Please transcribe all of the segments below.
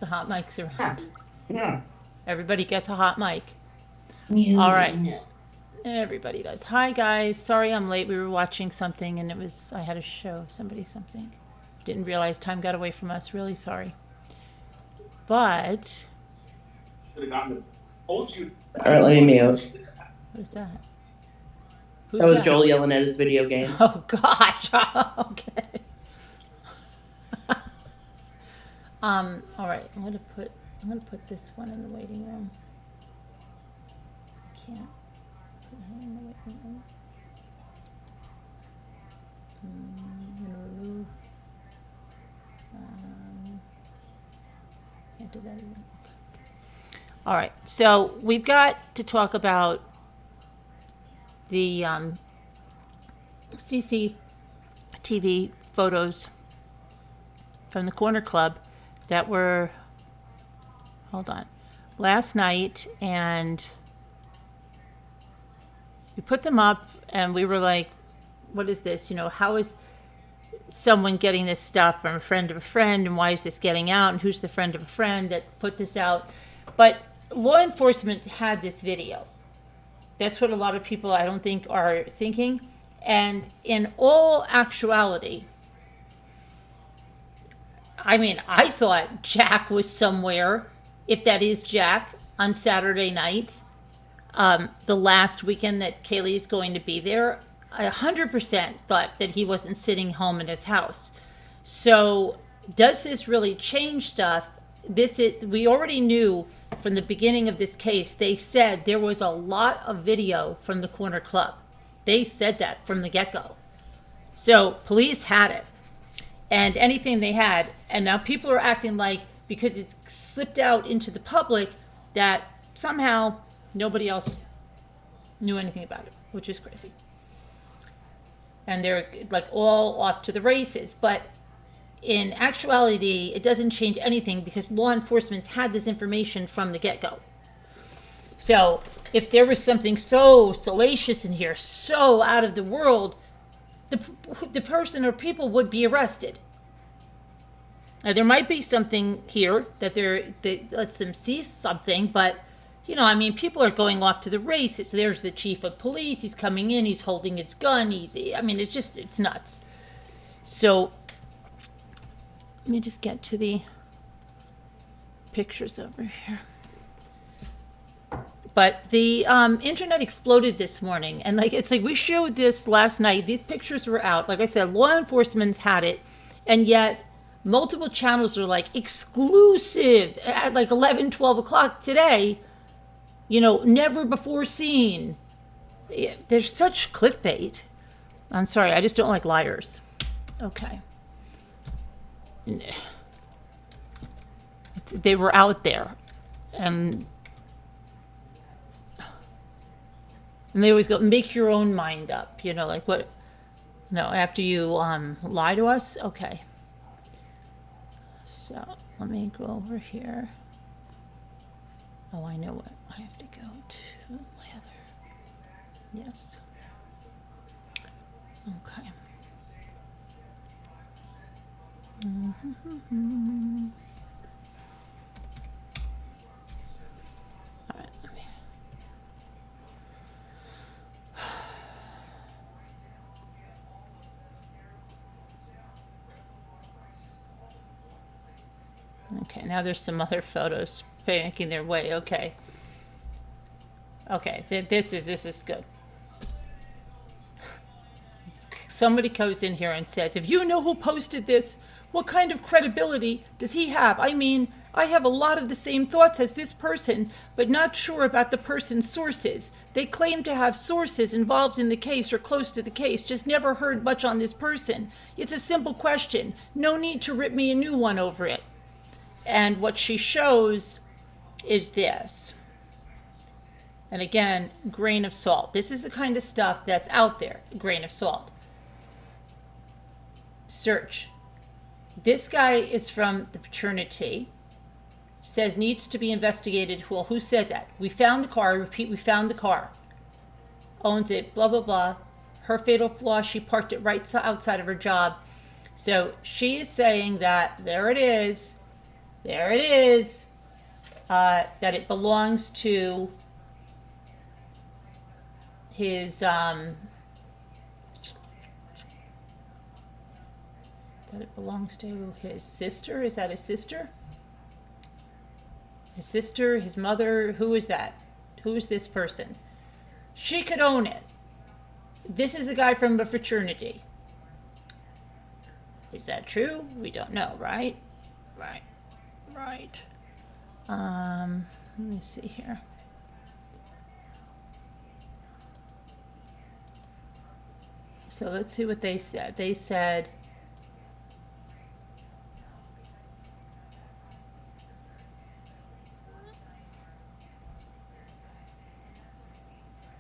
the hot mics Yeah. around. Yeah. Everybody gets a hot mic. You All right. know. Everybody does. Hi guys. Sorry I'm late. We were watching something and I had to show somebody something. Didn't realize time got away from us. Really sorry. But Should have gotten the told you. All right, let me mute. what is that? Who's That was that? Joel yelling at his video game. Oh gosh. Okay. All right. I'm gonna put this one in the waiting room. I can't put her in the waiting room. I'm gonna remove. Can't do that either. Okay. All right. So we've got to talk about the CCTV photos from the Corner Club that were, hold on, last night, and we put them up and we were like, what is this? You know, how is someone getting this stuff from a friend of a friend, and why is this getting out, and who's the friend of a friend that put this out? But law enforcement had this video. That's what a lot of people, I don't think, are thinking. And in all actuality, I mean, I thought Jack was somewhere, if that is Jack, on Saturday night, the last weekend that Kaylee is going to be there. I 100% thought that he wasn't sitting home in his house. So does this really change stuff? We already knew from the beginning of this case, they said there was a lot of video from the Corner Club. They said that from the get-go. So police had it. And anything they had, and now people are acting like, because it's slipped out into the public, that somehow nobody else knew anything about it, which is crazy. And they're like all off to the races. But in actuality, it doesn't change anything because law enforcement's had this information from the get-go. So if there was something so salacious in here, so out of the world, the person or people would be arrested. Now, there might be something here that lets them see something, but, you know, I mean, people are going off to the races. There's the chief of police. He's coming in. He's holding his gun. It's nuts. So let me just get to the pictures over here. But the internet exploded this morning, and it's like we showed this last night. These pictures were out. Like I said, law enforcement's had it, and yet multiple channels are like exclusive at like 11, 12 o'clock today. You know, never before seen. There's such clickbait. I'm sorry, I just don't like liars. Okay. They were out there, and they always go, make your own mind up, you know, like what? No, after you lie to us? Okay. So let me go over here. Oh, I know what. I have to go to my other. Yes. Okay. All right, let me. Okay, now there's some other photos making their way. Okay. Okay, this is good. Somebody goes in here and says, if you know who posted this, what kind of credibility does he have? I mean, I have a lot of the same thoughts as this person, but not sure about the person's sources. They claim to have sources involved in the case or close to the case, just never heard much on this person. It's a simple question. No need to rip me a new one over it. And what she shows is this. And again, grain of salt. This is the kind of stuff that's out there, grain of salt. Search. This guy is from the fraternity. Says needs to be investigated. Well, who said that? We found the car. I repeat, we found the car. Owns it, blah, blah, blah. Her fatal flaw, she parked it right outside of her job. So she is saying that there it is. There it is. That it belongs to his, that it belongs to his sister. Is that his sister? His sister, his mother. Who is that? Who is this person? She could own it. This is a guy from a fraternity. Is that true? We don't know, right? Right. Let me see here. So let's see what they said. They said,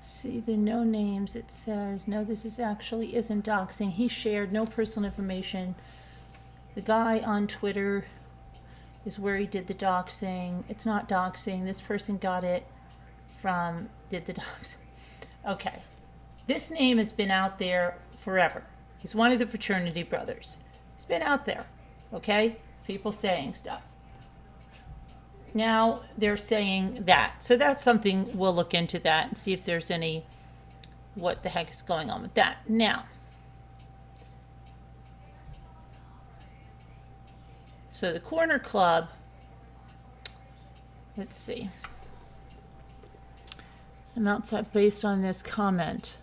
see the no names. It says, no, this is actually isn't doxing. He shared no personal information. The guy on Twitter is where he did the doxing. It's not doxing. This person got it from, did the doxing. Okay. This name has been out there forever. He's one of the fraternity brothers. He's been out there. Okay? People saying stuff. Now they're saying that. So that's something we'll look into that and see if there's any, what the heck is going on with that. Now, so the Corner Club, let's see. Some outside based on this comment.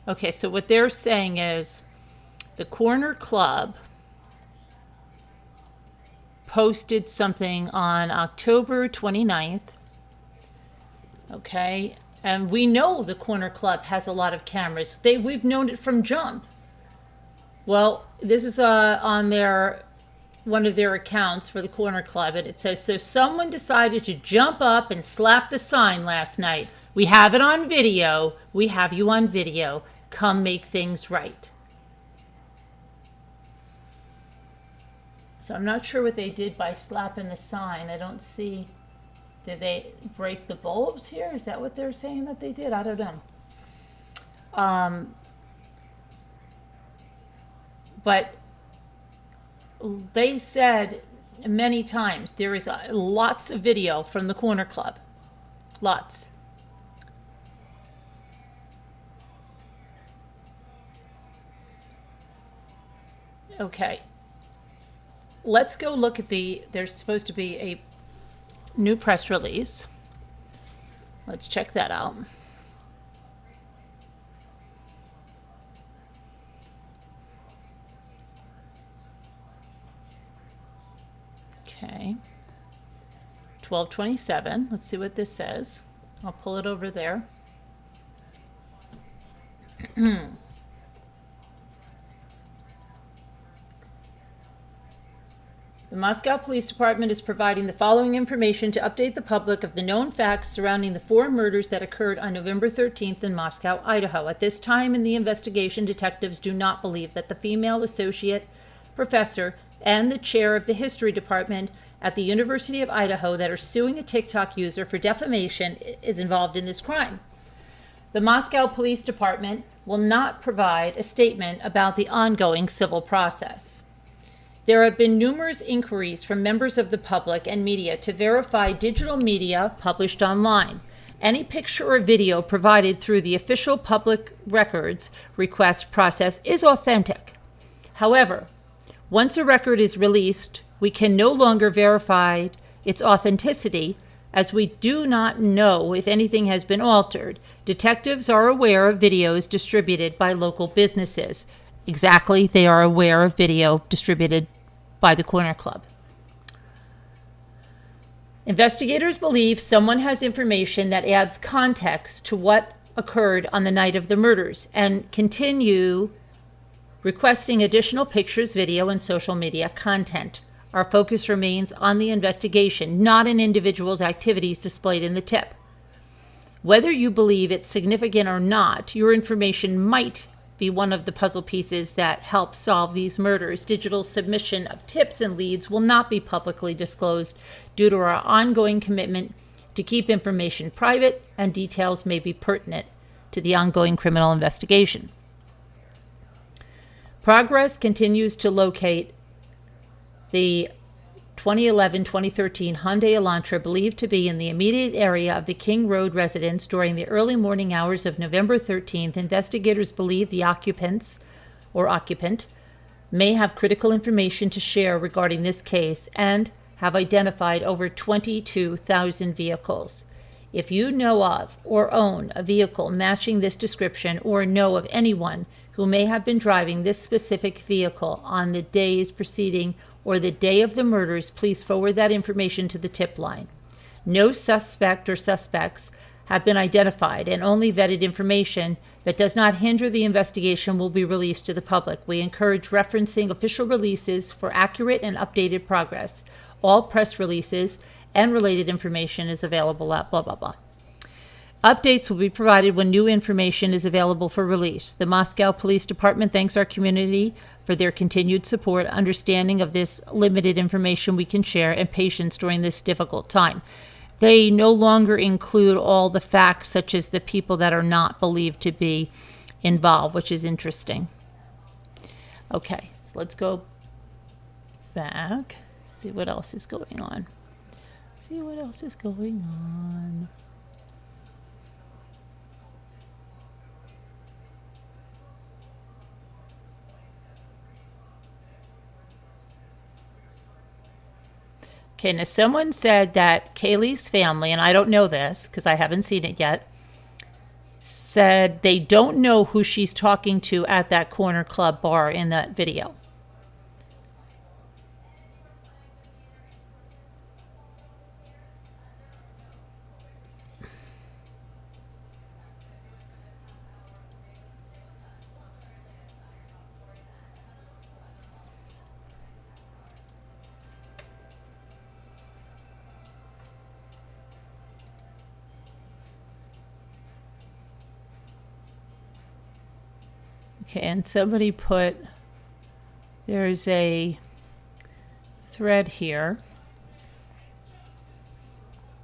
Okay, so what they're saying is the Corner Club posted something on October 29th. Okay, and we know the Corner Club has a lot of cameras. We've known it from jump. Well, this is on one of their accounts for the Corner Club, and it says, so someone decided to jump up and slap the sign last night. We have it on video. We have you on video. Come make things right. So I'm not sure what they did by slapping the sign. I don't see. Did they break the bulbs here? Is that what they're saying that they did? I don't know. But they said many times there is lots of video from the Corner Club. Lots. Okay. Let's go look at there's supposed to be a new press release. Let's check that out. Okay. 12/27. Let's see what this says. I'll pull it over there. The Moscow Police Department is providing the following information to update the public of the known facts surrounding the 4 murders that occurred on November 13th in Moscow, Idaho. At this time in the investigation, detectives do not believe that the female associate professor and the chair of the history department at the University of Idaho that are suing a TikTok user for defamation is involved in this crime. The Moscow Police Department will not provide a statement about the ongoing civil process. There have been numerous inquiries from members of the public and media to verify digital media published online. Any picture or video provided through the official public records request process is authentic. However, once a record is released, we can no longer verify its authenticity as we do not know if anything has been altered. Detectives are aware of videos distributed by local businesses. Exactly, they are aware of video distributed by the Corner Club. Investigators believe someone has information that adds context to what occurred on the night of the murders and continue requesting additional pictures, video, and social media content. Our focus remains on the investigation, not an individual's activities displayed in the tip. Whether you believe it's significant or not, your information might be one of the puzzle pieces that help solve these murders. Digital submission of tips and leads will not be publicly disclosed due to our ongoing commitment to keep information private, and details may be pertinent to the ongoing criminal investigation. Progress continues to locate the 2011-2013 Hyundai Elantra believed to be in the immediate area of the King Road residence during the early morning hours of November 13th. Investigators believe the occupant may have critical information to share regarding this case and have identified over 22,000 vehicles. If you know of or own a vehicle matching this description or know of anyone who may have been driving this specific vehicle on the days preceding or the day of the murders, please forward that information to the tip line. No suspect or suspects have been identified, and only vetted information that does not hinder the investigation will be released to the public. We encourage referencing official releases for accurate and updated progress. All press releases and related information is available at blah, blah, blah. Updates will be provided when new information is available for release. The Moscow Police Department thanks our community for their continued support, understanding of this limited information we can share, and patience during this difficult time. They no longer include all the facts, such as the people that are not believed to be involved, which is interesting. Okay, so let's go back, see what else is going on. Okay, now someone said that Kaylee's family, and I don't know this because I haven't seen it yet, said they don't know who she's talking to at that corner club bar in that video. Okay, and somebody put, there's a thread here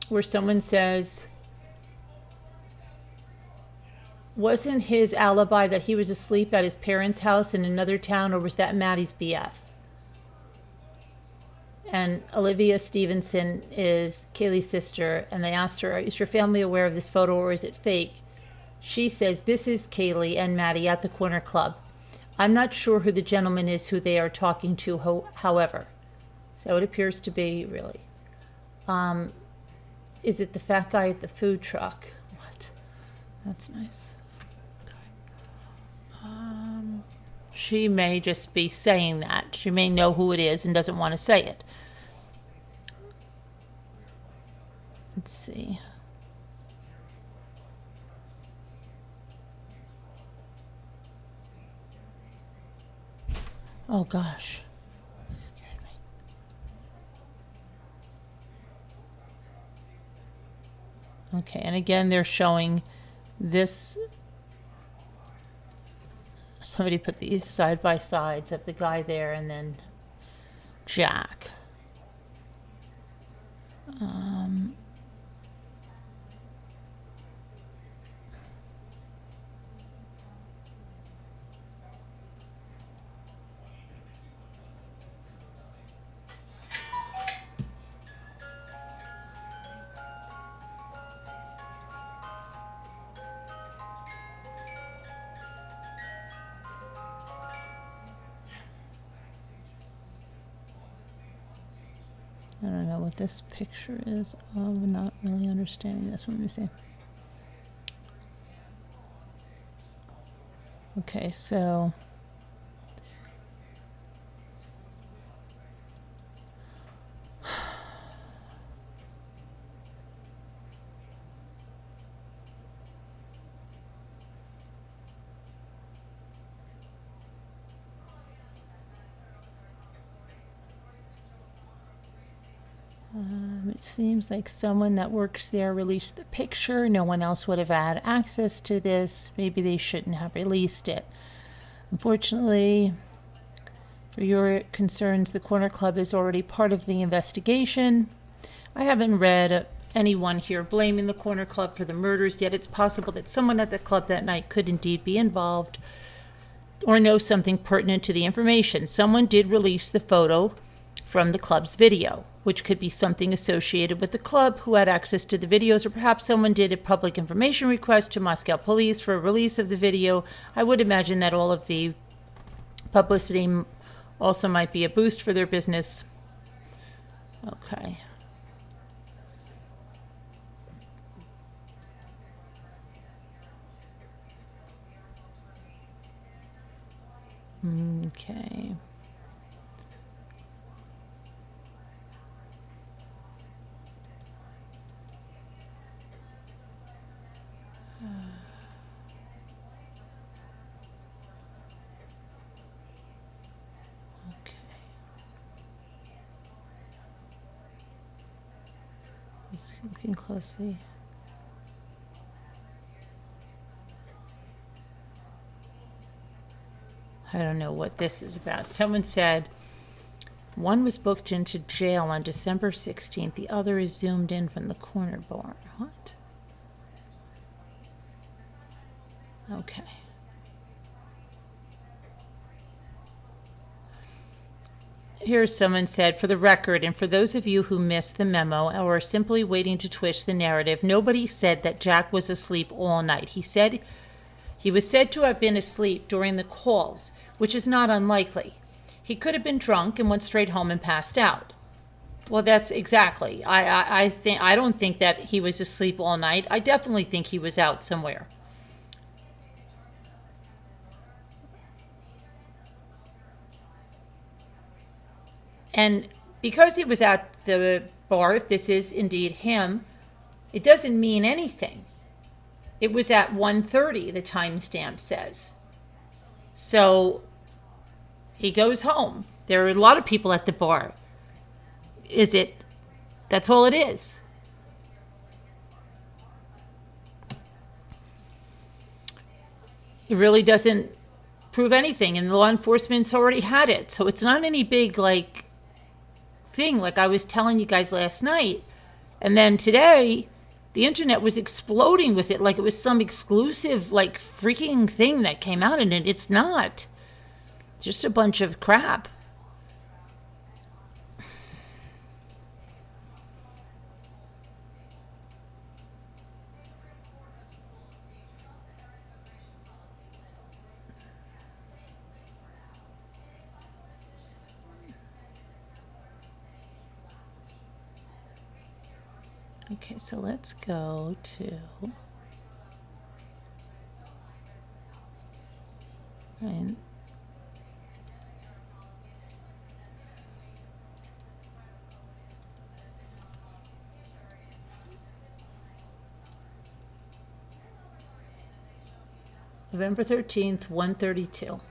where someone says, wasn't his alibi that he was asleep at his parents' house in another town, or was that Maddie's BF? And Olivia Stevenson is Kaylee's sister, and they asked her, is your family aware of this photo or is it fake? She says, this is Kaylee and Maddie at the corner club. I'm not sure who the gentleman is who they are talking to, however. So it appears to be, really. Is it the fat guy at the food truck? What? That's nice. Okay. She may just be saying that. She may know who it is and doesn't want to say it. Let's see. Oh gosh. Scared me. Okay, and again they're showing this. Somebody put these side by sides of the guy there and then Jack. I don't know what this picture is of, not really understanding this one. Let me see. Okay, so it seems like someone that works there released the picture. No one else would have had access to this. Maybe they shouldn't have released it. Unfortunately, for your concerns, the Corner Club is already part of the investigation. I haven't read anyone here blaming the Corner Club for the murders, yet it's possible that someone at the club that night could indeed be involved. or know something pertinent to the information. Someone did release the photo from the club's video, which could be something associated with the club who had access to the videos, or perhaps someone did a public information request to Moscow police for a release of the video. I would imagine that all of the publicity also might be a boost for their business. Okay. Okay. Okay. Just looking closely. I don't know what this is about. Someone said one was booked into jail on December 16th. The other is zoomed in from the corner bar. What? Okay. Here's someone said, for the record, and for those of you who missed the memo or are simply waiting to twist the narrative, nobody said that Jack was asleep all night. He was said to have been asleep during the calls, which is not unlikely. He could have been drunk and went straight home and passed out. Well, that's exactly. I don't think that he was asleep all night. I definitely think he was out somewhere. And because he was at the bar, if this is indeed him, it doesn't mean anything. It was at 1:30, the timestamp says. So he goes home. There are a lot of people at the bar. That's all it is. It really doesn't prove anything, and law enforcement's already had it. So it's not any big, thing like I was telling you guys last night. And then today, the internet was exploding with it like it was some exclusive, freaking thing that came out, and it's not. Just a bunch of crap. Okay, so let's go to... Right. November 13th, 1:32.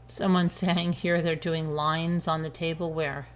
Someone's saying here they're doing lines on the table where?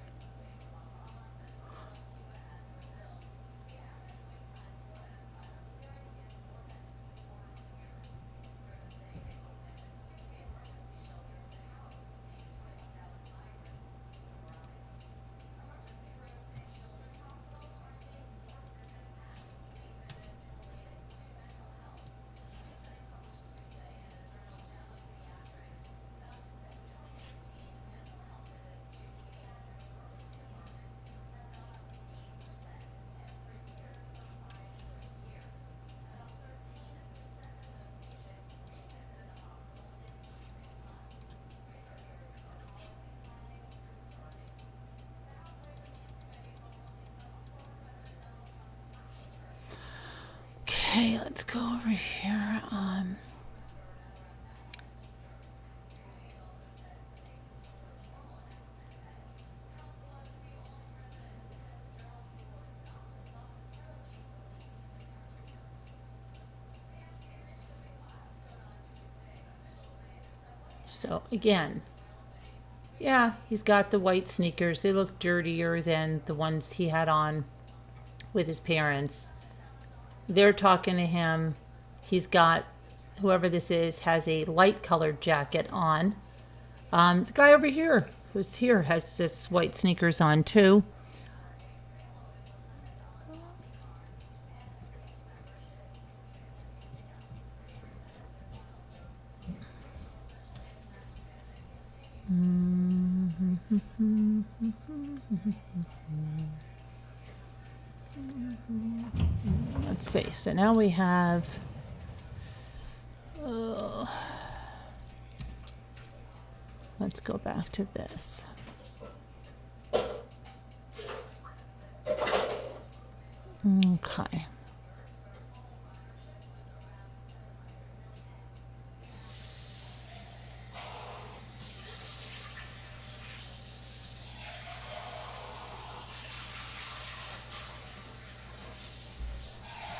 Okay, let's go over here. So again, yeah, he's got the white sneakers. They look dirtier than the ones he had on with his parents. they're talking to him. He's got, whoever this is, has a light colored jacket on. The guy over here, who's here, has just white sneakers on too. Let's see. So now we have. Let's go back to this. Okay.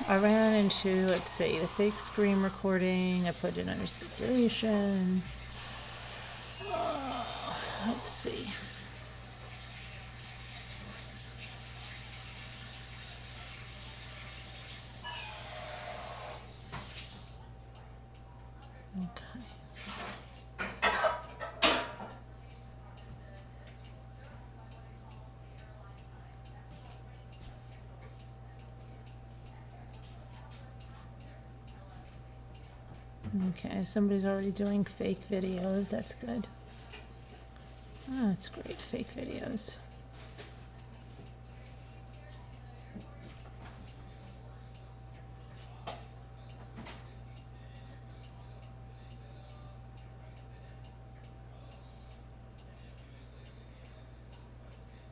I ran into, let's see, the fake screen recording. I put it under speculation. Let's see. Okay. Okay, somebody's already doing fake videos. That's good. Oh, that's great, fake videos.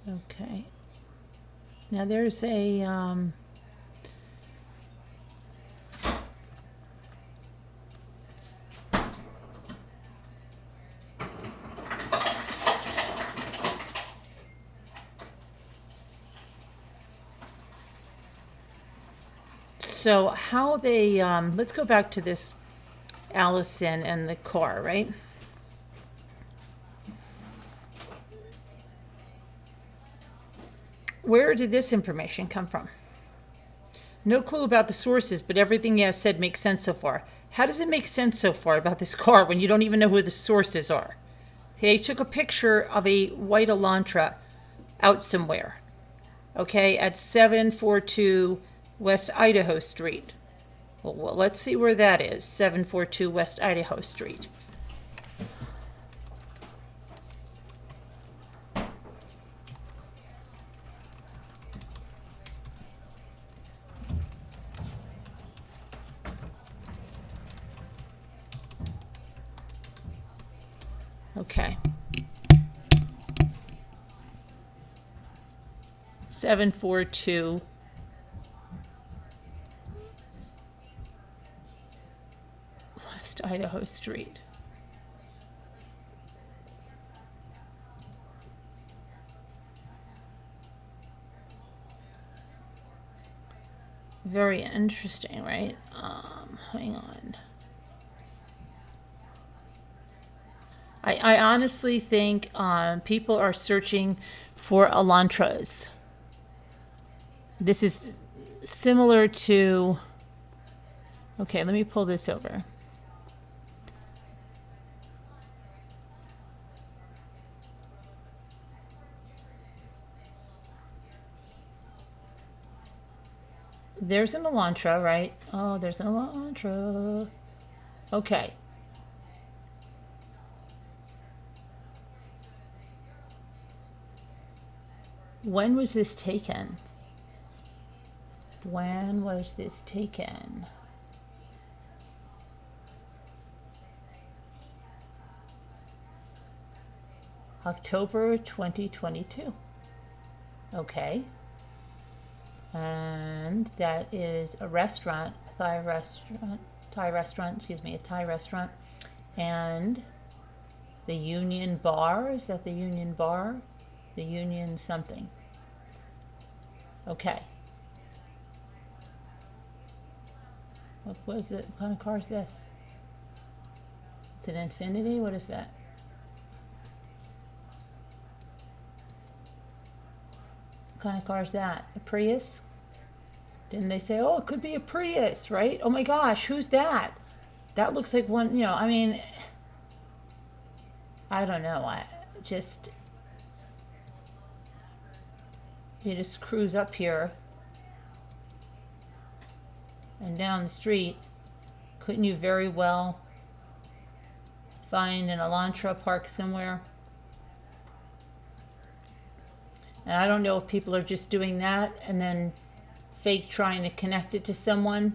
Okay. Now there's a so how they let's go back to this Allison and the car, right? Where did this information come from? No clue about the sources, but everything you have said makes sense so far. How does it make sense so far about this car when you don't even know who the sources are? They took a picture of a white Elantra out somewhere, okay, at 742 West Idaho Street. Well, let's see where that is, 742 West Idaho Street. Okay. 742 West Idaho Street. Very interesting, right? Hang on. I honestly think people are searching for Elantras. This is similar to, okay, let me pull this over. There's an Elantra, right? Oh, there's an Elantra. Okay. When was this taken? When was this taken? October 2022. Okay. And that is a restaurant, a Thai restaurant. And the Union Bar, is that the Union Bar? The Union something. Okay. What was it? What kind of car is this? It's an Infiniti? What is that? What kind of car is that? A Prius? Didn't they say, oh, it could be a Prius, right? Oh my gosh, who's that? That looks like one, you know, I mean, I don't know. You just cruise up here and down the street. Couldn't you very well find an Elantra parked somewhere? And I don't know if people are just doing that and then fake trying to connect it to someone.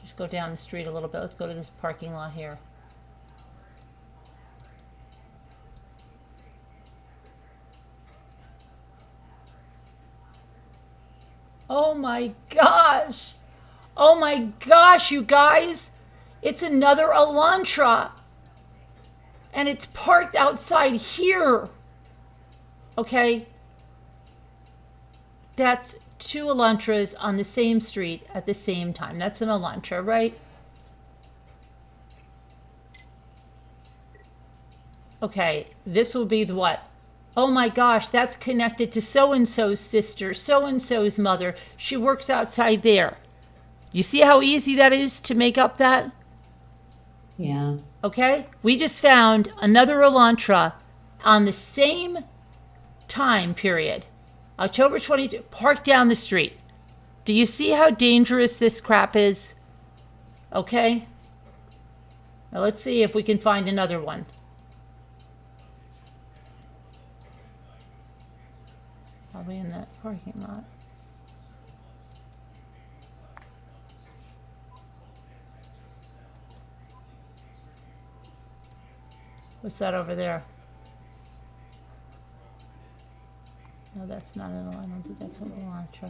Just go down the street a little bit. Let's go to this parking lot here. Oh my gosh. Oh my gosh, you guys. It's another Elantra. And it's parked outside here. Okay. That's two Elantras on the same street at the same time. That's an Elantra, right? Okay, this will be the what? Oh my gosh, that's connected to so-and-so's sister, so-and-so's mother. She works outside there. You see how easy that is to make up that? Yeah. Okay? We just found another Elantra on the same time period. October 22, parked down the street. Do you see how dangerous this crap is? Okay? Now let's see if we can find another one. Probably in that parking lot. What's that over there? No, that's not an Elantra. I don't think that's an Elantra.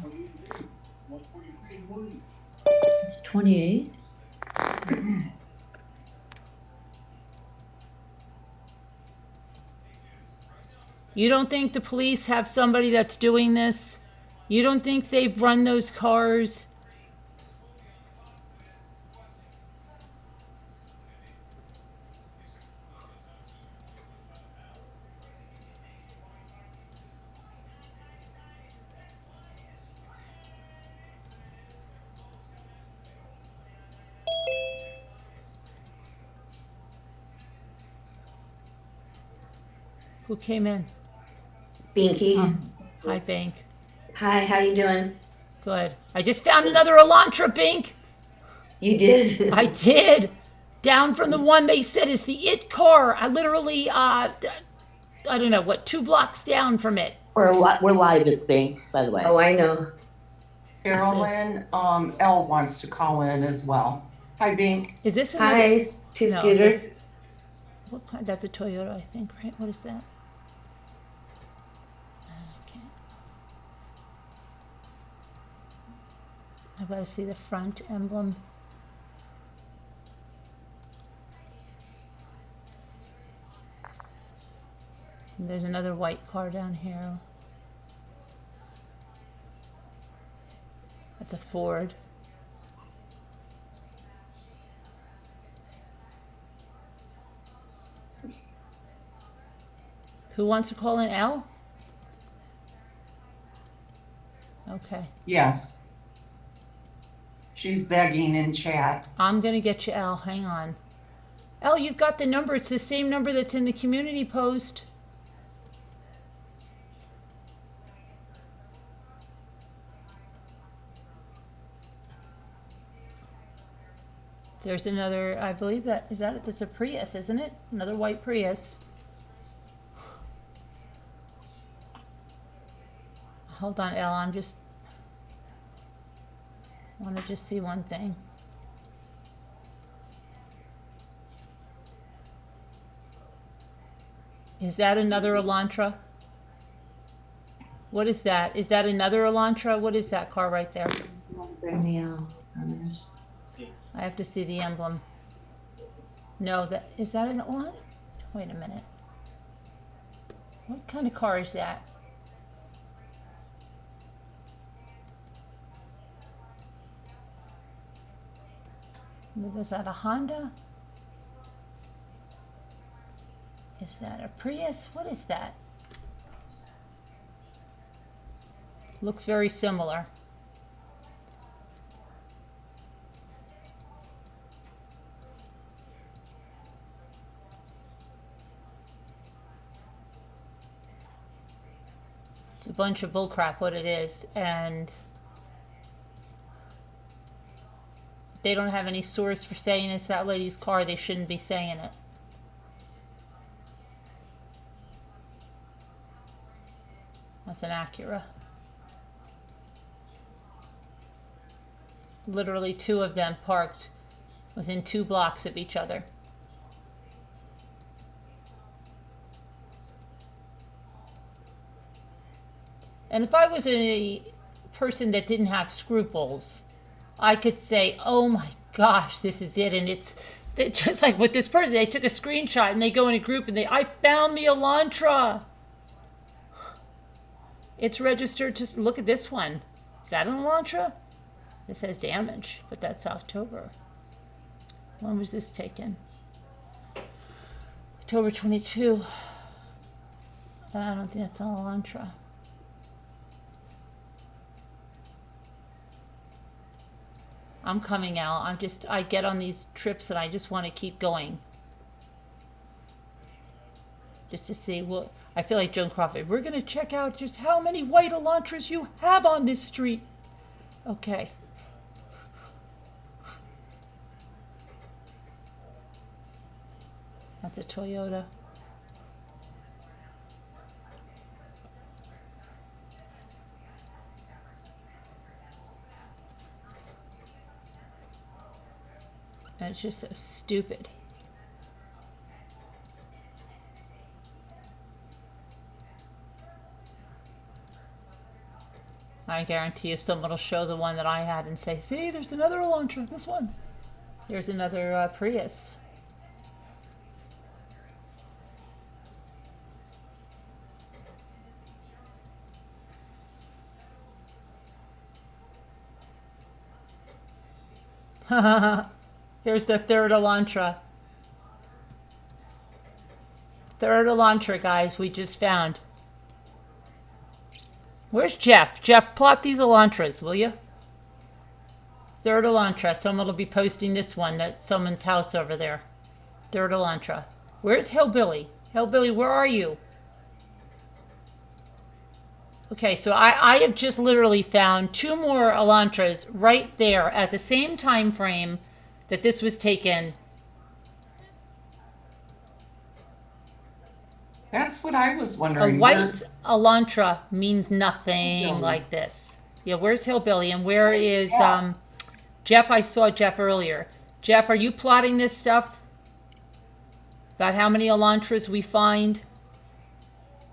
It's 28. You don't think the police have somebody that's doing this? You don't think they've run those cars? Who came in? Binky. Hi, Bink. Hi, how you doing? Good. I just found another Elantra, Bink. You did? I did. Down from the one they said is the it car. I literally, I don't know, what, 2 blocks down from it. We're live at Bing, by the way. Oh, I know. Carolyn, L wants to call in as well. Hi, Bink. Is this another? Hi, two No, scooters. What kind? That's a Toyota, I think, right? What is that? Okay. I've got to see the front emblem. And there's another white car down here. That's a Ford. Who wants to call in Al? Okay. Yes. She's begging in chat. I'm going to get you Al. Hang on. Al, you've got the number. It's the same number that's in the community post. There's another, I believe that's a Prius, isn't it? Another white Prius. Hold on, Elle, I want to just see one thing. Is that another Elantra? What is that? Is that another Elantra? What is that car right there? I have to see the emblem. No, is that an Elantra? Wait a minute. What kind of car is that? Is that a Honda? Is that a Prius? What is that? Looks very similar. It's a bunch of bullcrap what it is, and they don't have any source for saying it's that lady's car. They shouldn't be saying it. That's an Acura. Literally 2 of them parked within 2 blocks of each other. And if I was a person that didn't have scruples, I could say, oh my gosh, this is it. And it's just like with this person, they took a screenshot and they go in a group and I found the Elantra. It's registered to, look at this one. Is that an Elantra? This says damage, but that's October. When was this taken? October 22. I don't think that's an Elantra. I'm coming out. I get on these trips and I just want to keep going. Just to see what, I feel like Joan Crawford. We're going to check out just how many white Elantras you have on this street. Okay. That's a Toyota. And it's just so stupid. I guarantee you someone will show the one that I had and say, see, there's another Elantra, this one. There's another Prius. Here's the third Elantra. Third Elantra, guys, we just found. Where's Jeff? Jeff, plot these Elantras, will you? Third Elantra. Someone will be posting this one at someone's house over there. Third Elantra. Where's Hillbilly? Hillbilly, where are you? Okay, so I have just literally found 2 more Elantras right there at the same time frame that this was taken. That's what I was A wondering. white Elantra means nothing Hillbilly. like this. Yeah, where's Hillbilly and where is Yeah. Jeff? I saw Jeff earlier. Jeff, are you plotting this stuff? About how many Elantras we find?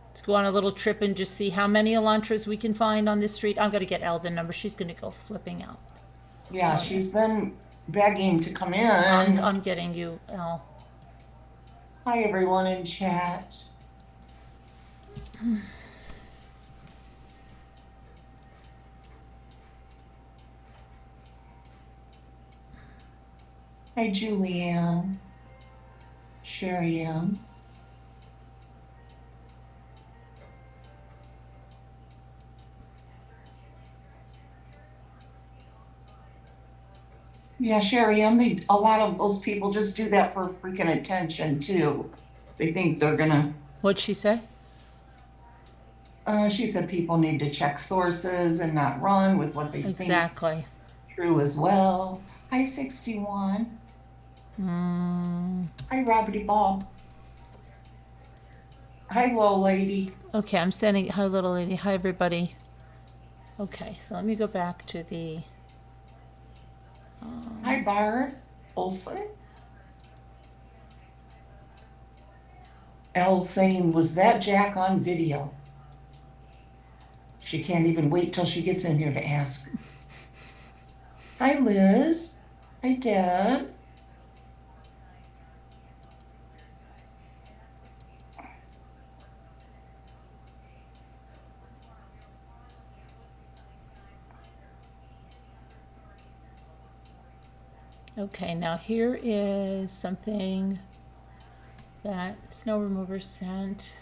Let's go on a little trip and just see how many Elantras we can find on this street. I'm going to get Eldon number. She's going to go flipping out. Yeah, she's been begging to come in. I'm getting you, Elle. Hi, everyone in chat. Hi, Julianne. Sherry M. Yeah, Sherry M. A lot of those people just do that for freaking attention too. They think they're gonna. What'd she say? She said people need to check sources and not run with what they Exactly. think true as well. Hi, 61. Hi, Robbity Bob. Hi, little lady. Okay, I'm sending, hi little lady, hi everybody. Okay, so let me go back to the, Hi, Bart Olson. Elle's saying, was that Jack on video? She can't even wait till she gets in here to ask. Hi, Liz. Hi, Deb. okay, now here is something That snow remover sent.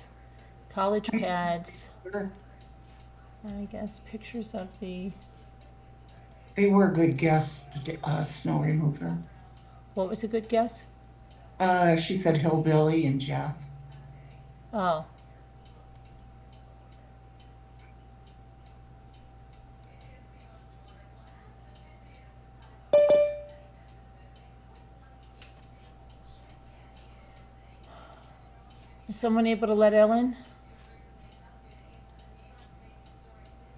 College pads. Sure. I guess pictures of the. They were a good guess, snow remover. What was a good guess? She said Hillbilly and Jeff. Oh. Is someone able to let Ellen?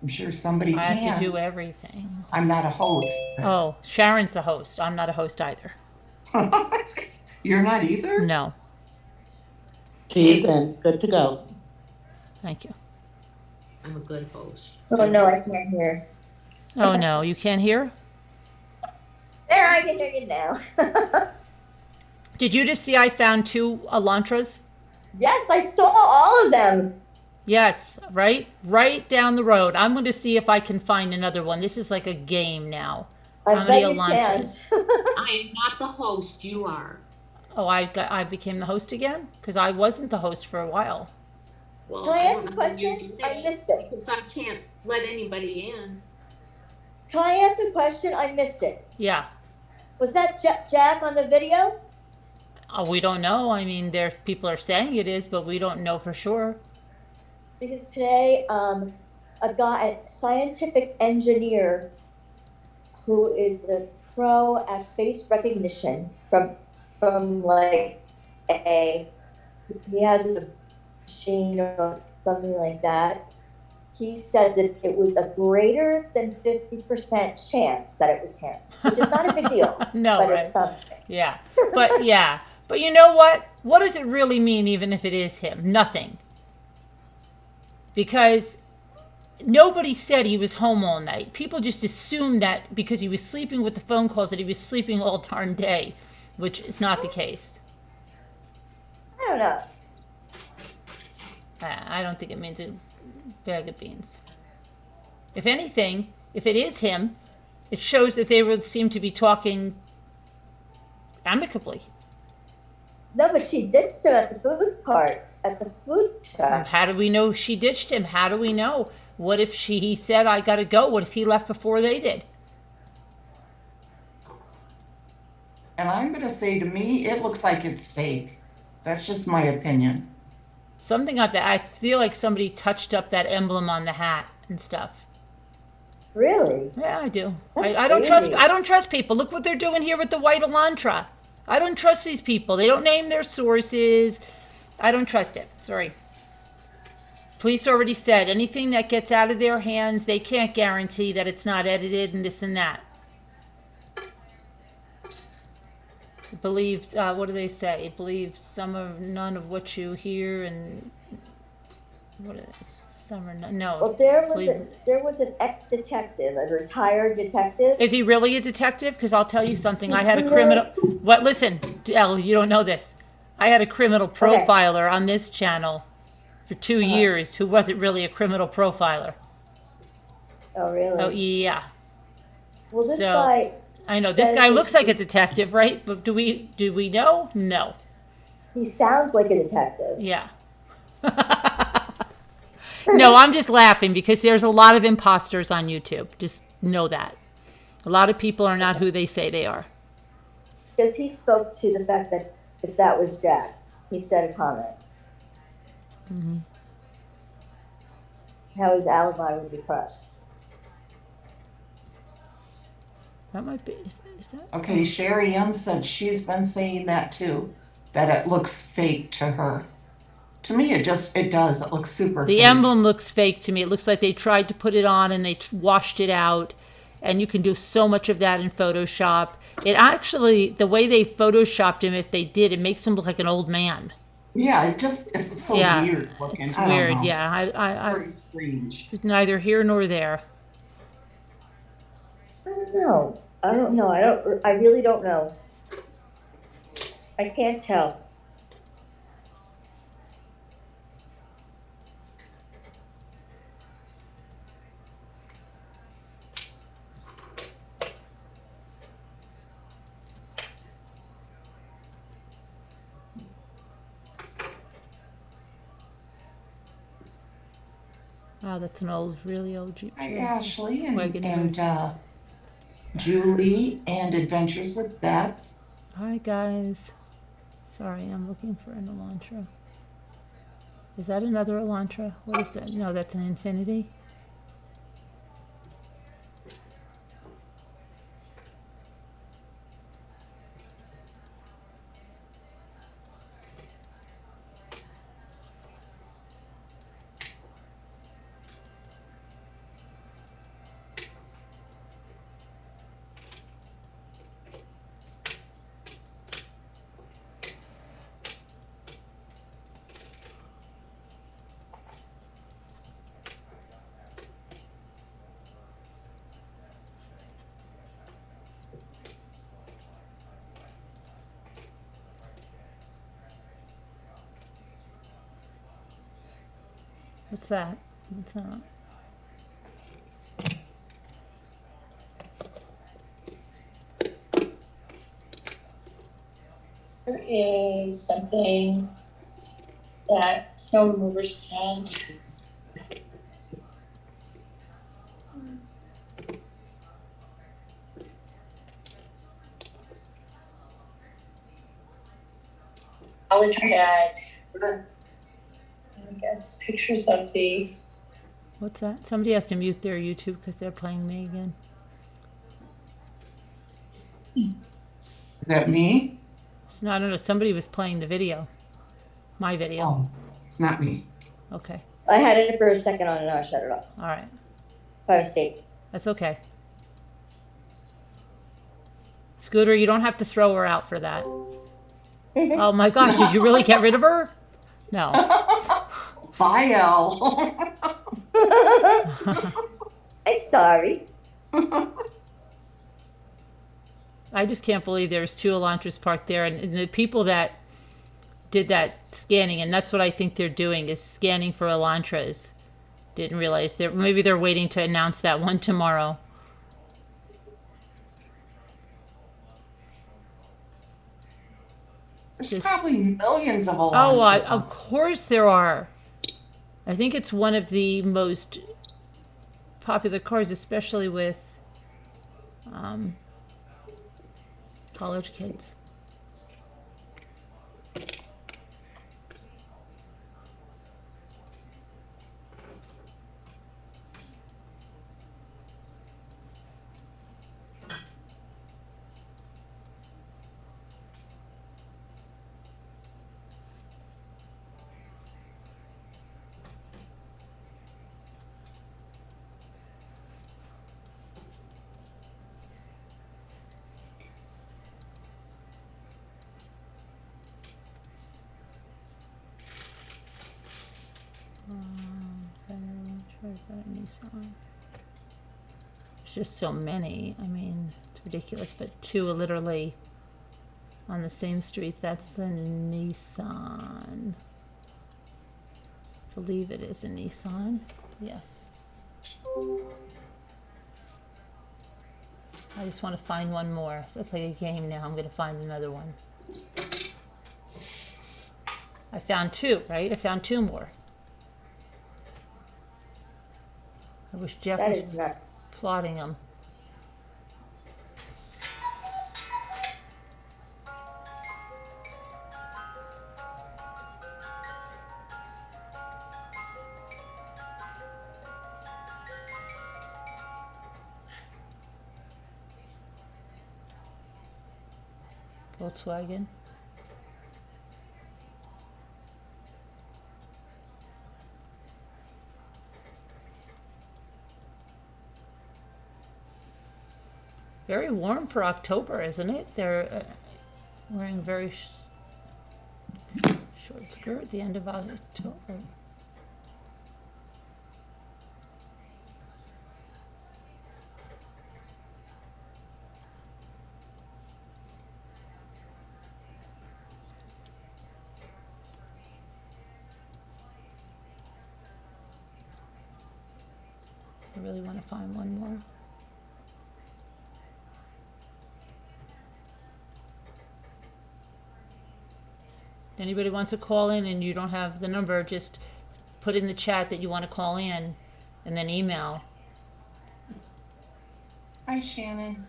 I'm sure somebody I have to do can. everything. I'm not a host. Oh, Sharon's the host. I'm not a host either. You're not either? No. She's in, good to go. Thank you. I'm a good host. Oh, no, I can't hear. Oh no, you can't hear? There, I can hear you now. Did you just see I found 2 Elantras? Yes, I saw all of them. Yes, right down the road. I'm going to see if I can find another one. This is like a game now. I How many bet you can. Elantras? I am not the host, you are. Oh, I became the host again? Because I wasn't the host for a while. Well, Can I ask don't a know when you question? do I that, missed it. Because I can't let anybody in. Can I ask a question? I missed it. Yeah. Was that Jack on the video? We don't know. I mean, there people are saying it is, but we don't know for sure. Because today, a scientific engineer who is a pro at face recognition from like he has a machine or something like that. He said that it was a greater than 50% chance that it was him, which is not a big deal, No, but right? it's something. Yeah, but yeah, but you know what? What does it really mean, even if it is him? Nothing. Because nobody said he was home all night. People just assumed that because he was sleeping with the phone calls that he was sleeping all darn day, which is not the case. I don't know. I don't think it means a bag of beans. If anything, if it is him, it shows that they would seem to be talking amicably. No, but she ditched him at the food cart, at the food truck. How do we know she ditched him? How do we know? What if he said, I gotta go? What if he left before they did? And I'm gonna say, to me, it looks like it's fake. That's just my opinion. Something like that. I feel like somebody touched up that emblem on the hat and stuff. Really? Yeah, I do. That's I don't trust. crazy. I don't trust people. Look what they're doing here with the white Elantra. I don't trust these people. They don't name their sources. I don't trust it. Sorry. Police already said anything that gets out of their hands, they can't guarantee that it's not edited and this and that. It believes, what do they say? It believes none of what you hear and what is some are none, no. Well, there believe- was an ex-detective, a retired detective. Is he really a detective? Because I'll tell you something. I had a He's criminal. What? Listen, Elle, you don't know this. I had a criminal profiler on this channel for 2 years who wasn't really a criminal profiler. Oh, really? Oh, yeah. Well, this so- guy, I know. This guy looks like a detective, right? But do we know? No. he sounds like a detective. Yeah. No, I'm just laughing because there's a lot of imposters on YouTube. Just know that. A lot of people are not who they say they are. Because he spoke to the fact that if that was Jack, he said a comment. Mm-hmm. How his alibi would be crushed. That might be. Is that? Okay, Sherry M said she's been saying that too, that it looks fake to her. To me, it does. It looks super The fake. emblem looks fake to me. It looks like they tried to put it on and they washed it out. And you can do so much of that in Photoshop. It actually, the way they Photoshopped him, if they did, it makes him look like an old man. Yeah, it's so Yeah, weird looking. It's I don't weird, know. yeah. I Very strange. it's neither here nor there. I don't know. I really don't know. I can't tell. Wow, that's an old, really old Jeep. Hi, too. Ashley Wagon and Julie and Adventures with Beth. Hi, guys. Sorry, I'm looking for an Elantra. Is that another Elantra? What is that? No, that's an Infinity. What's that? What's that? There is something that snow removers send. College grads. I guess pictures of the. What's that? Somebody has to mute their YouTube because they're playing me again. Is that me? So, no, I don't know. Somebody was playing the video. My video. Oh, it's not me. Okay. I had it for a second on and now I shut it off All right. by mistake. That's okay. Scooter, you don't have to throw her out for that. Oh my gosh, did you really get rid of her? No. Bye, Elle. I'm sorry. I just can't believe there's two Elantras parked there, and the people that did that scanning, and that's what I think they're doing, is scanning for Elantras. Didn't realize maybe they're waiting to announce that one tomorrow. There's probably millions of Oh, Elantras. of course there are. I think it's one of the most popular cars, especially with college kids. There's just so many. I mean, it's ridiculous. But two are literally on the same street. That's a Nissan. I believe it is a Nissan. Yes. I just want to find one more. That's like a game now. I'm going to find another one. I found two, right? I found two more. I wish Jeff That was is not. plotting them. Volkswagen. Very warm for October, isn't it? They're wearing very short skirt at the end of October. I really want to find one more. Anybody wants to call in and you don't have the number, just put in the chat that you want to call in and then email. Hi, Shannon.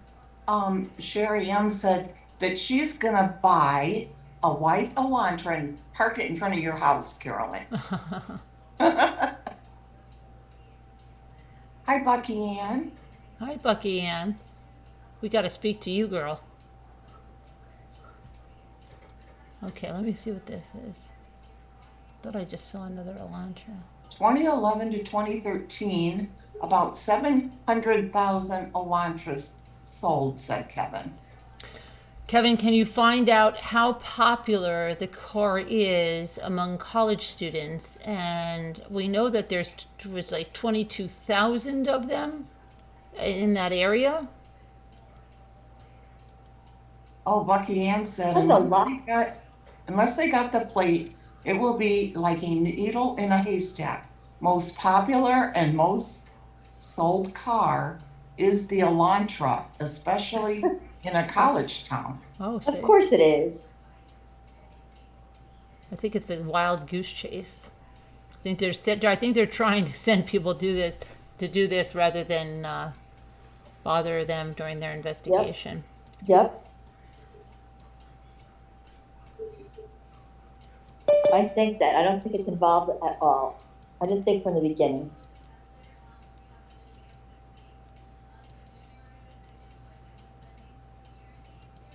Sherry M said that she's gonna buy a white Elantra and park it in front of your house, Carolyn. Hi, Bucky Ann. Hi, Bucky Ann. We got to speak to you, girl. Okay, let me see what this is. Thought I just saw another Elantra. 2011 to 2013, about 700,000 Elantras sold, said Kevin. Kevin, can you find out how popular the car is among college students? And we know that was like 22,000 of them in that area. Oh, Bucky Ann said, That's a lot. unless they got the plate, it will be like a needle in a haystack. Most popular and most sold car is the Elantra, especially in a college town. Oh, Of course it is. I think it's a wild goose chase. I think they're trying to send people to do this rather than bother them during their investigation. Yep. I think that. I don't think it's involved at all. I didn't think from the beginning.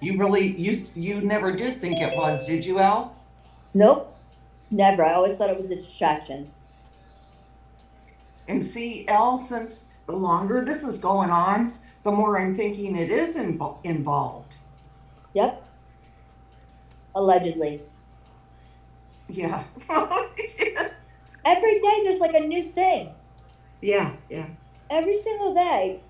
You never did think it was, did you, Al? Nope. Never. I always thought it was a distraction. And see, Al, since the longer this is going on, the more I'm thinking it is involved. Yep. Allegedly. Yeah. Every day there's like a new thing. Yeah. Every single day.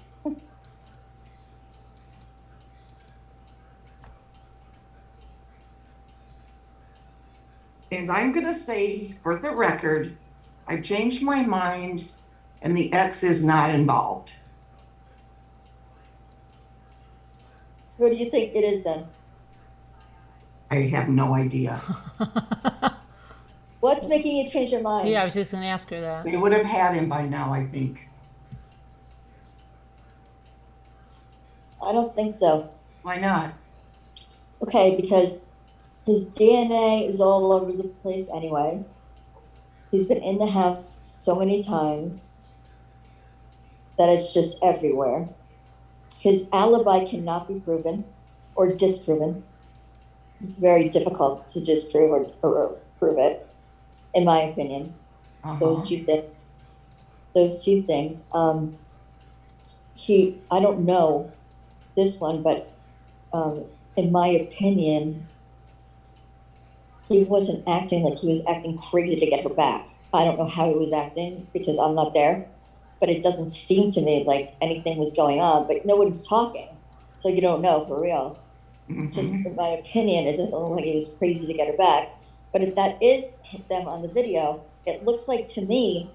And I'm gonna say, for the record, I've changed my mind and the ex is not involved. Who do you think it is then? I have no idea. What's making you change your mind? Yeah, I was just going to ask her that. They would have had him by now, I think. I don't think so. Why not? Okay, because his DNA is all over the place anyway. He's been in the house so many times that it's just everywhere. His alibi cannot be proven or disproven. It's very difficult to disprove or prove it, in my opinion. Those two things. I don't know this one, but in my opinion, he wasn't acting like he was acting crazy to get her back. I don't know how he was acting because I'm not there, but it doesn't seem to me like anything was going on, but no one's talking. So you don't know for real. Just in my opinion, it doesn't look like he was crazy to get her back. But if that is them on the video, it looks like to me,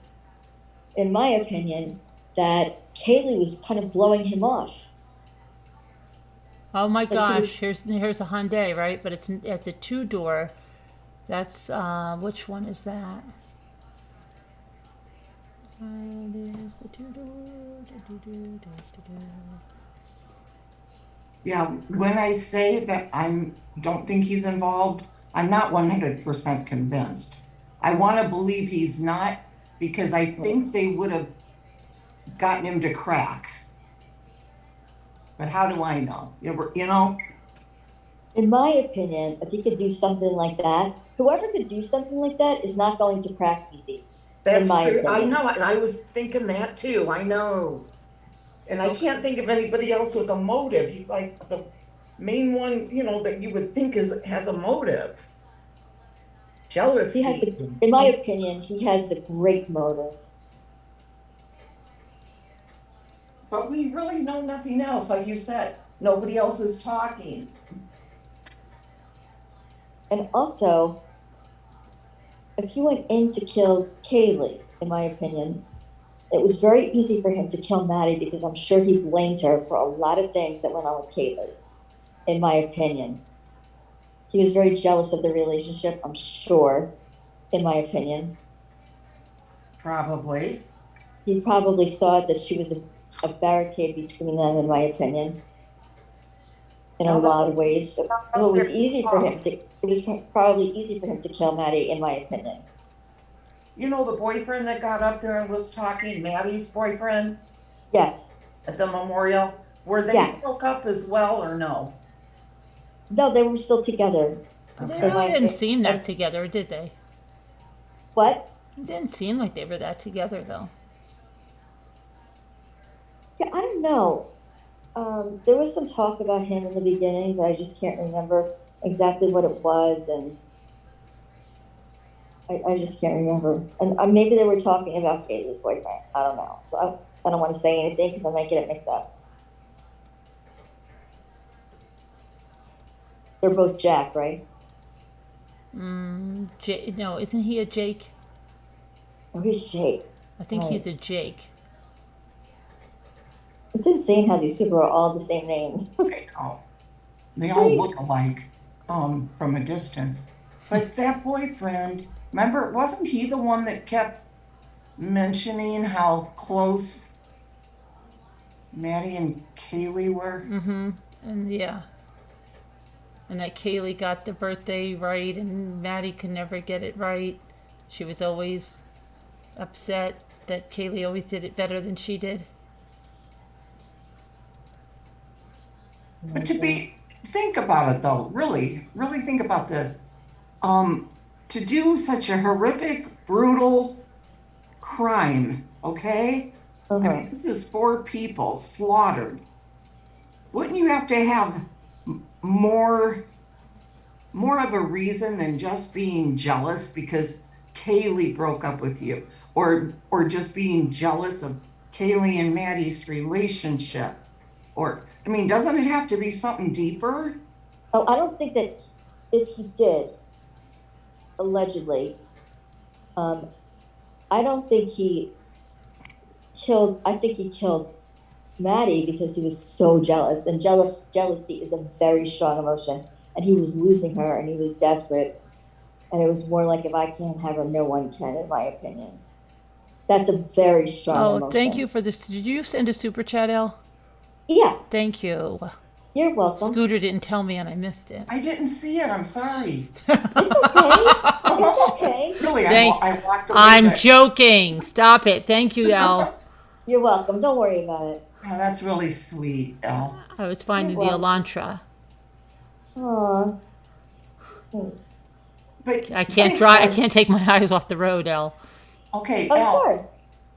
in my opinion, that Kaylee was kind of blowing him off. Oh my But gosh, she here's a Hyundai, right? But it's a two-door. That's which one is that? It is the two-door. Yeah, when I say that I don't think he's involved, I'm not 100% convinced. I want to believe he's not because I think they would have gotten him to crack. But how do I know? You know? In my opinion, if he could do something like that, whoever could do something like that is not going to crack easy. That's in my true. I opinion. know. I was thinking that too. I know. And I can't think of anybody else with a motive. He's like the main one, that you would think has a motive. Jealousy. In my opinion, he has the great motive. But we really know nothing else. Like you said, nobody else is talking. And also, if he went in to kill Kaylee, in my opinion, it was very easy for him to kill Maddie because I'm sure he blamed her for a lot of things that went on with Kaylee, in my opinion. He was very jealous of the relationship, I'm sure, in my opinion. Probably. he probably thought that she was a barricade between them, in my opinion. In a lot of ways, well, it was easy for him to, it was probably easy for him to kill Maddie, in my opinion. You know, the boyfriend that got up there and was talking, Maddie's boyfriend Yes, at the memorial, were they Yeah. broke up as well or no? no, they were still together. But they Okay. really didn't seem that As- together, did they? What? It didn't seem like they were that together, though. Yeah, I don't know. There was some talk about him in the beginning, but I just can't remember exactly what it was, and I just can't remember. And maybe they were talking about Kaylee's boyfriend. I don't know. So I don't want to say anything because I might get it mixed up. They're both Jack, right? No, isn't he a Jake? Oh, who's Jake? I think Right. he's a Jake. It's insane how these people are all the same name. Oh, they all Crazy. look alike, from a distance. But that boyfriend, remember, wasn't he the one that kept mentioning how close Maddie and Kaylee were? And yeah. And that Kaylee got the birthday right and Maddie could never get it right. She was always upset that Kaylee always did it better than she did. But think about it though, really think about this. To do such a horrific, brutal crime, okay? I mean, this is 4 people slaughtered. Wouldn't you have to have more of a reason than just being jealous because Kaylee broke up with you, or just being jealous of Kaylee and Maddie's relationship? Or, I mean, doesn't it have to be something deeper? Oh, I don't think that if he did, allegedly, I don't think he killed, I think he killed Maddie because he was so jealous. And jealousy is a very strong emotion. And he was losing her and he was desperate. And it was more like, if I can't have her, no one can, in my opinion. That's a very strong emotion. Thank you for this. Did you send a super chat, Elle? Yeah, Thank you. you're welcome. Scooter didn't tell me and I missed it. I didn't see it, I'm sorry. It's okay. It's okay. Really, Thank- I walked away. I'm but- joking. Stop it. Thank you, Elle. You're welcome. Don't worry about it. Oh, that's really sweet, Elle. I was finding the You're welcome. Elantra. Aw. Thanks. But I can't drive. I can't take my eyes off the road, Elle. Okay, Oh, Elle, sure.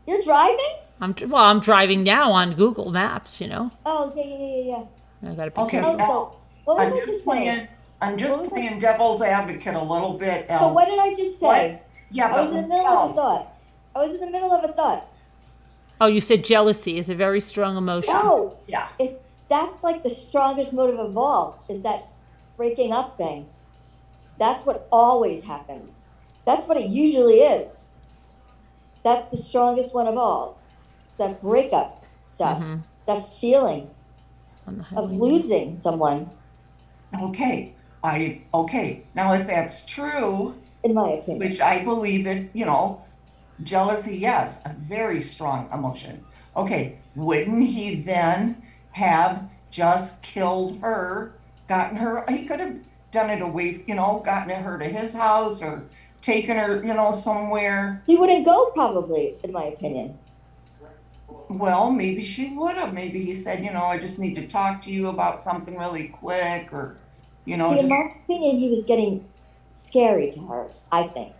You're driving? I'm driving now on Google Maps. You know, Oh, yeah. I gotta be Okay. careful. Oh, so, what was I just saying? I'm What just was I- playing devil's advocate a little bit, So Elle. what did I just say? Yeah, I was in the middle of a Elle, thought. I was in the middle of a thought. Oh, you said jealousy is a very strong emotion. Oh, yeah, that's like the strongest motive of all, is that breaking up thing. That's what always happens. That's what it usually is. That's the strongest one of all. That breakup stuff. That feeling On the of highway. losing someone, okay. Now if that's true, in my opinion. which I believe it, jealousy, yes, a very strong emotion. Okay, wouldn't he then have just killed her, gotten her, he could have done it away, gotten her to his house or taken her, somewhere. He wouldn't go, probably, in my opinion. Well, maybe she would have. Maybe he said, I just need to talk to you about something really quick, or, See, in just, my opinion, he was getting scary to her, I think.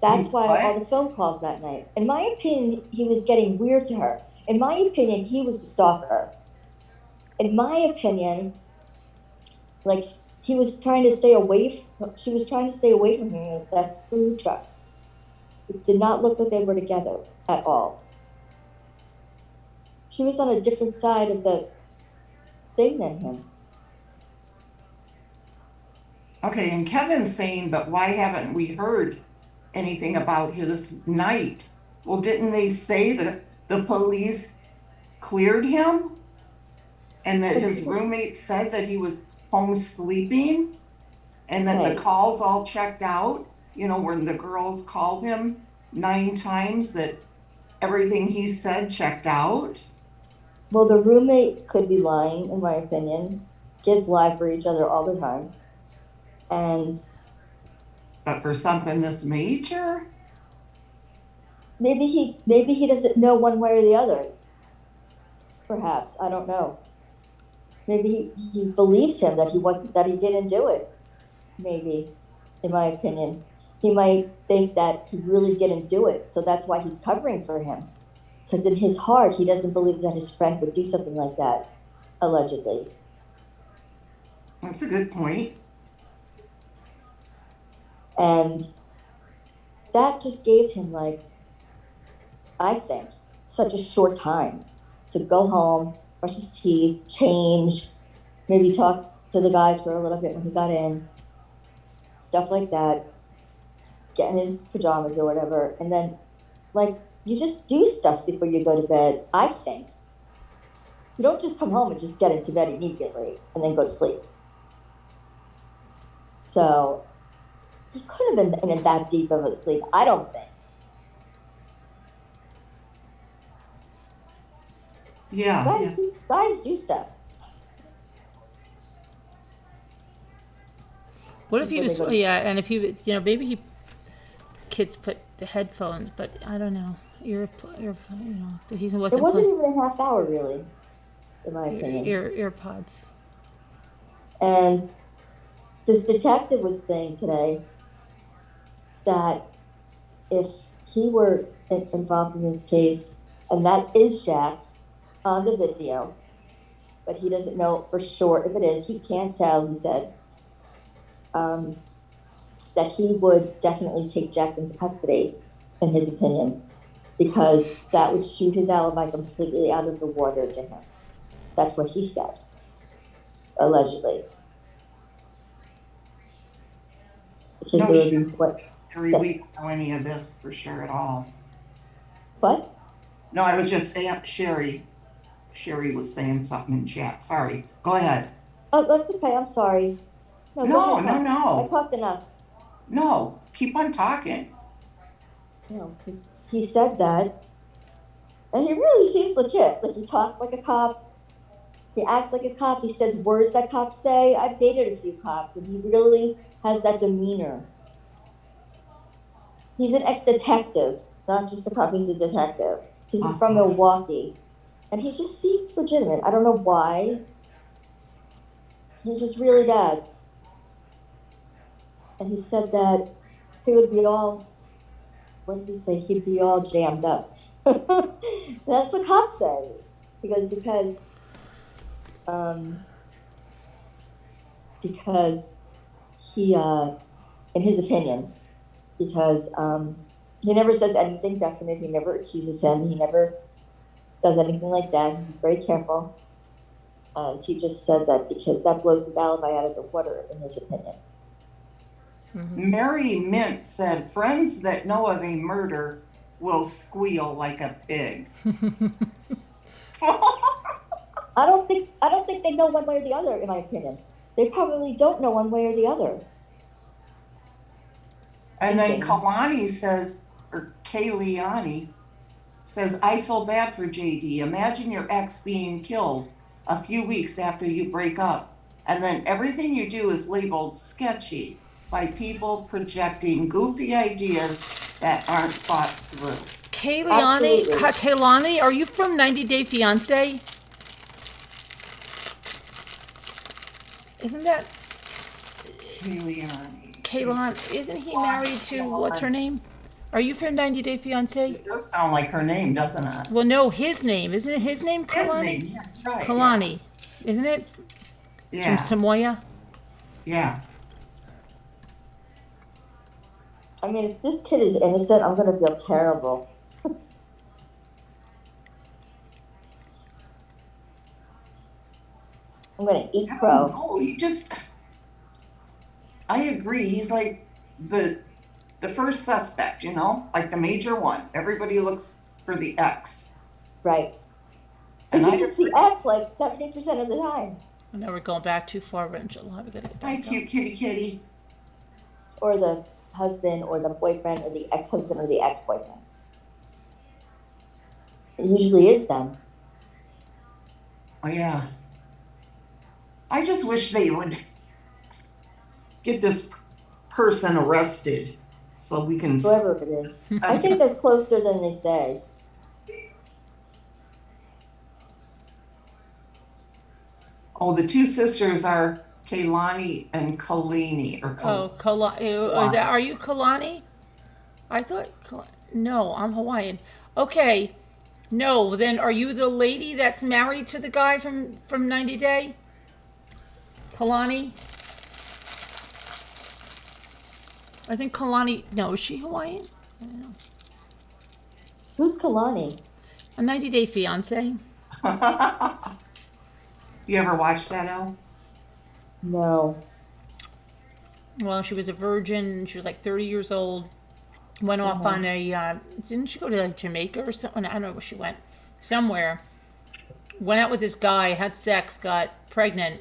That's why What? all the phone calls that night. In my opinion, he was getting weird to her. In my opinion, he was the stalker. In my opinion, like, he was trying to stay away she was trying to stay away from him at that food truck. It did not look like they were together at all. She was on a different side of the thing than him. okay, and Kevin's saying, but why haven't we heard anything about his night? Well, didn't they say that the police cleared him? And that his roommate said that he was home sleeping? And that Right. the calls all checked out? When the girls called him 9 times, that everything he said checked out? Well, the roommate could be lying, in my opinion. Kids lie for each other all the time. And But for something this major? maybe he doesn't know one way or the other. Perhaps, I don't know. Maybe he believes him that he didn't do it. Maybe, in my opinion. He might think that he really didn't do it, so that's why he's covering for him. Because in his heart, he doesn't believe that his friend would do something like that, allegedly. That's a good point. And that just gave him, like, I think, such a short time to go home, brush his teeth, change, maybe talk to the guys for a little bit when he got in, stuff like that, get in his pajamas or whatever, and then, like, you just do stuff before you go to bed, I think. You don't just come home and just get into bed immediately and then go to sleep. So, he could have been in that deep of a sleep, I don't think. Yeah. Guys do stuff. What if he Before was, they go to yeah, and if he, maybe kids put the headphones, but I don't know, he It wasn't wasn't playing even a half hour, really, in my opinion. earpods. And this detective was saying today that if he were involved in this case, and that is Jack on the video, but he doesn't know for sure if it is, he can't tell, he said, that he would definitely take Jack into custody, in his opinion, because that would shoot his alibi completely out of the water to him. That's what he said, allegedly. Because No, there would be what? We don't know any of this for sure at all. What? No, I was just Aunt Sherry. Sherry was saying something in chat. Sorry. Go ahead. Oh, that's okay. I'm sorry. Go No, ahead, no. I talked enough. No, keep on talking. No, because he said that, and he really seems legit. Like, he talks like a cop. He acts like a cop. He says words that cops say. I've dated a few cops, and he really has that demeanor. He's an ex-detective, not just a cop. He's a detective. He's from Milwaukee, and he just seems legitimate. I don't know why. He just really does. And he said that he would be all, what did he say? He'd be all jammed up. That's what cops say. Because he, in his opinion, because he never says anything definite. He never accuses him. He never does anything like that. He's very careful. And he just said that because that blows his alibi out of the water, in his opinion. Mm-hmm. Mary Mint said, friends that know of a murder will squeal like a pig. I don't think they know one way or the other, in my opinion. They probably don't know one way or the other. And then Kalani says, or Kaylee says, I feel bad for JD. Imagine your ex being killed a few weeks after you break up, and then everything you do is labeled sketchy by people projecting goofy ideas that aren't thought through. Kaylani, are you from 90 Day Fiance? Isn't that Kaylani? Isn't he married to what's her name? Are you from 90 Day Fiance? It does sound like her name, doesn't it? Well, no, his name. Isn't it his name? Kalani? His name, yeah, right. Kalani, isn't it? Yeah. It's from Samoya. Yeah. I mean, if this kid is innocent, I'm gonna feel terrible. I'm gonna eat crow. Oh, I agree. He's like the first suspect, like the major one. Everybody looks for the X. Right. And Because it's the X like 70% of the time. And now we're going back too far, Rachel. We gotta get Hi, back cute kitty. Or the husband or the boyfriend or the ex-husband or the ex-boyfriend. It usually is them. Oh, yeah. I just wish they would get this person arrested so we can. Whoever it is. I think they're closer than they say. Oh, the two sisters are Kaylani and Kalini, or Oh, are you Kalani? I thought, no, I'm Hawaiian. Okay, no, then are you the lady that's married to the guy from 90 Day? Kalani? I think Kalani, no, is she Hawaiian? I don't know. Who's Kalani? A 90 Day Fiance? You ever watch that, Elle? No. Well, she was a virgin. She was like 30 years old. Went off on a, didn't she go to like Jamaica or something? I don't know where she went. Somewhere. Went out with this guy, had sex, got pregnant,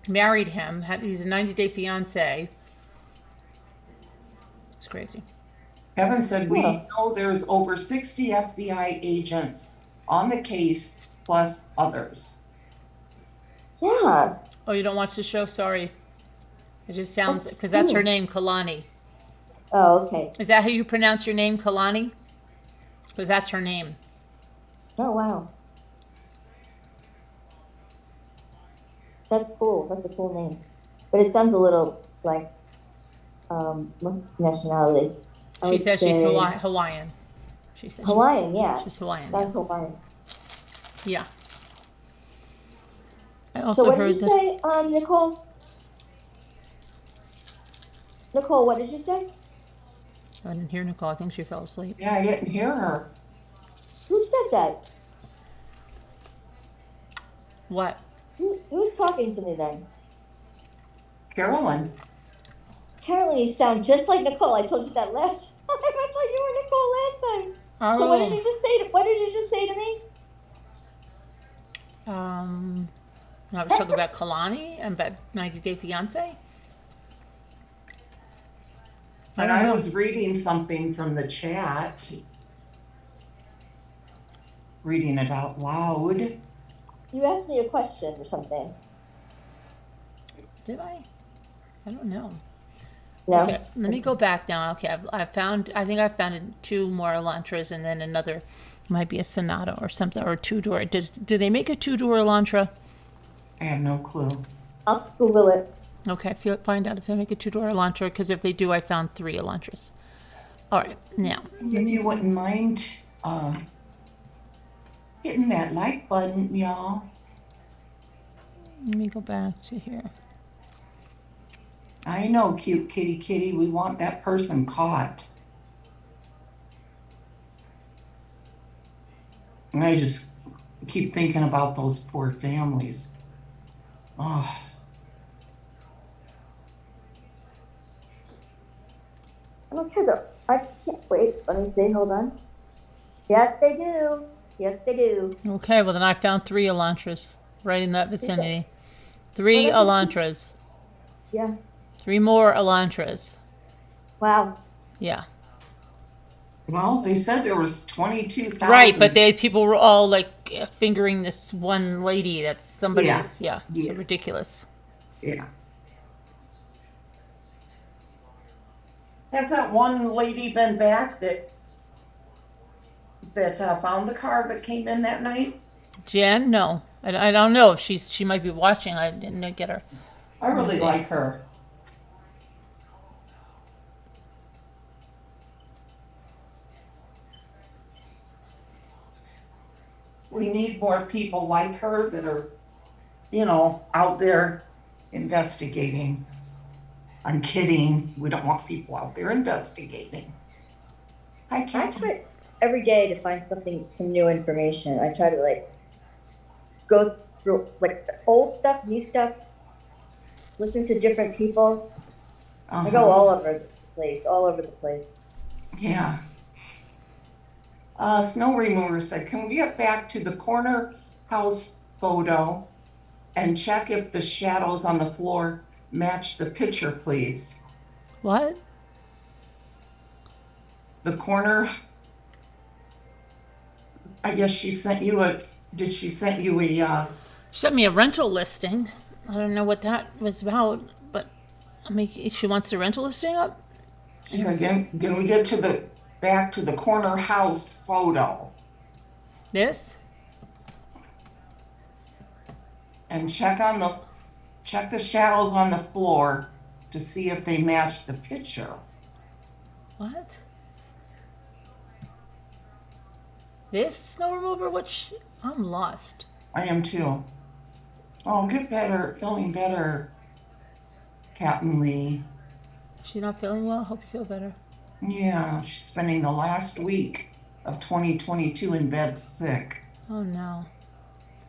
married him. He's a 90-day fiance. It's crazy. Kevin said, we Yeah. know there's over 60 FBI agents on the case, plus others. Yeah. Oh, you don't watch the show? Sorry. It just sounds, That's because that's her cool. name, Kalani. Oh, okay. Is that how you pronounce your name, Kalani? Because that's her name. Oh, wow. That's cool. That's a cool name. But it sounds a little like what nationality? I She would says she's say Hawaiian. She said Hawaiian, yeah. she's Hawaiian. Sounds Hawaiian. Yeah. I So also what did heard you that. say, Nicole? Nicole, what did you say? I didn't hear Nicole. I think she fell asleep. Yeah, I didn't hear her. Who said that? What? Who's talking to me then? Carolyn. Carolyn, you sound just like Nicole. I told you that last time. I thought you were Nicole last time. Oh. So what did you just say? What did you just say to me? I was talking about Kalani and about 90 Day Fiance. And don't I know. was reading something from the chat. Reading it out loud. You asked me a question or something. Did I? I don't know. No. Okay, let me go back now. Okay, I think I found two more Elantras and then another, might be a Sonata or something, or a two-door. Do they make a two-door Elantra? I have no clue. I'll Google it. Okay, find out if they make a two-door Elantra, because if they do, I found 3 Elantras. All right, now. If you wouldn't mind hitting that like button, y'all. Let me go back to here. I know, cute kitty kitty, we want that person caught. And I just keep thinking about those poor families. Oh, I don't care though. I can't wait. Let me see. Hold on. Yes, they do. Yes, they do. Okay, well then I found 3 Elantras right in that vicinity. 3 Well, that's Elantras. Yeah. 3 more Elantras. Wow. Yeah. well, they said there was 22,000. Right, but people were all like fingering this one lady that's somebody's, yeah, Yeah. so ridiculous. Yeah. Has that one lady been back that found the car that came in that night? Jen, no. I don't know if she might be watching. I didn't get her. I really see. like her. We need more people like her that are, out there investigating. I'm kidding. We don't want people out there investigating. I I can't. try every day to find some new information. I try to go through the old stuff, new stuff, listen to different people. I go all over the place. Yeah. Snow Remover said, can we get back to the corner house photo and check if the shadows on the floor match the picture, please? What? The corner I guess she sent you did she send you a, She sent me a rental listing. I don't know what that was about, but I mean, if she wants the rental listing up. can we get back to the corner house photo This? and check the shadows on the floor to see if they match the picture. What? This snow remover? Which I'm lost. I am too. Oh, get better, feeling better, Captain Lee. She not feeling well? Hope you feel better. Yeah, she's spending the last week of 2022 in bed sick. Oh no.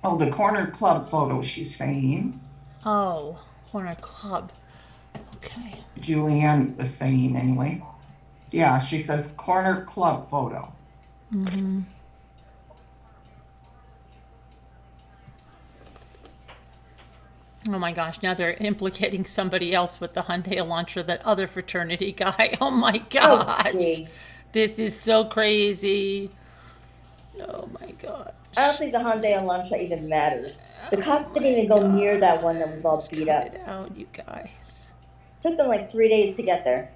Oh, the corner club photo, she's saying. Oh, corner club. Okay. Julianne was saying anyway. Yeah, she says corner club photo. Mm-hmm. Oh my gosh, now they're implicating somebody else with the Hyundai Elantra, that other fraternity guy. Oh my Oh, gosh. gee. This is so crazy. Oh my god. I don't think the Hyundai Elantra even matters. The cops didn't even go near that one that was all beat Cut up. it out, you guys. Took them like 3 days to get there.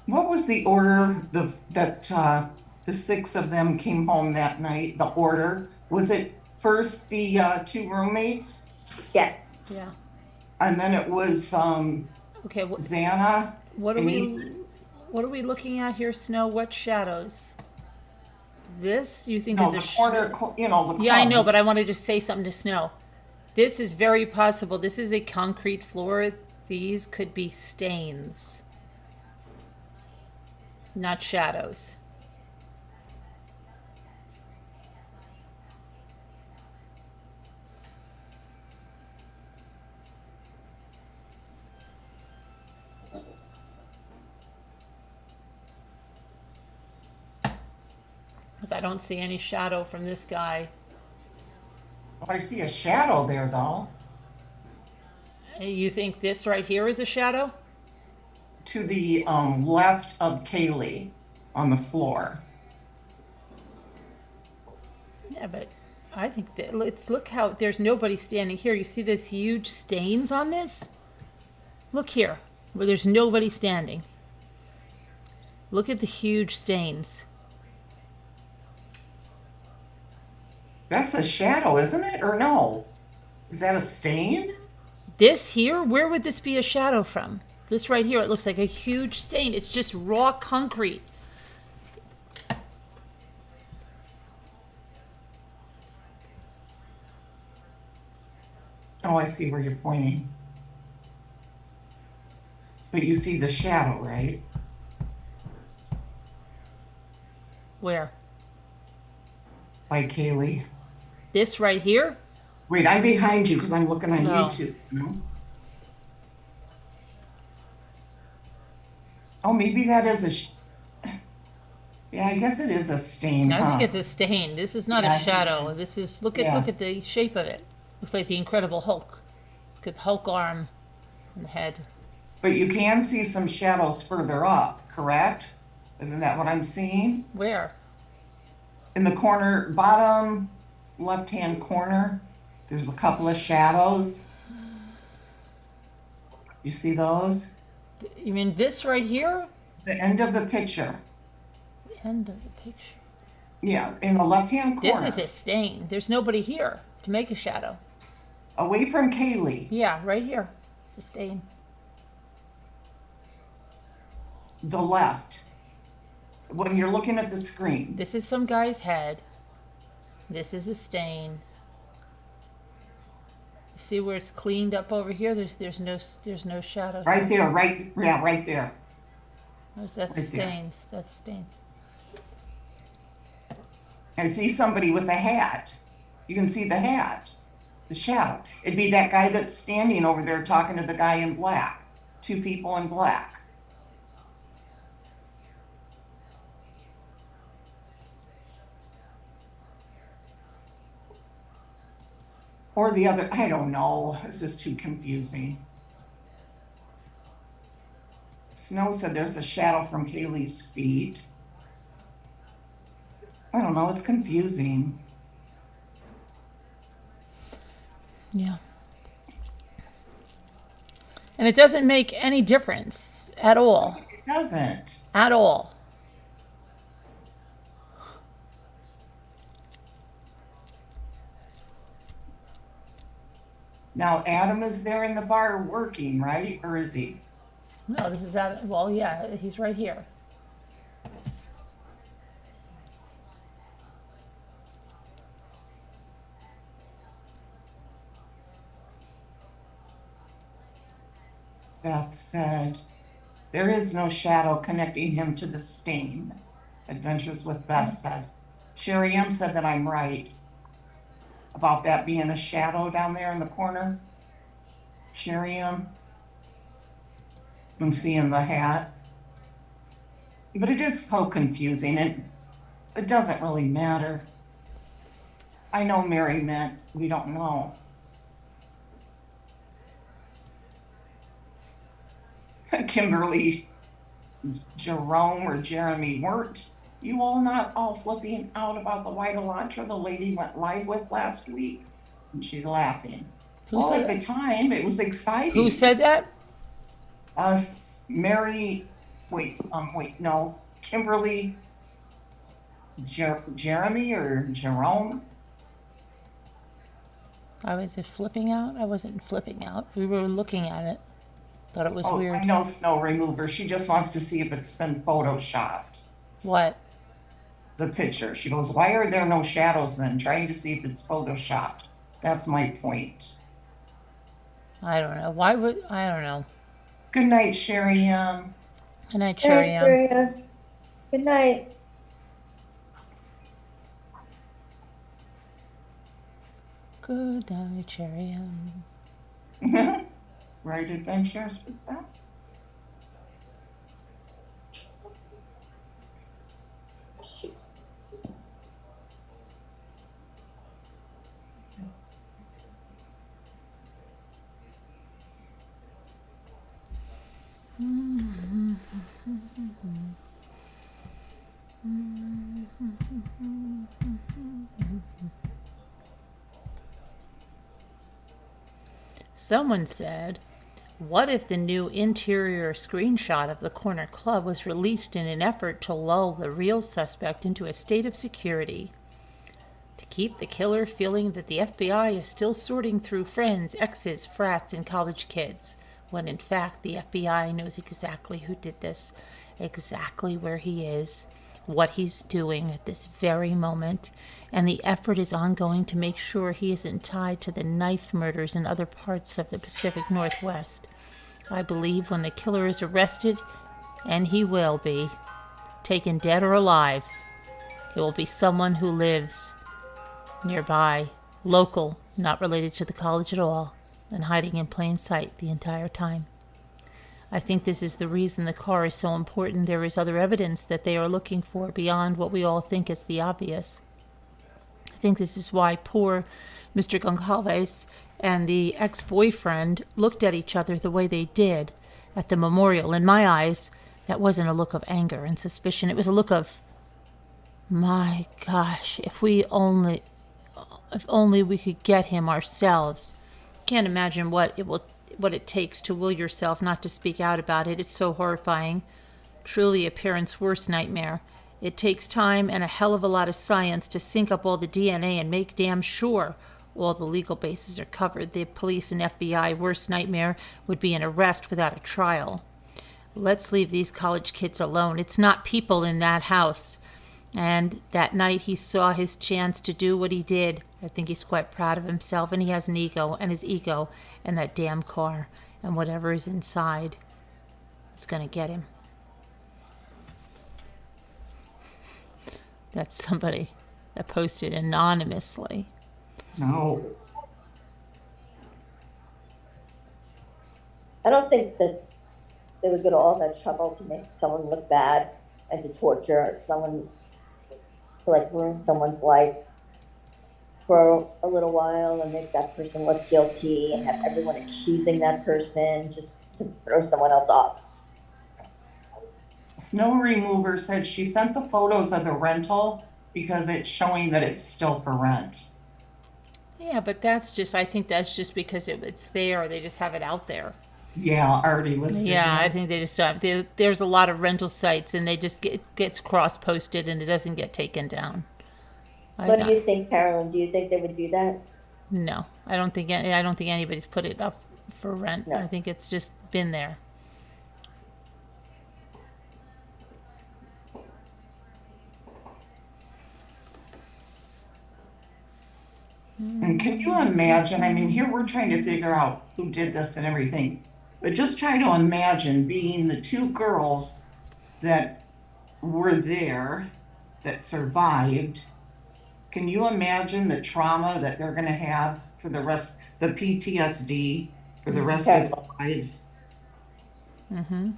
What was the order that the six of them came home that night? The order? Was it first the two roommates Yes. Yeah. and then it was Okay, Xana? what are Amy? what are we looking at here, Snow? What shadows? This you think No, is the a corner, the club. Yeah, I know, but I wanted to say something to Snow. This is very possible. This is a concrete floor. These could be stains, not shadows. Because I don't see any shadow from this guy. I see a shadow there though. You think this right here is a shadow? To the left of Kaylee on the floor. Yeah, but I think that look how there's nobody standing here. You see this huge stains on this? Look here, where there's nobody standing. Look at the huge stains. That's a shadow, isn't it? Or no? Is that a stain? This here, where would this be a shadow from? This right here, it looks like a huge stain. It's just raw concrete. Oh, I see where you're pointing. But you see the shadow, right? Where? By Kaylee. This right here? Wait, I'm behind you because I'm looking on No. YouTube. No? Oh, maybe that is yeah, I guess it is a stain, I huh? think it's a stain. This is not Yeah, I a think- shadow. This is look at the shape of it. Looks like the Incredible Hulk. Look at the Hulk arm and the head. But you can see some shadows further up, correct? Isn't that what I'm seeing? Where? In the corner, bottom left-hand corner, there's a couple of shadows. You see those? You mean this right here? The end of the picture. The end of the picture. Yeah, in the left-hand corner. This is a stain. There's nobody here to make a shadow. Away from Kaylee. Yeah, right here. It's a stain. The left. When you're looking at the screen. This is some guy's head. This is a stain. You see where it's cleaned up over here? There's no shadow. Right there, right there. That's right there. stains. That's stains. I see somebody with a hat. You can see the hat, the shadow. It'd be that guy that's standing over there talking to the guy in black. two people in black. Or the other, I don't know, this is too confusing. Snow said there's a shadow from Kaylee's feet. I don't know, it's confusing. Yeah. And it doesn't make any difference at all. It doesn't. At all. Now, Adam is there in the bar working, right? Or is he? No, this is that. Well, yeah, he's right here. Beth said, there is no shadow connecting him to the stain. Adventures with Beth said. Sherry M said that I'm right about that being a shadow down there in the corner. Sherry M. I'm seeing the hat. But it is so confusing, and it doesn't really matter. I know Mary meant we don't know. Kimberly, Jerome, or Jeremy, weren't you all not all flipping out about the white Elantra the lady went live with last week? And she's laughing. Well, at the time, it was exciting. Who said that? Mary, no, Kimberly, Jeremy or Jerome? I was flipping out. I wasn't flipping out. We were looking at it. Thought it was weird. I know snow remover. She just wants to see if it's been photoshopped. What? The picture. She goes, why are there no shadows then? Trying to see if it's photoshopped. That's my point. I don't know. Why would I don't know. Good night, Sherry. Good night, Thanks, Sherry. Maria. Good night. Good night, Sherry. Right adventures with that? Someone said, what if the new interior screenshot of the corner club was released in an effort to lull the real suspect into a state of security? To keep the killer feeling that the FBI is still sorting through friends, exes, frats, and college kids, when in fact the FBI knows exactly who did this, exactly where he is, what he's doing at this very moment, and the effort is ongoing to make sure he isn't tied to the knife murders in other parts of the Pacific Northwest. I believe when the killer is arrested, and he will be, taken dead or alive, it will be someone who lives nearby, local, not related to the college at all, and hiding in plain sight the entire time. I think this is the reason the car is so important. There is other evidence that they are looking for beyond what we all think is the obvious. I think this is why poor Mr. Goncalves and the ex-boyfriend looked at each other the way they did at the memorial. In my eyes, that wasn't a look of anger and suspicion. It was a look of, my gosh, if only we could get him ourselves. Can't imagine what it takes to will yourself not to speak out about it. It's so horrifying. Truly a parent's worst nightmare. It takes time and a hell of a lot of science to sync up all the DNA and make damn sure all the legal bases are covered. The police and FBI worst nightmare would be an arrest without a trial. Let's leave these college kids alone. It's not people in that house. And that night he saw his chance to do what he did. I think he's quite proud of himself, and he has an ego, and his ego, and that damn car, and whatever is inside is going to get him. That's somebody that posted anonymously. No. I don't think that they would go to all that trouble to make someone look bad and to torture someone, to like ruin someone's life for a little while and make that person look guilty and have everyone accusing that person just to throw someone else off. Snow remover said she sent the photos of the rental because it's showing that it's still for rent. Yeah, but I think that's just because it's there. They just have it out there. Yeah, already listed. Yeah, I there. think they just don't. There's a lot of rental sites, and they just gets cross posted, and it doesn't get taken down. What do you think, Carolyn? Do you think they would do that? No, I don't think anybody's put it up for rent. No. I think it's just been there. And can you imagine? I mean, here we're trying to figure out who did this and everything, but just try to imagine being the two girls that were there that survived. Can you imagine the trauma that they're going to have for the rest, the PTSD for the rest of their lives? Mm-hmm.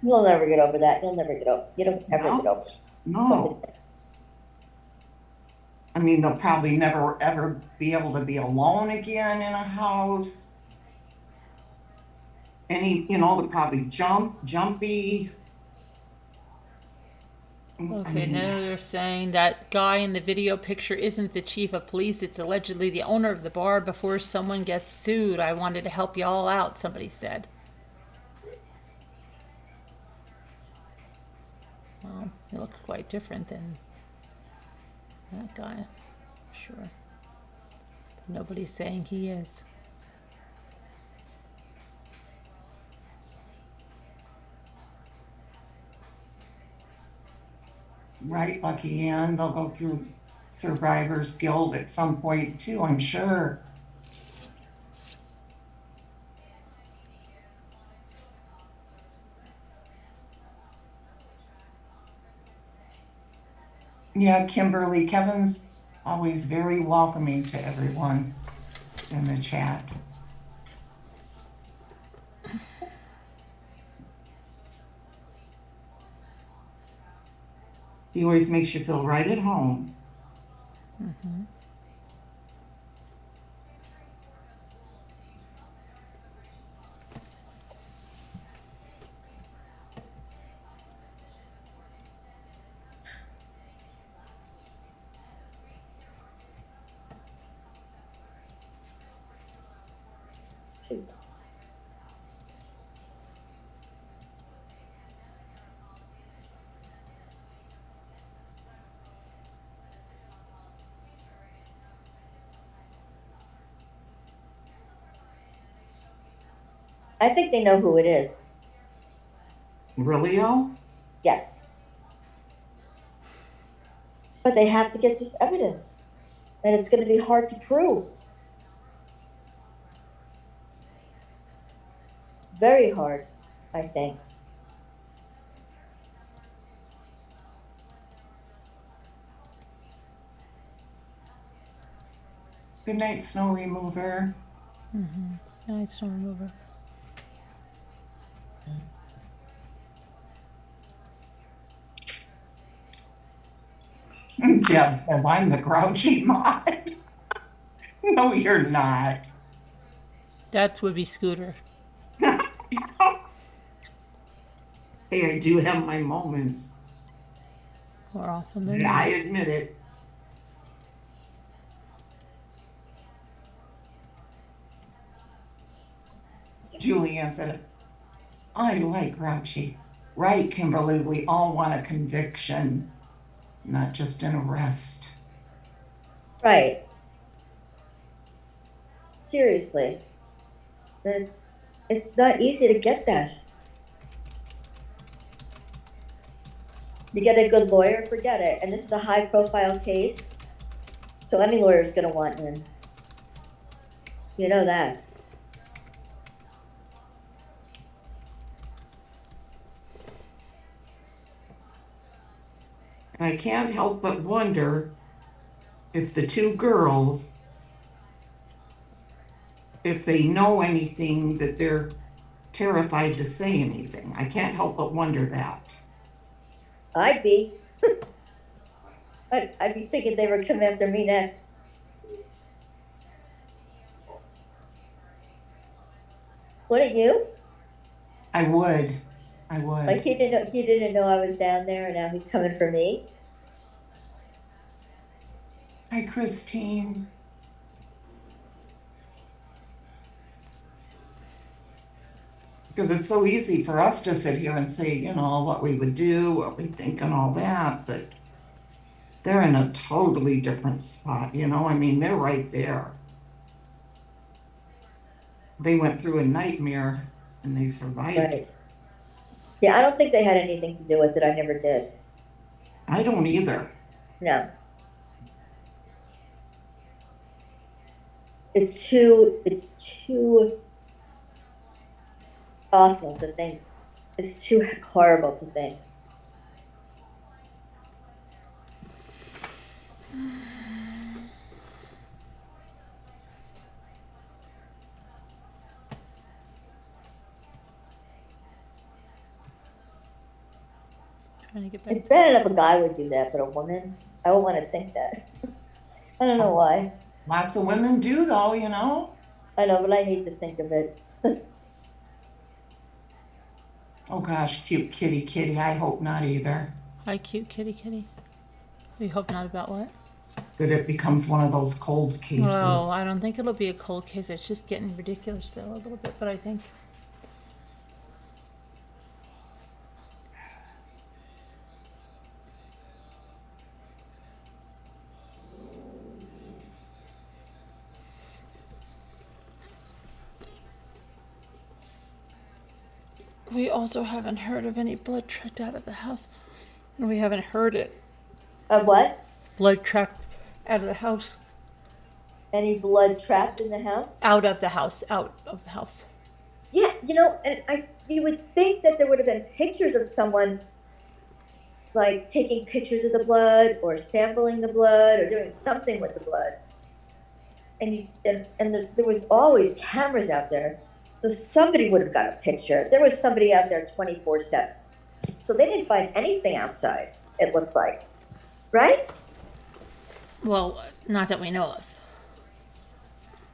You'll never get over that. You don't ever get over No. something. I mean, they'll probably never ever be able to be alone again in a house. They'll probably jumpy. Okay, now they're saying that guy in the video picture isn't the chief of police. It's allegedly the owner of the bar. Before someone gets sued, I wanted to help you all out, somebody said. Well, he looks quite different than that guy. Sure. Nobody's saying he is. Right, Lucky Ann, they'll go through Survivor's Guild at some point too, I'm sure. Yeah, Kimberly, Kevin's always very welcoming to everyone in the chat. He always makes you feel right at home. Mm-hmm. Shoot. I think they know who it is. Really, oh? Yes. But they have to get this evidence. And it's going to be hard to prove. Very hard, I think. Good night, snow remover. Mm-hmm. No, it's not remover. Deb says, I'm the grouchy mod. No, you're not. That would be Scooter. Hey, I do have my moments. More often than Yeah, I not. admit it. Julianne said, I like grouchy. Right, Kimberly, we all want a conviction, not just an arrest. Right. Seriously. It's not easy to get that. You get a good lawyer, forget it. And this is a high profile case. So any lawyer is going to want in. You know that. And I can't help but wonder if the two girls, if they know anything, that they're terrified to say anything. I can't help but wonder that. I'd be. I'd be thinking they were coming after me next. Wouldn't you? I would. Like he didn't know I was down there and now he's coming for me. Hi, Christine. Because it's so easy for us to sit here and say, you know, what we would do, what we think and all that, but they're in a totally different spot, you know? I mean, they're right there. They went through a nightmare and they survived. Right. Yeah, I don't think they had anything to do with it. I never did. I don't either. No. It's too awful to think. It's too horrible to think. Trying to get back. It's bad enough a guy would do that, but a woman, I would want to think that. I don't know why. Lots of women do though, you know? I know, but I hate to think of it. Oh gosh, cute kitty. I hope not either. Hi, cute kitty. We hope not about what? That it becomes one of those cold cases. Well, I don't think it'll be a cold case. It's just getting ridiculous still a little bit, but I think. We also haven't heard of any blood tracked out of the house. We haven't heard it. Of what? Blood tracked out of the house. Any blood trapped in the house? Out of the house. Out of the house. Yeah, you know, and you would think that there would have been pictures of someone like taking pictures of the blood or sampling the blood or doing something with the blood. And there was always cameras out there. So somebody would have got a picture. There was somebody out there 24/7. So they didn't find anything outside, it looks like. Right? Well, not that we know of.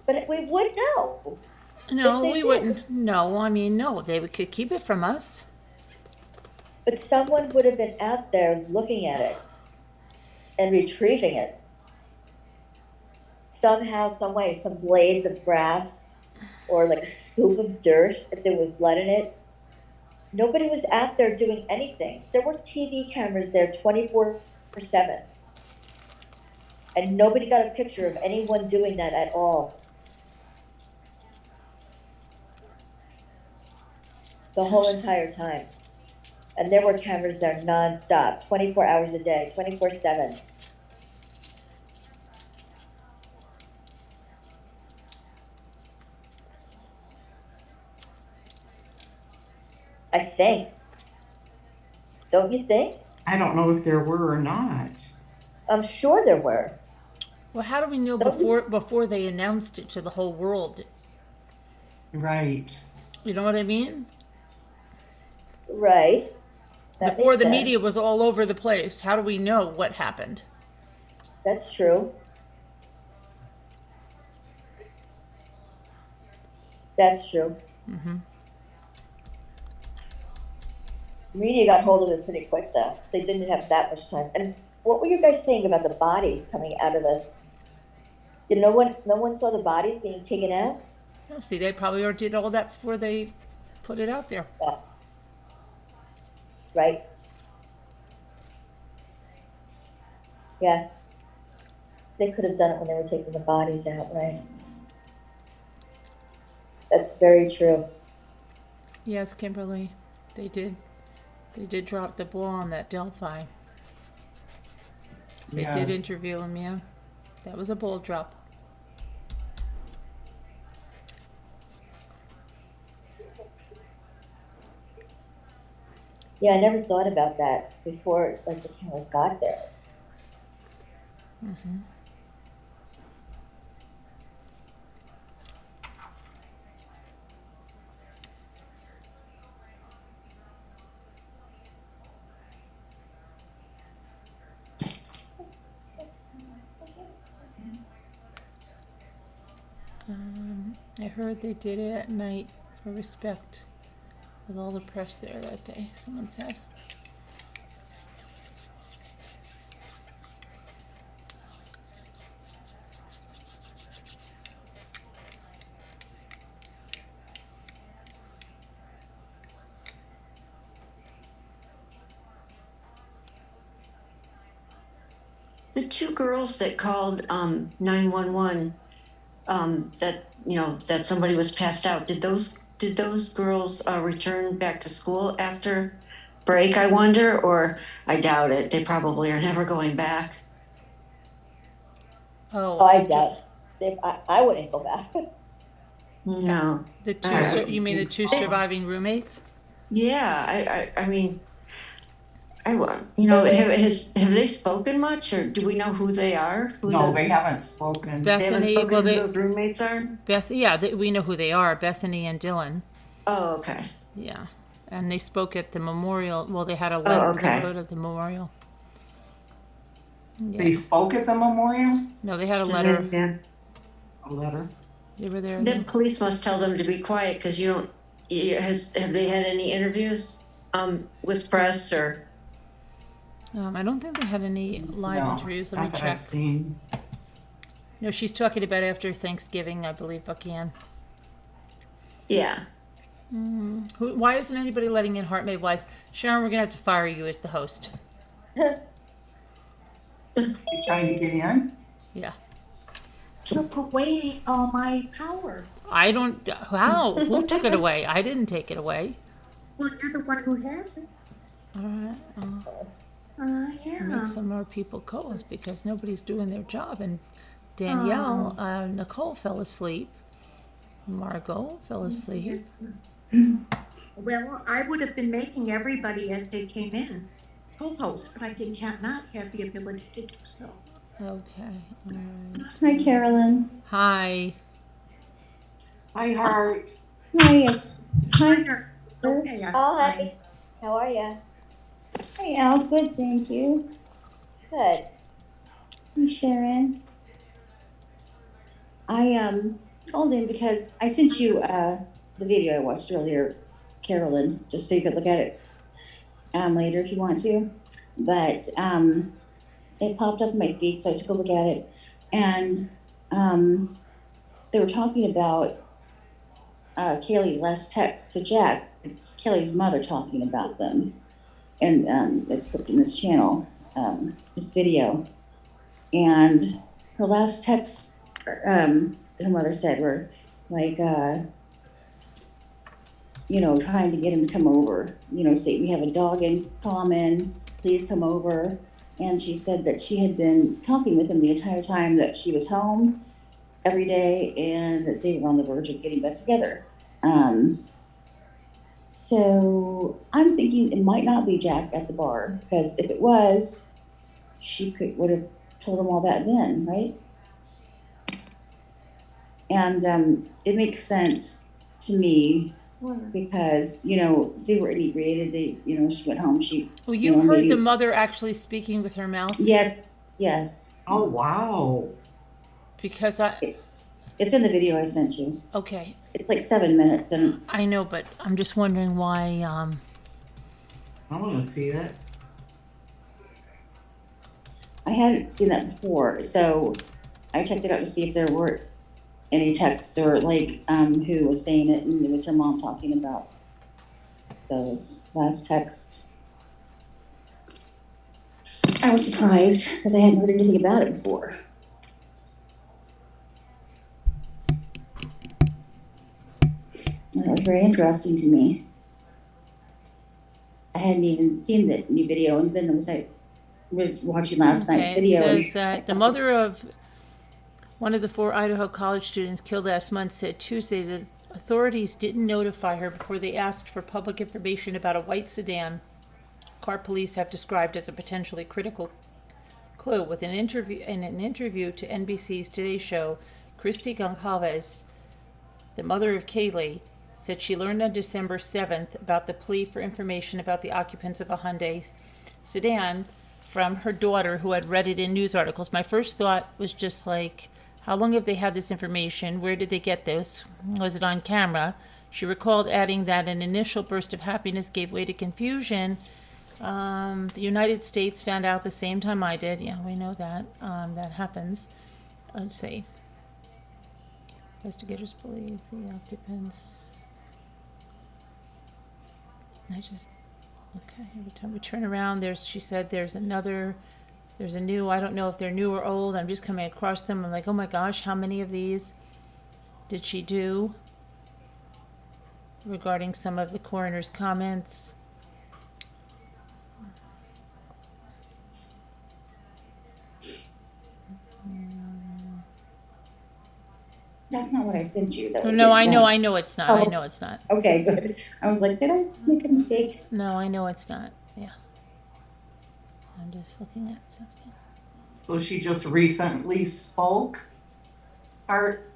But we would know. No, If they we did. wouldn't. No, I mean, no. They could keep it from us. But someone would have been out there looking at it and retrieving it. Somehow, some way, some blades of grass or like a scoop of dirt if there was blood in it. Nobody was out there doing anything. There were TV cameras there 24/7. And nobody got a picture of anyone doing that at all. The whole entire time. And there were cameras there nonstop, 24 hours a day, 24/7. I think. Don't you think? I don't know if there were or not. I'm sure there were. Well, how do we know Don't we- before they announced it to the whole world? Right. You know what I mean? Right. That Before makes the sense. media was all over the place, how do we know what happened? That's true. That's true. Mm-hmm. Media got hold of it pretty quick, though. They didn't have that much time. And what were you guys saying about the bodies coming out of the? Did no one saw the bodies being taken out? Oh, see, they probably already did all that before they put it out there. Yeah. Right. Yes. They could have done it when they were taking the bodies out, right? That's very true. Yes, Kimberly, they did. They did drop the ball on that Delphi. They did Yes. interview him, yeah. That was a ball drop. Yeah, I never thought about that before, like the cameras got there. Mm-hmm. I heard they did it at night for respect with all the press there that day, someone said. The two girls that called 911, that somebody was passed out. Did those girls return back to school after break? I wonder, or I doubt it. They probably are never going back. Oh, Oh, I doubt, I wouldn't go back. No. the two. I You mean the think two so. surviving roommates? Yeah, I mean, have they spoken much, or do we know who they are? No, they haven't spoken. They haven't Bethany. spoken Well, who they those roommates are? we know who they are. Bethany and Dylan. Oh, okay. Yeah, and they spoke at the memorial. Well, they had a letter okay. they wrote at the memorial. Yeah. They spoke at the memorial? No, they had a letter. Yeah. A letter? They were there. The police must tell them to be quiet because have they had any interviews with press or? I don't think they had any live No, interviews. Let not me that check. I've seen. No, she's talking about after Thanksgiving, I believe, Buckingham. Yeah. Why isn't anybody letting in Heart Made Wise? Sharon, we're gonna have to fire you as the host. You trying to get in? Yeah. Took away all my power. I don't. How? Who took it away? I didn't take it away. Well, you're the one who has it. All right. Yeah. Make some more people co-host because nobody's doing their job. And Danielle, Nicole fell asleep. Margot fell asleep. Well, I would have been making everybody as they came in co-host, but I not have the ability to do so. Okay. All right. Hi, Carolyn. Hi. Hi, Heart. Hi. Hi. Okay. Hi, how are ya? Hi, Al. Good, thank you. Good. Hi, Sharon. I called in because I sent you the video I watched earlier, Carolyn, just so you could look at it later if you want to. But it popped up in my feed, so I took a look at it, and they were talking about Kaylee's last text to Jack. It's Kaylee's mother talking about them, and it's clipped in this channel, this video, and her last text, her mother said were like, trying to get him to come over, say we have a dog in common, please come over. And she said that she had been talking with him the entire time that she was home every day and that they were on the verge of getting back together. So I'm thinking it might not be Jack at the bar, because if it was, she would have told him all that then, right? And it makes sense to me because, they were inebriated. She went home. Well, you heard the mother actually speaking with her mouth? Yes. Oh, wow. Because It's in the video I sent you. okay. It's like 7 minutes, and I know, but I'm just wondering why, I want to see it. I hadn't seen that before, so I checked it out to see if there were any texts or who was saying it, and it was her mom talking about those last texts. I was surprised because I hadn't heard anything about it before. And it was very interesting to me. I hadn't even seen the new video, and then I was watching last night's video. It says that the mother of one of the 4 Idaho college students killed last month said Tuesday that authorities didn't notify her before they asked for public information about a white sedan car police have described as a potentially critical clue. In an interview to NBC's Today Show, Christy Goncalves, the mother of Kaylee, said she learned on December 7th about the plea for information about the occupants of a Hyundai sedan from her daughter, who had read it in news articles. My first thought was just like, How long have they had this information? Where did they get this? Was it on camera? She recalled adding that an initial burst of happiness gave way to confusion. The United States found out the same time I did. Yeah, we know that. That happens. Let's see. Investigators believe the occupants. Okay, every time we turn around, she said there's a new, I don't know if they're new or old. I'm just coming across them. I'm like, oh my gosh, how many of these did she do? Regarding some of the coroner's comments. That's not what I sent you, though. Oh, no, I know it's not. I Oh. know it's not. Okay, good. I was like, did I make a mistake? No, I know it's not. Yeah. I'm just looking at something. So she just recently spoke? Art,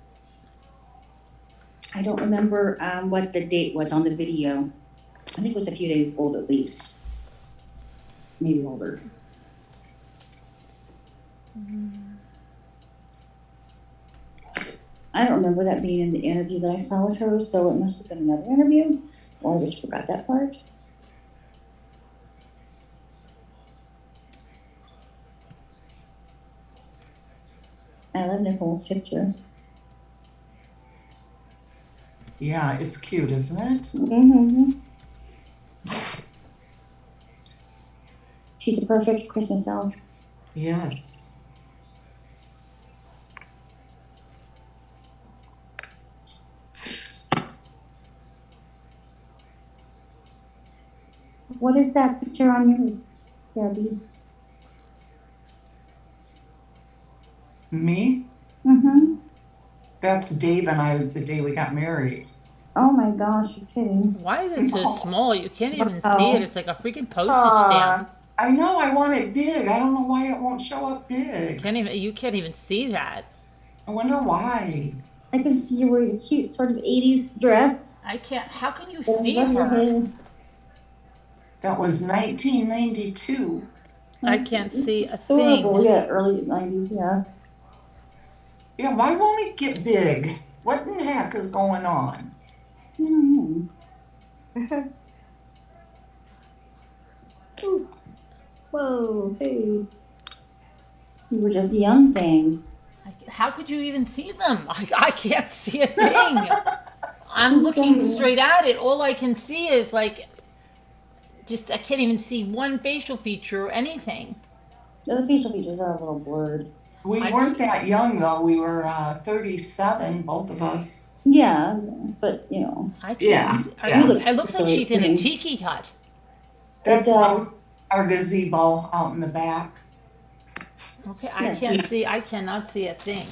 I don't remember what the date was on the video. I think it was a few days old at least. Maybe older. I don't remember that being in the interview that I saw with her, so it must have been another interview, or I just forgot that part. I love Nicole's picture. yeah, it's cute, isn't it? Mm-hmm. She's a perfect Christmas elf. Yes. What is that picture on yours, Debbie? Me? Mm-hmm. That's Dave and I the day we got married. Oh my gosh, you're kidding. Why is it so No. small? You can't even see Wow. it. It's like a freaking postage Aw. stamp. I know, I want it big. I don't know why it won't show up big. You can't even see that. I wonder why. I can see you wearing a cute sort of 80s dress. I can't. How can you With see your her? hair. That was 1992. I can't see a thing. Adorable, yeah, early 90s, yeah. Yeah, why won't it get big? What in the heck is going on? Mm-hmm. Whoa, hey. You were just young things. How could you even see them? I can't see a thing. I'm looking straight at it. All I can see is like, I can't even see one facial feature or anything. The facial features are a little blurred. We I weren't that young though. We were 37, both of us. Yeah, but you know. I can't. Yeah, See, yeah. It looks like she's in a tiki hut. That's It does. our gazebo out in the back. Okay, I can't see. I cannot see a thing.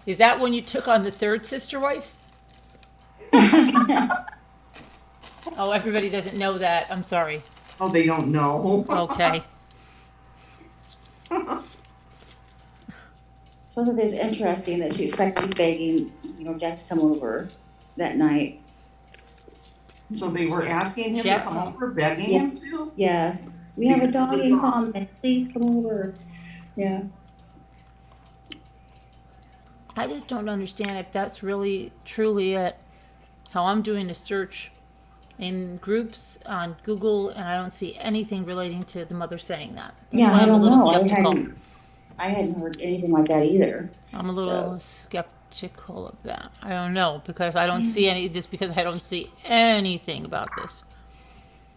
Is that when you took on the third sister wife? Oh, everybody doesn't know that. I'm sorry. Oh, they don't know. Okay. So I thought it was interesting that she was practically begging, Jack to come over that night. So they were asking him Yeah. to come over, begging him to? Yes, we have a Because of dog the in dog. common, please come over. Yeah. I just don't understand if that's really truly it. How I'm doing a search in groups on Google and I don't see anything relating to the mother saying that. That's Yeah, why I I'm a don't little know. skeptical. I hadn't heard anything like that either. I'm a little skeptical of that. I don't know because I don't see just because I don't see anything about this.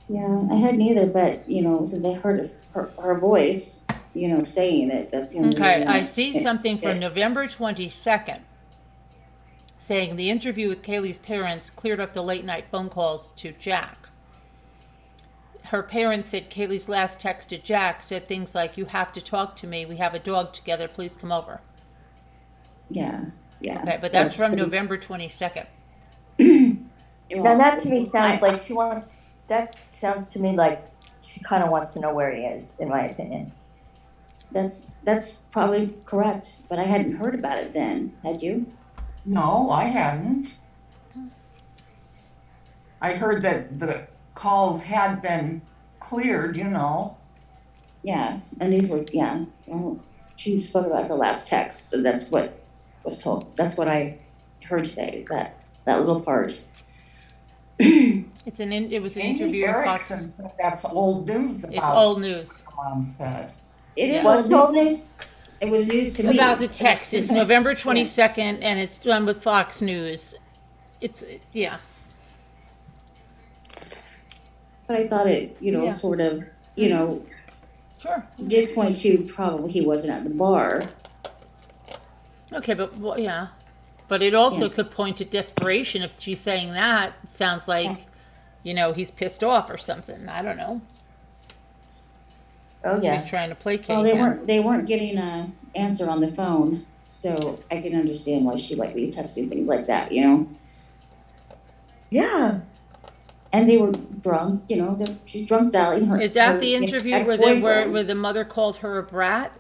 Yeah, I hadn't either, but, since I heard her voice, saying it, that's the only Okay, reason I see something from it- November 22nd saying the interview with Kaylee's parents cleared up the late night phone calls to Jack. Her parents said Kaylee's last text to Jack said things like, "You have to talk to me. We have a dog together. Please come over." Yeah. Okay, but that's from November 22nd. Now that to me sounds I- like that sounds to me like she kind of wants to know where he is, in my opinion. That's probably correct, but I hadn't heard about it then. Had you? No, I hadn't. I heard that the calls had been cleared, Yeah, and these were, well, she spoke about her last text, so that's what was told. That's what I heard today, that little part. It was an Amy interview with Fox. Erickson said that's old news It's about old news. what Mom said. It is Yeah. What's old all news. this? It was news to me. About the text. It's November 22nd, and it's done with Fox News. It's, yeah. But I thought it, Yeah. sort of, Sure. did point to probably he wasn't at the bar. Okay, but, well, yeah. But it also Yeah. could point to desperation if she's saying that. It sounds like, he's pissed off or something. I don't know. Oh, yeah. She's trying to placate Well, him. they weren't getting a answer on the phone, so I can understand why she might be texting things like that, Yeah. And they were drunk, she's drunk dialing her. Is that her, the interview ex-boyfriend. where the mother called her a brat?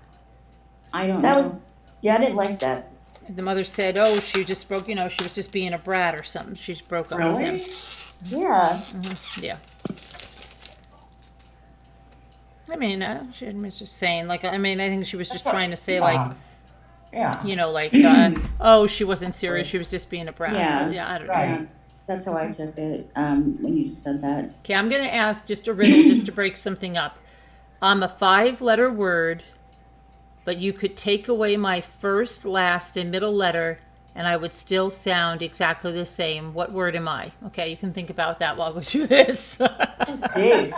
I don't That know. was, yeah, I didn't like that. The mother said, "Oh, she just broke. She was just being a brat or something. She just broke up with Really? him." Yeah. Yeah. I mean, she was just saying, I think she was just trying to say, Yeah. oh, she wasn't serious. She was just being a brat. Yeah. Yeah, I don't know. Right. That's how I took it, when you just said that. Okay, I'm going to ask just a riddle just to break something up. I'm a 5-letter word, but you could take away my first, last, and middle letter, and I would still sound exactly the same. What word am I? Okay, you can think about that while we do this. Big.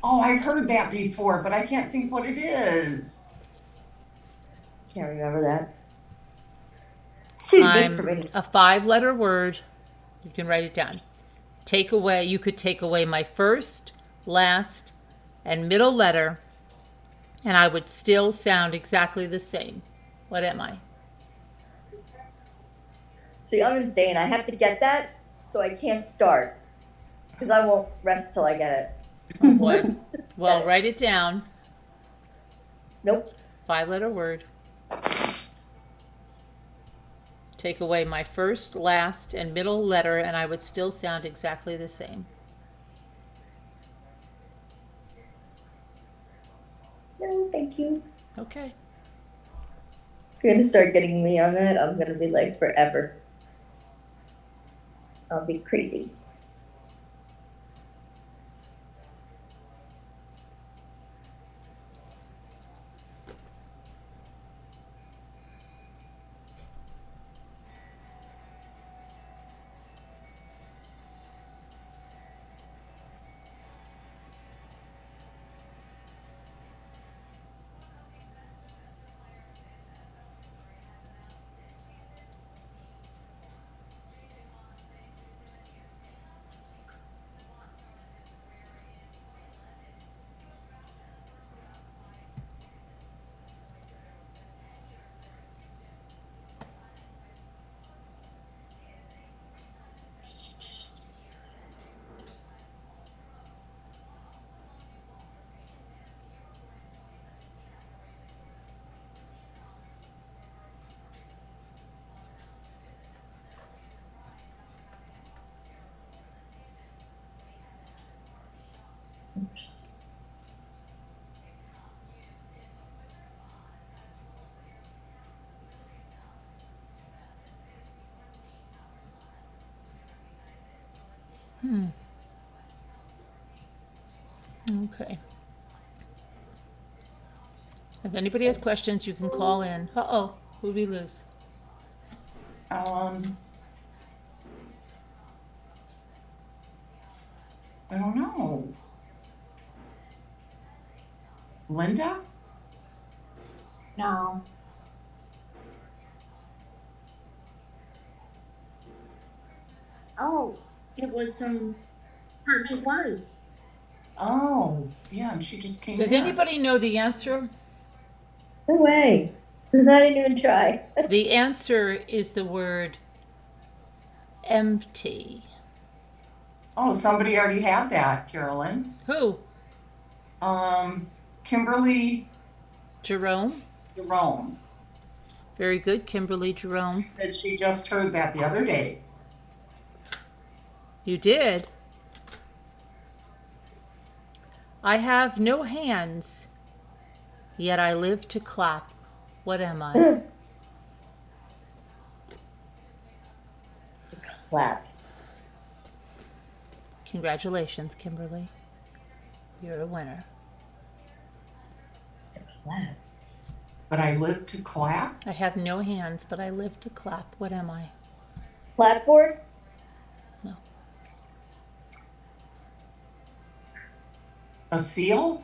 Oh, I've heard that before, but I can't think what it is. Can't remember that. Too deep I'm for me. a 5-letter word. You can write it down. You could take away my first, last, and middle letter, and I would still sound exactly the same. What am I? See, I'm insane. I have to get that, so I can't start. Because I won't rest till I get it. Oh boy. Well, write it down. Nope. 5-letter word. Take away my first, last, and middle letter, and I would still sound exactly the same. No, thank you. Okay. If you're gonna start getting me on that, I'm gonna be like forever. I'll be crazy. Oops. Okay. If anybody has questions, you can call in. Uh-oh, who'd we lose? I don't know. Linda? No. Oh, it was Harvey was. Oh, yeah, and she just came Does in. anybody know the answer? No way. I didn't even try. The answer is the word empty. Oh, somebody already had that, Carolyn. Who? Kimberly Jerome? Jerome Very good, Kimberly Jerome. said she just heard that the other day. You did? I have no hands, yet I live to clap. What am I? clap. Congratulations, Kimberly. You're a winner. To clap. But I live to clap? I have no hands, but I live to clap. What am I? Clapboard? No. A seal?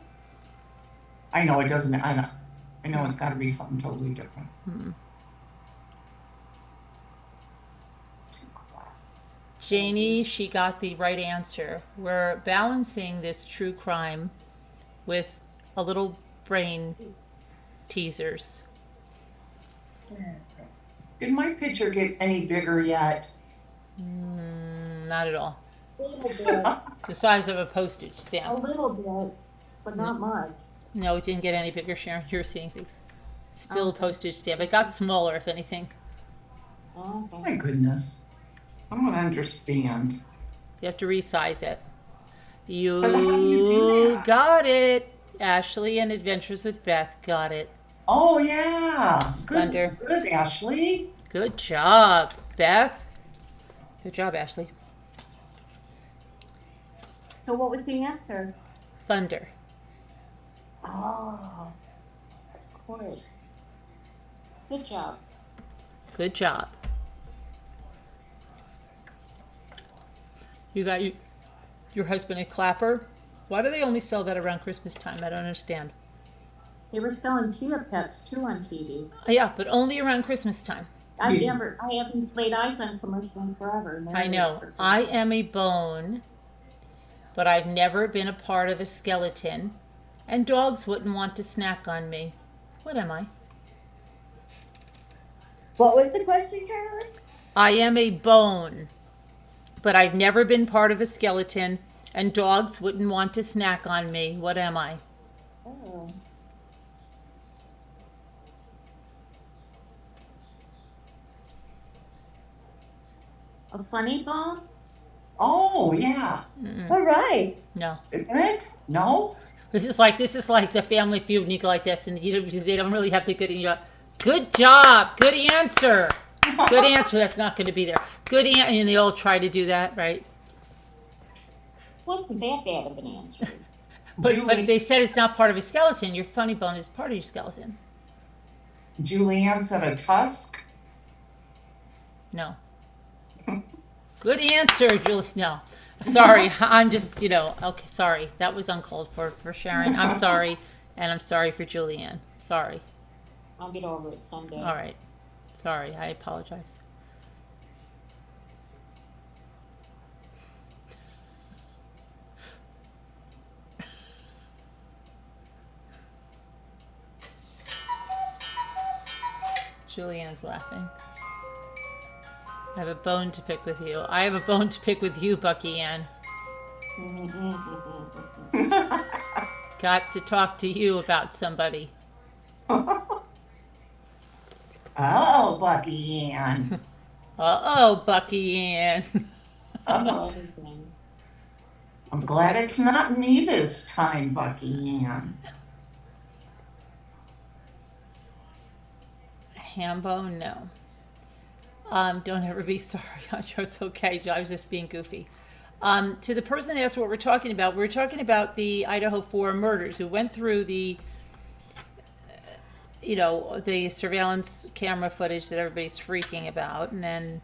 I know it doesn't, I know it's gotta be something totally different. Janie, she got the right answer. We're balancing this true crime with a little brain teasers. Did my picture get any bigger yet? Not at all. A little bit, The size of a postage a stamp. little bit, but not much. No, it didn't get any bigger, Sharon. You're seeing things. Still a Okay. postage stamp. It got smaller, if anything. Oh, okay. My goodness. I don't understand. You have to resize it. But how do you do that? Got it. Ashley and Adventures with Beth got it. Oh, yeah. Thunder. Good, Ashley. Good job, Beth. Good job, Ashley. So what was the answer? Thunder. Oh, of course. Good job. Good job. You got your husband a clapper? Why do they only sell that around Christmas time? I don't understand. They were selling chia pets too on TV. Yeah, but only around Christmas time. I Yeah. haven't laid eyes on a commercial in forever. Never I know. for- I am a bone, but I've never been a part of a skeleton, and dogs wouldn't want to snack on me. What am I? What was the question, Carolyn? I am a bone, but I've never been part of a skeleton, and dogs wouldn't want to snack on me. What am I? Oh. A funny bone? Oh, yeah. All right. No. Isn't it? No? This is like the Family Feud, and you go like this, and they don't really have the good. And you go, good job, good answer, good answer. That's not going to be there. Good answer, and they all try to do that, right? Wasn't that bad of an answer? But Julie- they said it's not part of a skeleton. Your funny bone is part of your skeleton. Julianne said a tusk. No. Good answer, Julie. No. Sorry, I'm just, okay, sorry. That was uncalled for Sharon. I'm sorry, and I'm sorry for Julianne. Sorry. I'll get over it someday. All right. Sorry, I apologize. Julianne's laughing. I have a bone to pick with you. I have a bone to pick with you, Bucky Ann. Got to talk to you about somebody. Oh, Bucky Ann. Uh-oh, Bucky Ann. I know everything. I'm glad it's not me this time, Bucky Ann. Hambo, no. Don't ever be sorry. I'm sure it's okay. I was just being goofy. To the person that asked what we're talking about the Idaho 4 murders who went through the surveillance camera footage that everybody's freaking about, and then,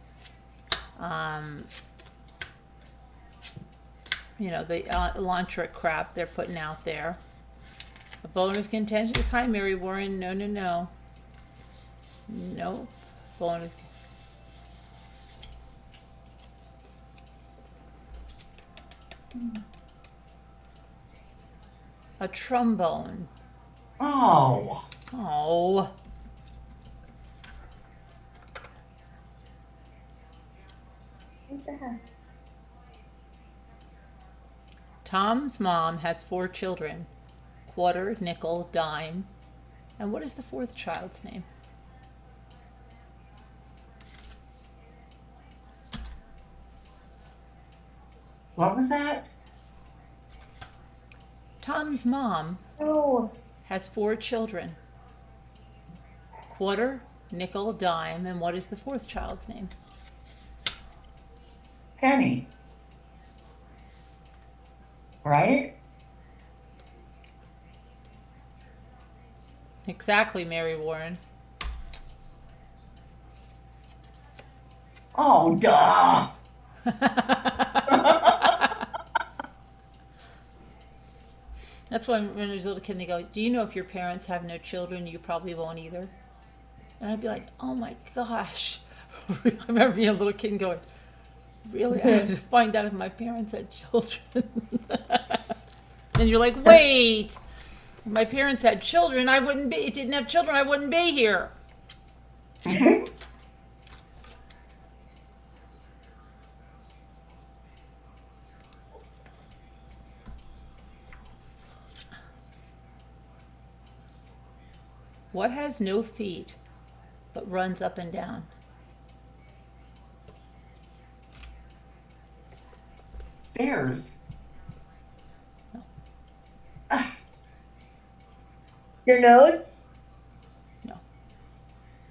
the Elantra crap they're putting out there. A bone of contention is, hi, Mary Warren. No, no, no. No. Bone of a trombone. Oh, Oh. What the heck? Tom's mom has 4 children. Quarter, nickel, dime. And what is the 4th child's name? what was that? Tom's mom Oh, has 4 children. Quarter, nickel, dime, and what is the 4th child's name? Penny. Right? Exactly, Mary Warren. Oh, duh. That's when I was a little kid, they go, do you know if your parents have no children, you probably won't either? And I'd be like, oh my gosh. I remember being a little kid and going, really? I have to find out if my parents had children. And you're like, wait, if my parents had children, I wouldn't be, didn't have children, I wouldn't be here. What has no feet but runs up and down? Stairs. Your nose?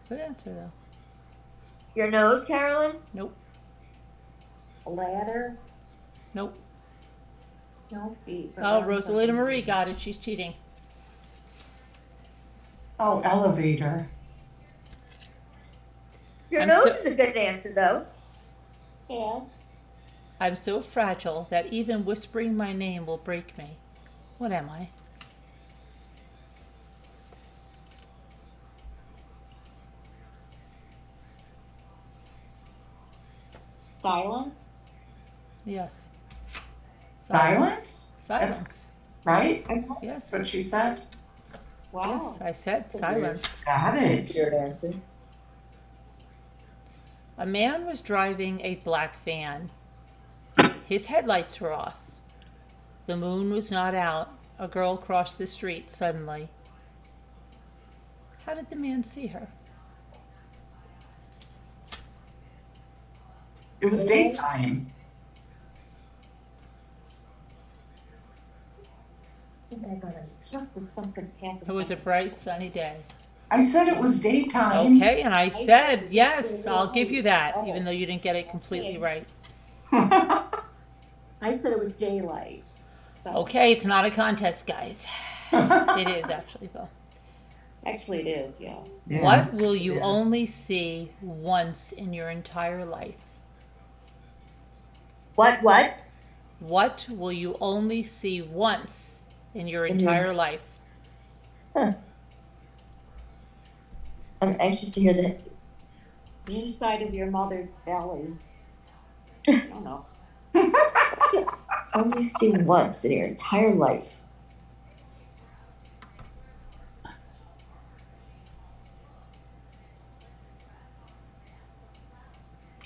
Good answer, though. Your nose, Carolyn? Nope. Ladder, Nope. no feet. but Oh, runs up Rosalita and Marie down. got it. She's cheating. Oh, elevator. Your I'm nose so- is a good answer, though. Yeah. I'm so fragile that even whispering my name will break me. What am I? Silence? Yes. Silence? Silence. Right? Yes. What she said? Yes, I said silence. Got it. Weird answer. A man was driving a black van. His headlights were off. The moon was not out. A girl crossed the street suddenly. How did the man see her? It was daytime. It was a bright sunny day. I said it was daytime. Okay, and I said, yes, I'll give you that, even though you didn't get it completely right. I said it was daylight. So Okay, it's not a contest, guys. It is actually, though. Actually, it is, yeah. Yeah, What will you it is. only see once in your entire life? What? What will you only see once in your In your- entire life? I'm anxious to hear that. inside of your mother's belly. I don't know. Only see once in your entire life.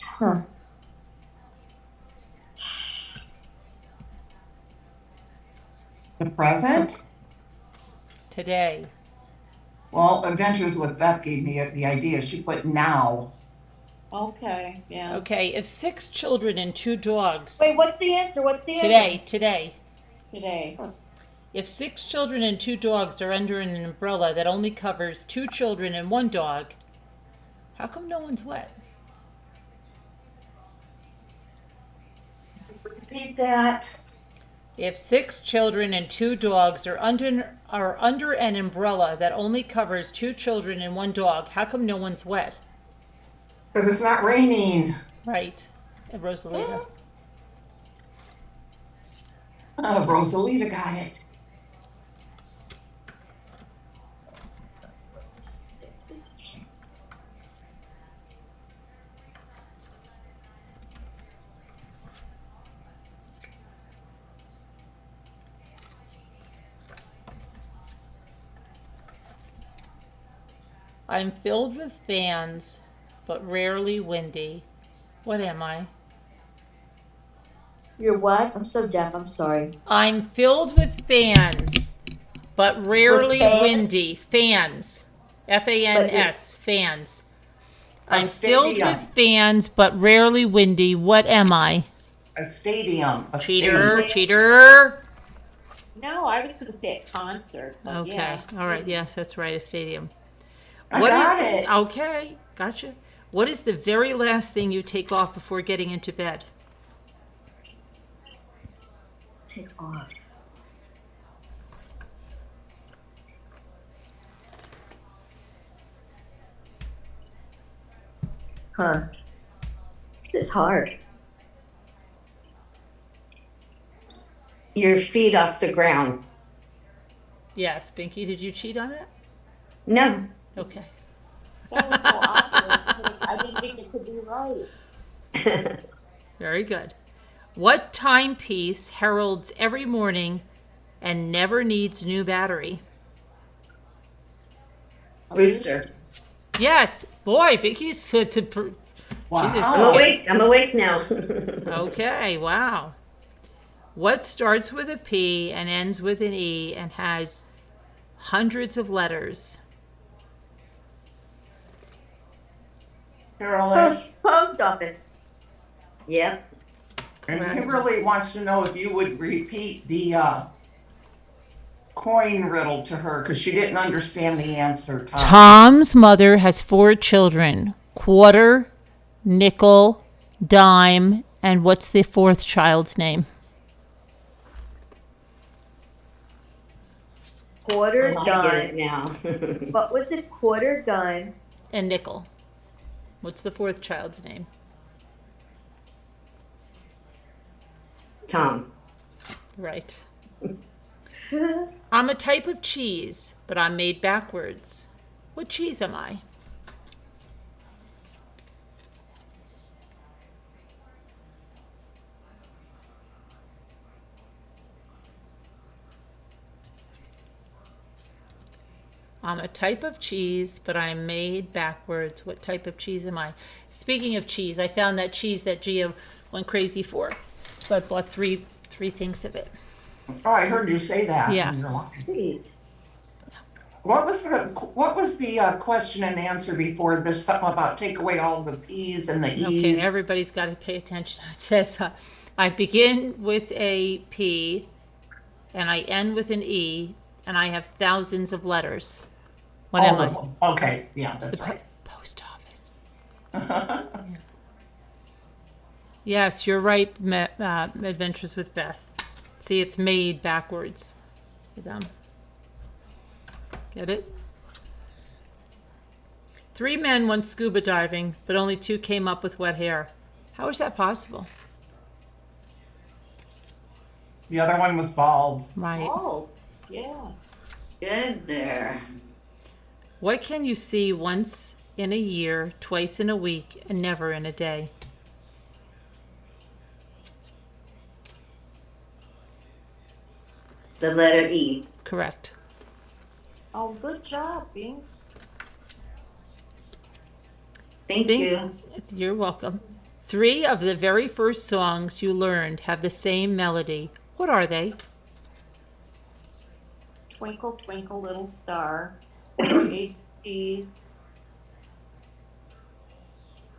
Huh. The present? Today. Well, Adventures with Beth gave me the idea. She put now. Okay, yeah. Okay, if 6 children and 2 dogs. Wait, what's the answer? Today. Today. If 6 children and 2 dogs are under an umbrella that only covers 2 children and 1 dog, how come no one's wet? Repeat that. If 6 children and 2 dogs are under an umbrella that only covers 2 children and 1 dog, how come no one's wet? Because it's not raining. Right, Rosalita. Oh, Rosalita got it. I'm filled with fans, but rarely windy. What am I? You're what? I'm so deaf. I'm sorry. I'm filled with fans, but rarely fans? windy. Fans. Fans. Fans. I'm filled stadium. with fans, but rarely windy. What am I? A stadium. A Cheater, stadium. cheater. No, I was gonna say a concert, but Okay, yeah. all right, yes, that's right, a stadium. I What got is- it. Okay, gotcha. What is the very last thing you take off before getting into bed? take off. Huh. This is hard. Your feet off the ground. Yes, Binky, did you cheat on it? No. Okay. That was so obvious. I didn't think it could be right. Very good. What timepiece heralds every morning and never needs new battery? Rooster. Yes, boy, Binky's Wow. Jesus. I'm awake. I'm awake now. Okay, wow. What starts with a P and ends with an E and has hundreds of letters? Carolyn, Post office. Yep. and Correct. Kimberly wants to know if you would repeat the coin riddle to her because she didn't understand the answer. Tom. Tom's mother has 4 children: quarter, nickel, dime, and what's the 4th child's name? Quarter, I get it dime. now. What was it? Quarter, dime. And nickel. What's the 4th child's name? Tom. Right. I'm a type of cheese, but I'm made backwards. What cheese am I? I'm a type of cheese, but I'm made backwards. What type of cheese am I? Speaking of cheese, I found that cheese that Gia went crazy for. So I bought three things of it. Oh, I heard you say that. Yeah. in your line. Sweet. What was the question and answer before this? Something about take away all the P's and the Okay, E's. everybody's got to pay attention. It says, I begin with a P and I end with an E and I have thousands of letters. What am I? Okay, yeah, The that's right. post office. Yes, you're right, Adventures with Beth. See, it's made backwards for them. Get it? 3 men went scuba diving, but only 2 came up with wet hair. How is that possible? The other one was bald. Right. Oh, yeah. Good there. What can you see once in a year, twice in a week, and never in a day? The letter E. Correct. Oh, good job, Bing. Thank Thank- you. You're welcome. 3 of the very first songs you learned have the same melody. What are they? Twinkle, twinkle, little star. ABCs.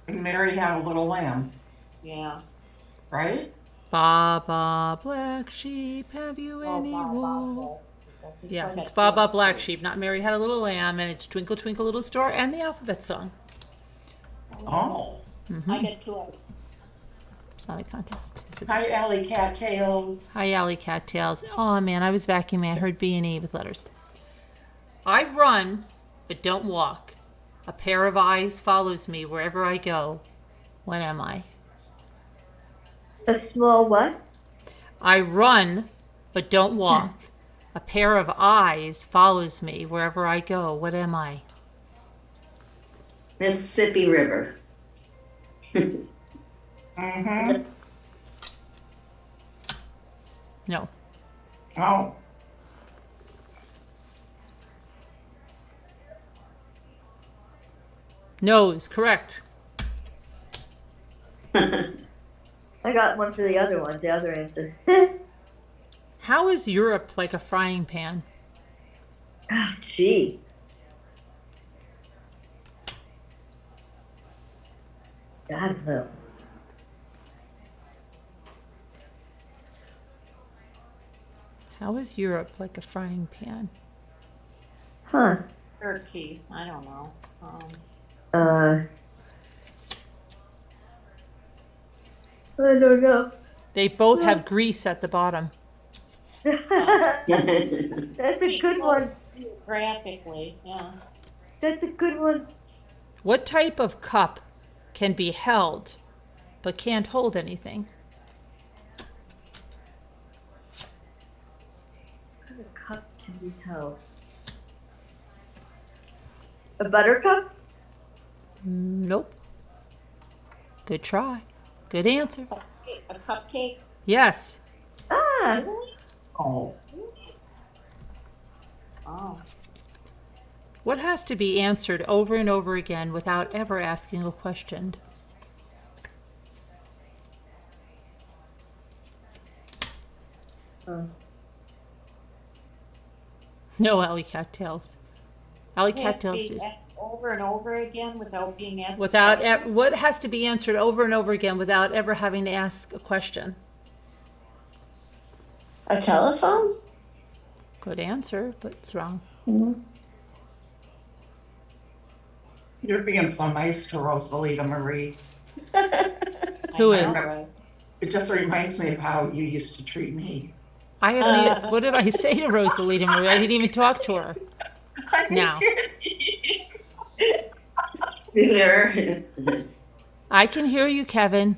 And Mary had a little lamb, Yeah. right? Baba Black Sheep, have you Oh, any Bob, wool? Bob. Yeah, it's Baba Black Sheep, not Mary Had a Little Lamb, and it's Twinkle Twinkle Little Star and the alphabet song. Oh. I get 2 of it. It's not a contest. It's a Hi, Alley Cattails. Hi, Alley Cattails. Oh man, I was vacuuming. I heard B and E with letters. I run, but don't walk. A pair of eyes follows me wherever I go. What am I? A small what? I run, but don't walk. A pair of eyes follows me wherever I go. What am I? Mississippi River. Mm-hmm. No. Oh. Nose, correct. I got one for the other one, the other answer. How is Europe like a frying pan? Ah, gee. I don't know. How is Europe like a frying pan? Huh. Turkey. I don't know. I don't know. They both have grease at the bottom. That's a good one. Geographically, yeah. That's a good one. What type of cup can be held but can't hold anything? A cup can be held. A buttercup? Nope. Good try. Good answer. A cupcake? Yes. Ah, Oh, Oh. What has to be answered over and over again without ever asking a question? No, Alley Cattails. Alley Cattails did. Over and over again without being asked. What has to be answered over and over again without ever having to ask a question? A telephone? Good answer, but it's wrong. you're being so nice to Rosalita Marie. Who I is? know, right? It just reminds me of how you used to treat me. I haven't even, what did I say to Rosalita Marie? I didn't even talk to her. Now. Scooter. I can hear you, Kevin.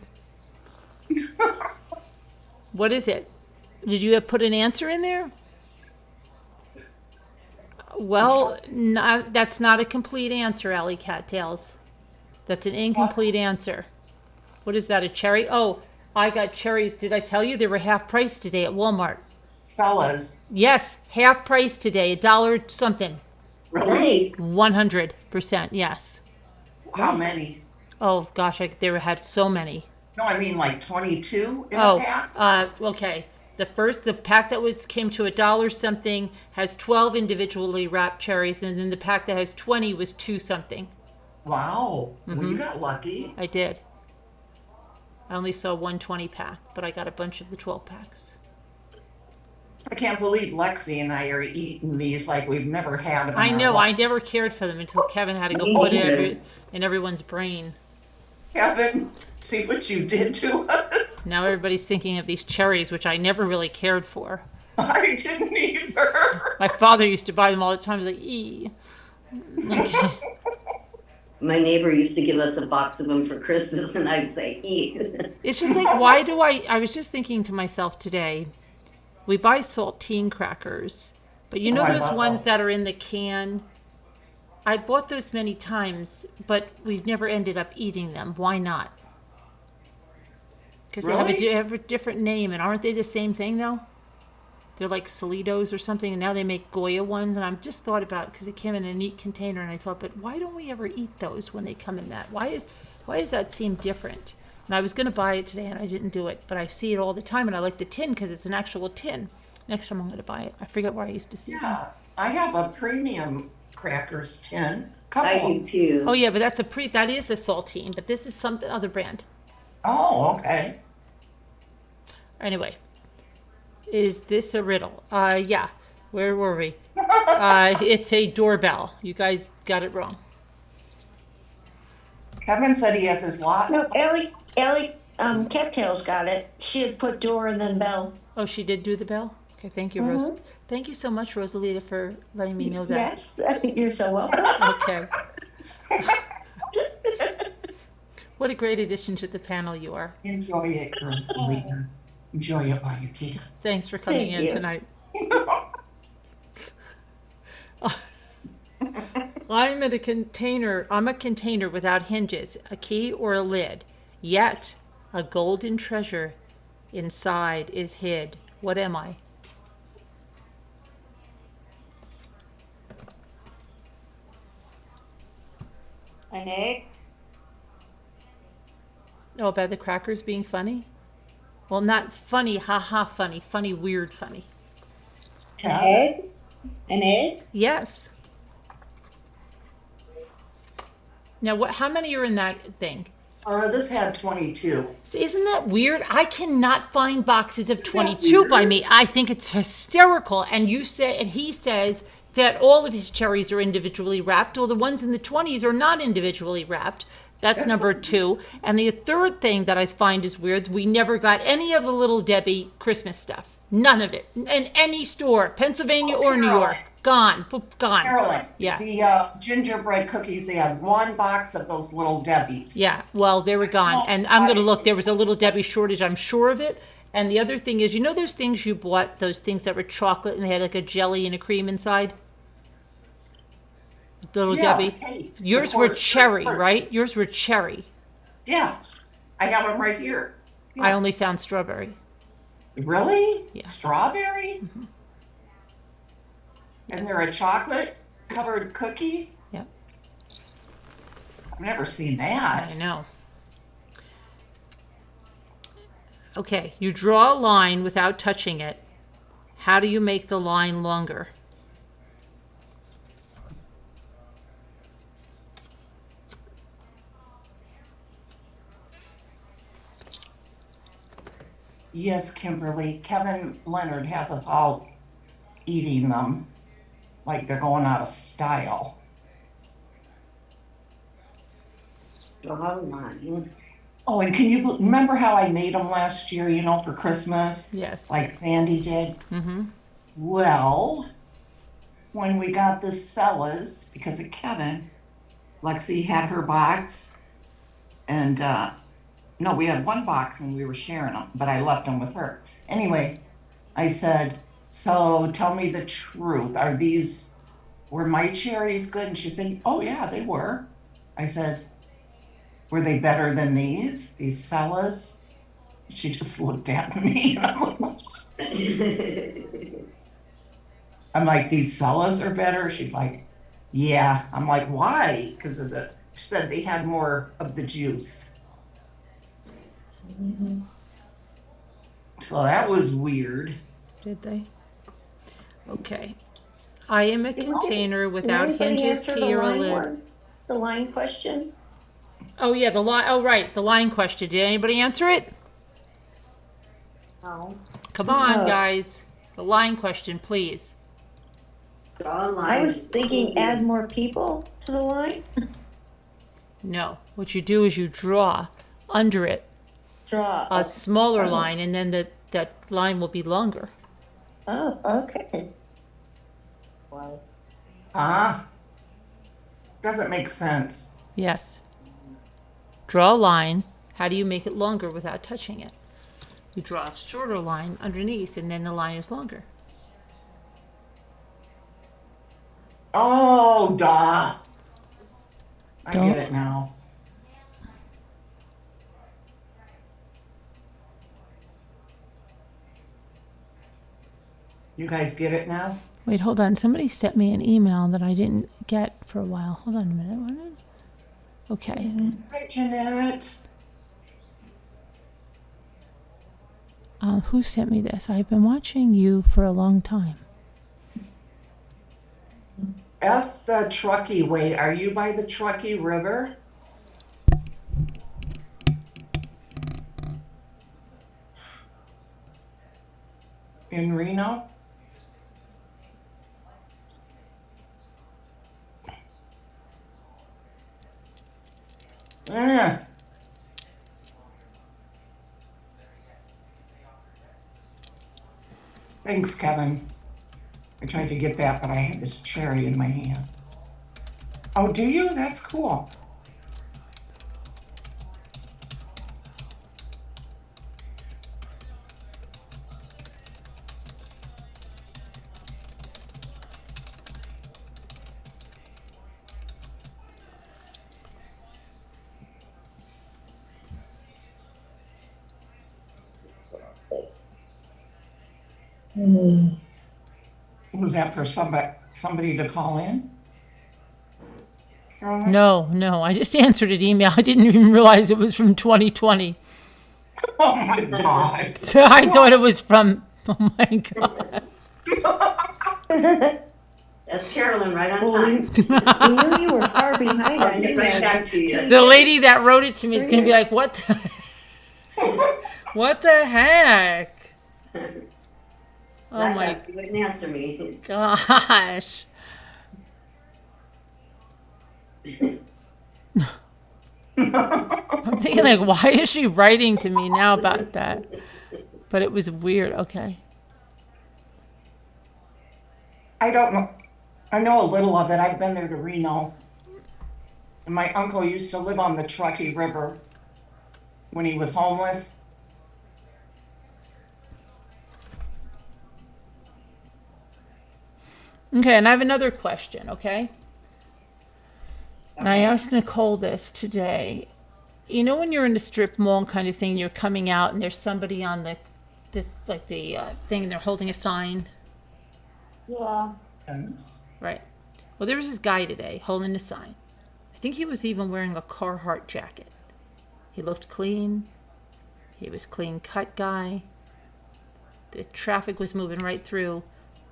What is it? Did you put an answer in there? Well, that's not a complete answer, Alley Cattails. That's an incomplete answer. What is that, a cherry? Oh, I got cherries. Did I tell you they were half price today at Walmart? Fellas, Yes, half price today, $1 something. really? 100%, yes. How many? Oh gosh, they had so many. No, I mean like 22 in a pack? Okay. The pack that came to $1 something has 12 individually wrapped cherries, and then the pack that has 20 was 2 something. Wow. Well, you got lucky. I did. I only saw 120 pack, but I got a bunch of the 12 packs. I can't believe Lexi and I are eating these like we've never had them. I in our know. I life. never cared for them until Kevin had to go Me put it neither. in everyone's brain. Kevin, see what you did to us? Now everybody's thinking of these cherries, which I never really cared for. I didn't either. My father used to buy them all the time. He's like, ee. Okay. My neighbor used to give us a box of them for Christmas, and I'd say, eat. It's just like, why do I was just thinking to myself today, we buy saltine crackers, but you know Oh, I those love ones those. that are in the can? I bought those many times, but we've never ended up eating them. Why not? Because Really? they have a different name, and aren't they the same thing, though? They're like Solitos or something, and now they make Goya ones, and I've just thought about it because they came in a neat container, and I thought, but why don't we ever eat those when they come in that? Why does that seem different? And I was going to buy it today, and I didn't do it, but I see it all the time, and I like the tin because it's an actual tin. Next time I'm going to buy it. I forget where I used to see them. Yeah, I have a premium crackers tin. I Couple. do too. Oh yeah, but that is a saltine, but this is something other brand. Oh, okay. Anyway, is this a riddle? Yeah. Where were we? It's a doorbell. You guys got it wrong. Kevin said he has his lot. No, Ellie, Cattails got it. She had put door and then bell. Oh, she did do the bell? Okay, thank you, Rose. Thank you so much, Rosalita, for letting me know that. Yes, you're so welcome. Okay. What a great addition to the panel you are. Enjoy it, Lena. Enjoy it while you can. Thanks for coming Thank in you. tonight. I'm a container without hinges, a key or a lid. Yet a golden treasure inside is hid. What am I? An egg? Oh, about the crackers being funny? Well, not funny, haha funny, funny, weird funny. An egg? An egg? Yes. Now, how many are in that thing? This had 22. So isn't that weird? I cannot find boxes of 22 by me. I think it's hysterical. And he says that all of his cherries are individually wrapped. Well, the ones in the 20s are not individually wrapped. That's number 2. And the third thing that I find is weird, we never got any of the Little Debbie Christmas stuff. None of it. In any store, Pennsylvania or New York. Gone. Gone. Carolyn, Yeah. the gingerbread cookies, they had one box of those Little Debbies. Yeah, well, they were gone. And I'm going to look. There was a Little Debbie shortage, I'm sure of it. And the other thing is, you know those things you bought, those things that were chocolate and they had like a jelly and a cream inside? Little Yeah, Debbie. cakes, Yours the were quarter- cherry, quarter. right? Yours were cherry. Yeah, I have them right here. I Yeah. only found strawberry. Really? Yeah. Strawberry? Mm-hmm. And they're a chocolate covered cookie? Yep. I've never seen that. I know. Okay, you draw a line without touching it. How do you make the line longer? Yes, Kimberly. Kevin Leonard has us all eating them like they're going out of style. Draw a line. Oh, and can you remember how I made them last year, you know, for Christmas? Yes. Like Sandy did? Mm-hmm. Well, when we got the Cellas, because of Kevin, Lexi had her box. And, no, we had one box and we were sharing them, but I left them with her. Anyway, I said, so tell me the truth. Were my cherries good? And she said, oh yeah, they were. I said, were they better than these Cellas? She just looked at me. I'm like, these Cellas are better? She's like, yeah. I'm like, why? Because she said they had more of the juice. So that was weird. Did they? Okay. I am a container without hinges, key, or lid. The line question? Oh, yeah, the line. Oh, right. The line question. Did anybody answer it? No. Come on, No. guys. The line question, please. Draw a line. I was thinking add more people to the line. No. What you do is you draw under it Draw. a smaller line, and then that line will be longer. Oh, okay. Doesn't make sense. Yes. Draw a line. How do you make it longer without touching it? You draw a shorter line underneath, and then the line is longer. Oh, duh. I Don't- get it now. You guys get it now? Wait, hold on. Somebody sent me an email that I didn't get for a while. Hold on a minute. Okay. Hi, Jeanette. Who sent me this? I've been watching you for a long time. F the Truckee Way. Are you by the Truckee River? In Reno? Yeah. Thanks, Kevin. I tried to get that, but I had this cherry in my hand. Oh, do you? That's cool. Was that for somebody to call in? No. I just answered an email. I didn't even realize it was from 2020. Oh my God. So I thought it was from. Oh my God. That's Carolyn right on Well, time. we knew you were far behind. I'll get right back to you. The lady that wrote it to me is going to be like, "What? What the heck?" Oh That my guy, you wouldn't answer me. gosh. I'm thinking like, why is she writing to me now about that? But it was weird. Okay. I don't know. I know a little of it. I've been there to Reno. And my uncle used to live on the Truckee River when he was homeless. Okay, and I have another question, okay? And I asked Nicole this today. You know when you're in the strip mall kind of thing, you're coming out and there's somebody on the thing and they're holding a sign? Yeah. Right. Well, there was this guy today holding a sign. I think he was even wearing a Carhartt jacket. He looked clean. He was clean cut guy. The traffic was moving right through.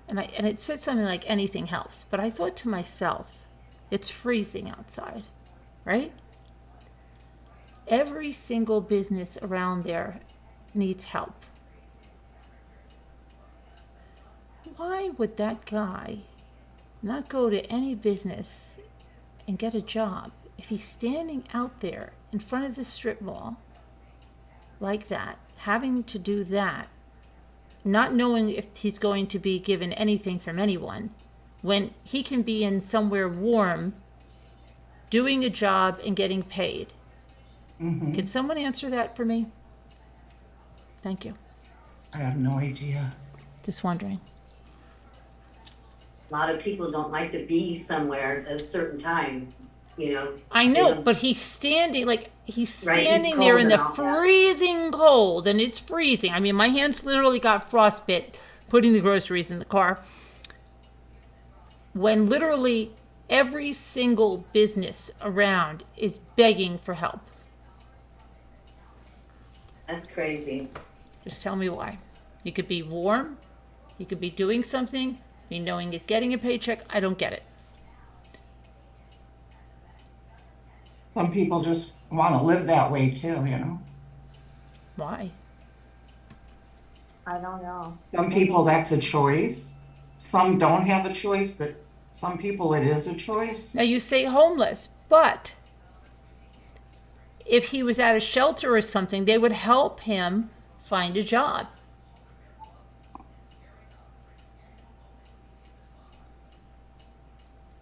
And it said something like anything helps. But I thought to myself, it's freezing outside, right? Every single business around there needs help. Why would that guy not go to any business and get a job if he's standing out there in front of the strip mall like that, having to do that, not knowing if he's going to be given anything from anyone, when he can be in somewhere warm, doing a job and getting paid? Mm-hmm. Can someone answer that for me? Thank you. I have no idea. Just wondering. A lot of people don't like to be somewhere at a certain time, you know. I know, You know. but he's standing Right, he's there cold in and the all that. freezing cold, and it's freezing. I mean, my hands literally got frostbite putting the groceries in the car. When literally every single business around is begging for help. That's crazy. Just tell me why. He could be warm, he could be doing something, be knowing he's getting a paycheck. I don't get it. Some people just want to live that way too, you know. Why? I don't know. Some people that's a choice. Some don't have a choice, but some people it is a choice. Now you say homeless, but if he was at a shelter or something, they would help him find a job.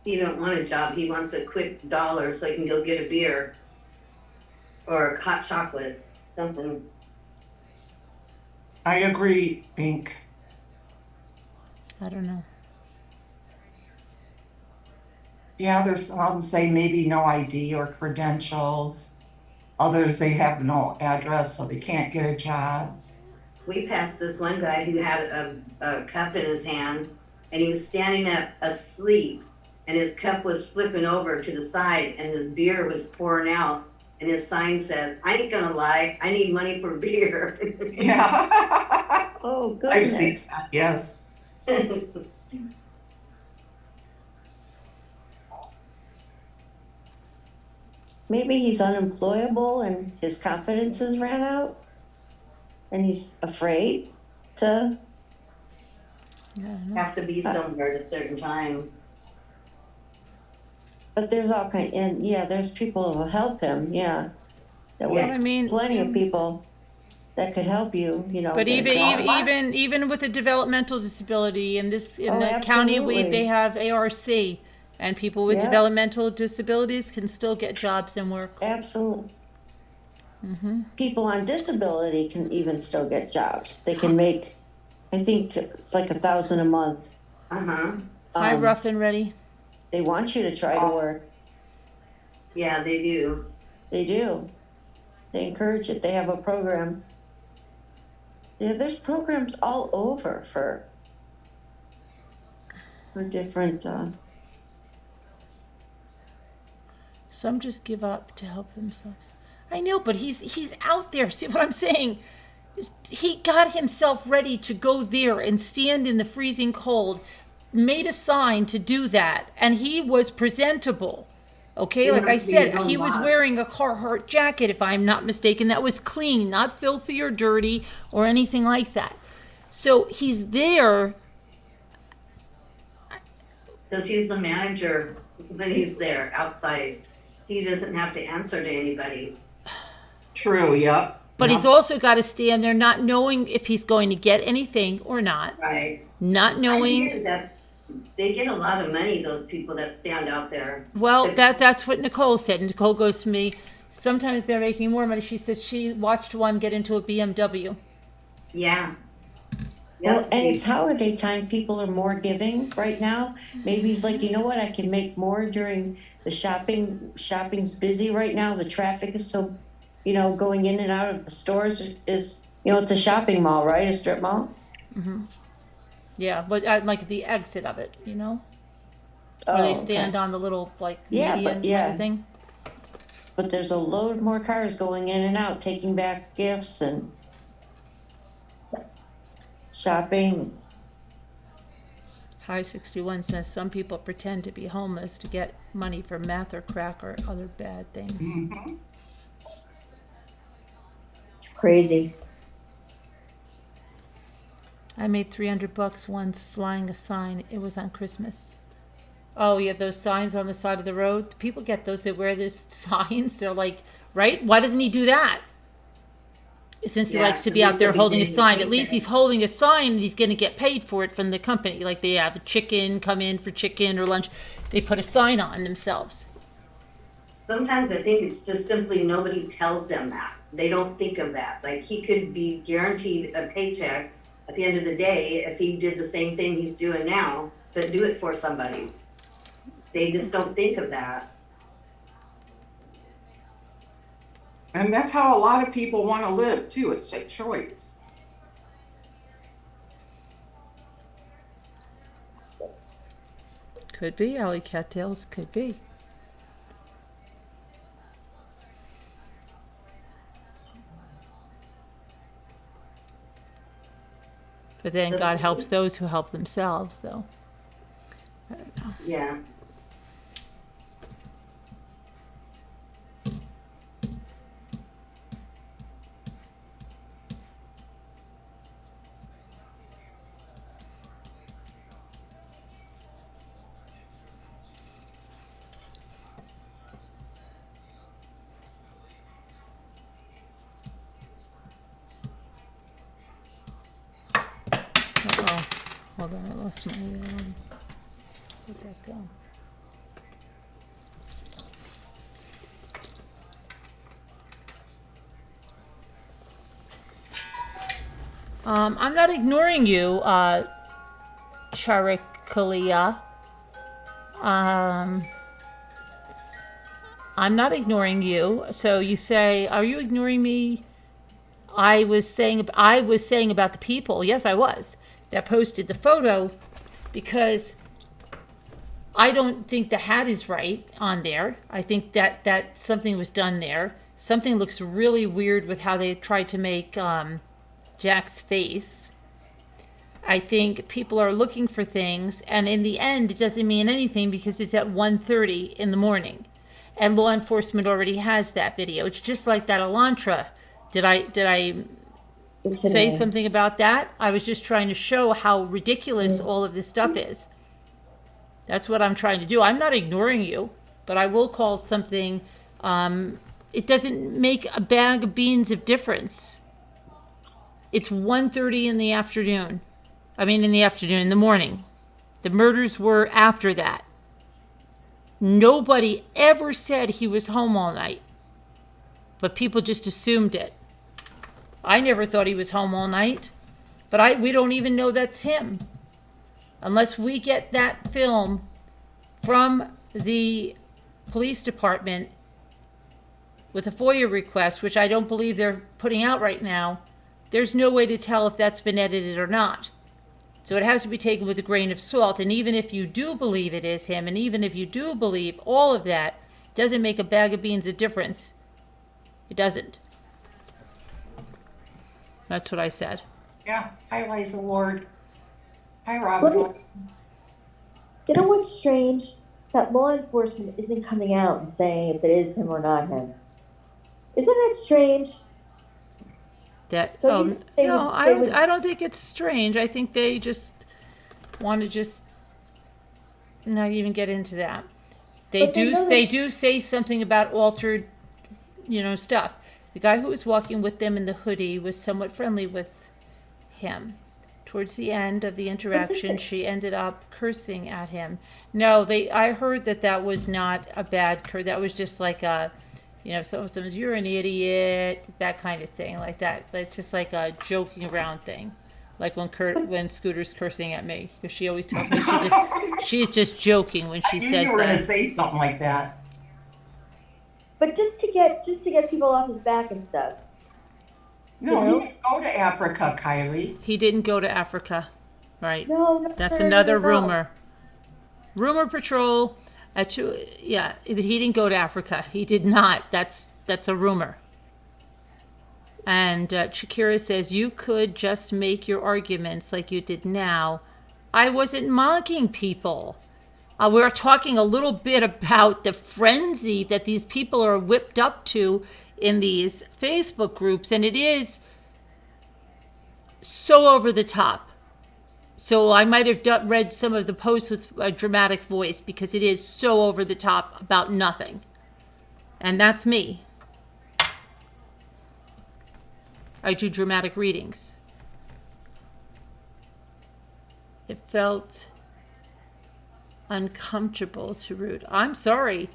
He don't want a job. He wants a quick dollar so he can go get a beer or a hot chocolate, something. I agree, Pink. I don't know. Yeah, there's some say maybe no ID or credentials. Others, they have no address, so they can't get a job. We passed this one guy who had a cup in his hand and he was standing up asleep and his cup was flipping over to the side and his beer was pouring out and his sign said, "I ain't gonna lie, I need money for beer." Yeah. Oh, I've seen goodness. that, yes. Maybe he's unemployable and his confidence has ran out. And he's afraid to. I don't know. Have to be somewhere at a certain time. But there's all kind, and yeah, there's people who will help him, yeah. That But would, I mean, plenty of people that could help you, you know. but get a job. even with a developmental disability in the Oh, county, they absolutely. have ARC, and people with Yeah. developmental disabilities can still get jobs and work. Absolutely. Mm-hmm. People on disability can even still get jobs. They can make, I think it's like $1,000 a month. Uh-huh. Hi, Um, Rough and Ready. They want you to try to work. Yeah, they do. They do. They encourage it. They have a program. Yeah, there's programs all over for different, Some just give up to help themselves. I know, but he's out there. See what I'm saying? He got himself ready to go there and stand in the freezing cold, made a sign to do that, and he was presentable. Okay, He like I must be your said, own he was boss. wearing a Carhartt jacket, if I'm not mistaken, that was clean, not filthy or dirty or anything like that. So he's there. Because he's the manager when he's there outside. he doesn't have to answer to anybody. True, yep. But Yep. he's also got to stand there not knowing if he's going to get anything or not. Right. Not I knowing. hear they get a lot of money, those people that stand out there. Well, that's what Nicole said. Nicole goes to me, sometimes they're making more money. She said she watched one get into a BMW. Yeah. Well, Yep. and it's holiday time, people are more giving right now. Maybe he's like, you know what, I can make more during the shopping's busy right now, the traffic is so, going in and out of the stores is, it's a shopping mall, right, a strip mall? Mm-hmm. Yeah, but I like the exit of it, where they stand on the little, median kind of thing. But there's a load more cars going in and out, taking back gifts and shopping. High 61 says some people pretend to be homeless to get money for meth or crack or other bad things. Mm-hmm. It's crazy. I made $300 once flying a sign. It was on Christmas. Oh, yeah, those signs on the side of the road. People get those. They wear those signs. They're like, right? Why doesn't he do that? Since he likes to be out there holding a sign. At least he's holding a sign and he's going to get paid for it from the company. Like they have the chicken, come in for chicken or lunch. They put a sign on themselves. Sometimes I think it's just simply nobody tells them that. They don't think of that. Like he could be guaranteed a paycheck at the end of the day if he did the same thing he's doing now, but do it for somebody. They just don't think of that. And that's how a lot of people want to live too. It's a choice. Could be alley cattails. Could be. But then God helps those who help themselves, though. I don't know. Yeah. Uh-oh. Hold on, I lost my, where'd that go? I'm not ignoring you, Sharikalia. I'm not ignoring you. So you say, are you ignoring me? I was saying about the people. Yes, I was. That posted the photo because I don't think the hat is right on there. I think that something was done there. Something looks really weird with how they tried to make Jack's face. I think people are looking for things, and in the end, it doesn't mean anything because it's at 1:30 in the morning, and law enforcement already has that video. It's just like that Elantra. Did I say something about that? I was just trying to show how ridiculous all of this stuff is. That's what I'm trying to do. I'm not ignoring you, but I will call something. It doesn't make a bag of beans of difference. It's 1:30 in the afternoon. In the morning. The murders were after that. Nobody ever said he was home all night, but people just assumed it. I never thought he was home all night, but we don't even know that's him. Unless we get that film from the police department with a FOIA request, which I don't believe they're putting out right now, there's no way to tell if that's been edited or not. So it has to be taken with a grain of salt. And even if you do believe it is him, and even if you do believe all of that, doesn't make a bag of beans a difference. It doesn't. That's what I said. Yeah. Hi, Liza Ward. Hi, Robert. You know what's strange? That law enforcement isn't coming out and saying if it is him or not him. Isn't that strange? I don't think it's strange. I think they just want to not even get into that. They But they do. know They that- do say something about altered, stuff. The guy who was walking with them in the hoodie was somewhat friendly with him. Towards the end of the interaction, she ended up cursing at him. No, I heard that was not a bad curse. That was just like a, sometimes you're an idiot, that kind of thing, like that. That's just like a joking around thing. Like when Scooter's cursing at me, because she always tells me she's just joking when she I knew says you were gonna that. say something like that. But just to get people off his back and stuff. No, You he know? didn't go to Africa, Kylie. He didn't go to Africa, right? No, That's no, another no. rumor. Rumor patrol. Yeah, he didn't go to Africa. He did not. That's a rumor. And Shakira says, you could just make your arguments like you did now. I wasn't mocking people. We're talking a little bit about the frenzy that these people are whipped up to in these Facebook groups. And it is so over the top. So I might have read some of the posts with a dramatic voice because it is so over the top about nothing. And that's me. I do dramatic readings. It felt uncomfortable to rude. I'm sorry.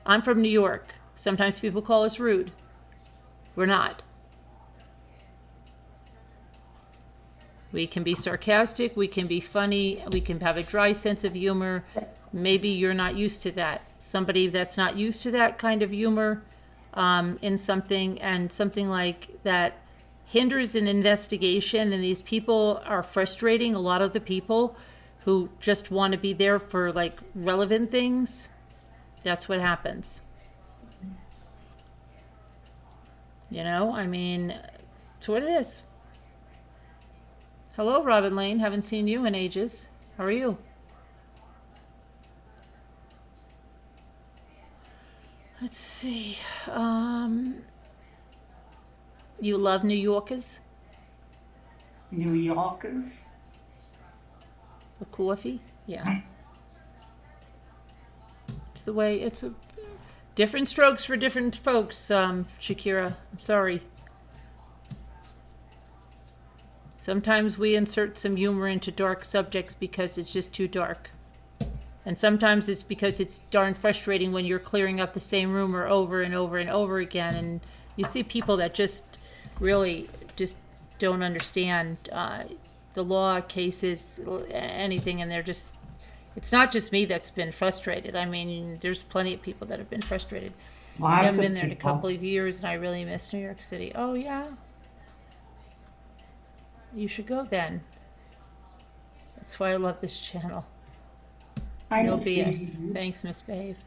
I'm from New York. Sometimes people call us rude. We're not. We can be sarcastic, we can be funny, we can have a dry sense of humor. Maybe you're not used to that. Somebody that's not used to that kind of humor in something, and something like that hinders an investigation, and these people are frustrating a lot of the people who just want to be there for like relevant things. That's what happens. I mean, it's what it is. Hello, Robin Lane. Haven't seen you in ages. How are you? Let's see. You love New Yorkers? New Yorkers. The coffee? Yeah. It's the way, it's a different strokes for different folks, Shakira. I'm sorry. Sometimes we insert some humor into dark subjects because it's just too dark. And sometimes it's because it's darn frustrating when you're clearing up the same rumor over and over and over again. And you see people that just really just don't understand the law, cases, anything. And they're just, it's not just me that's been frustrated. I mean, there's plenty of people that have been frustrated. I haven't been there in a couple of years and I really miss New York City. Oh, yeah. You should go then. That's why I love this channel. No BS. Thanks, Miss Behave.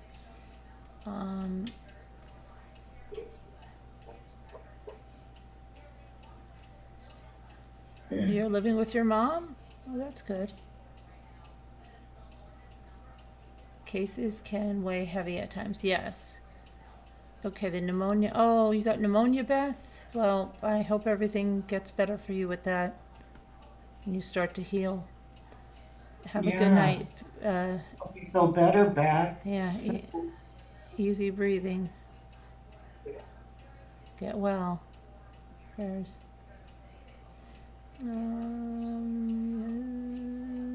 You're living with your mom? Oh, that's good. Cases can weigh heavy at times. Yes. Okay, the pneumonia. Oh, you got pneumonia, Beth? Well, I hope everything gets better for you with that. And you start to heal. Have a good night. Hope you feel better, Beth. Yeah, easy breathing. Get well. Prayers.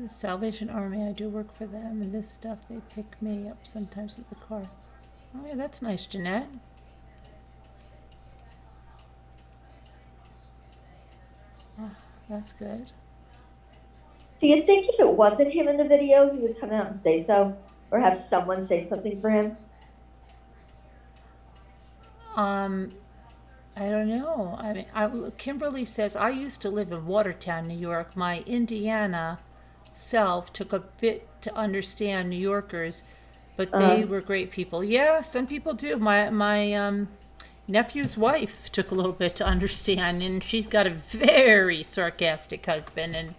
Salvation Army, I do work for them, and this stuff, they pick me up sometimes at the car. Oh yeah, that's nice, Jeanette. Oh, that's good. Do you think if it wasn't him in the video, he would come out and say so? Or have someone say something for him? I don't know. I mean, Kimberly says, I used to live in Watertown, New York. My Indiana self took a bit to understand New Yorkers, but they were great people. Yeah, some people do. My nephew's wife took a little bit to understand, and she's got a very sarcastic husband, and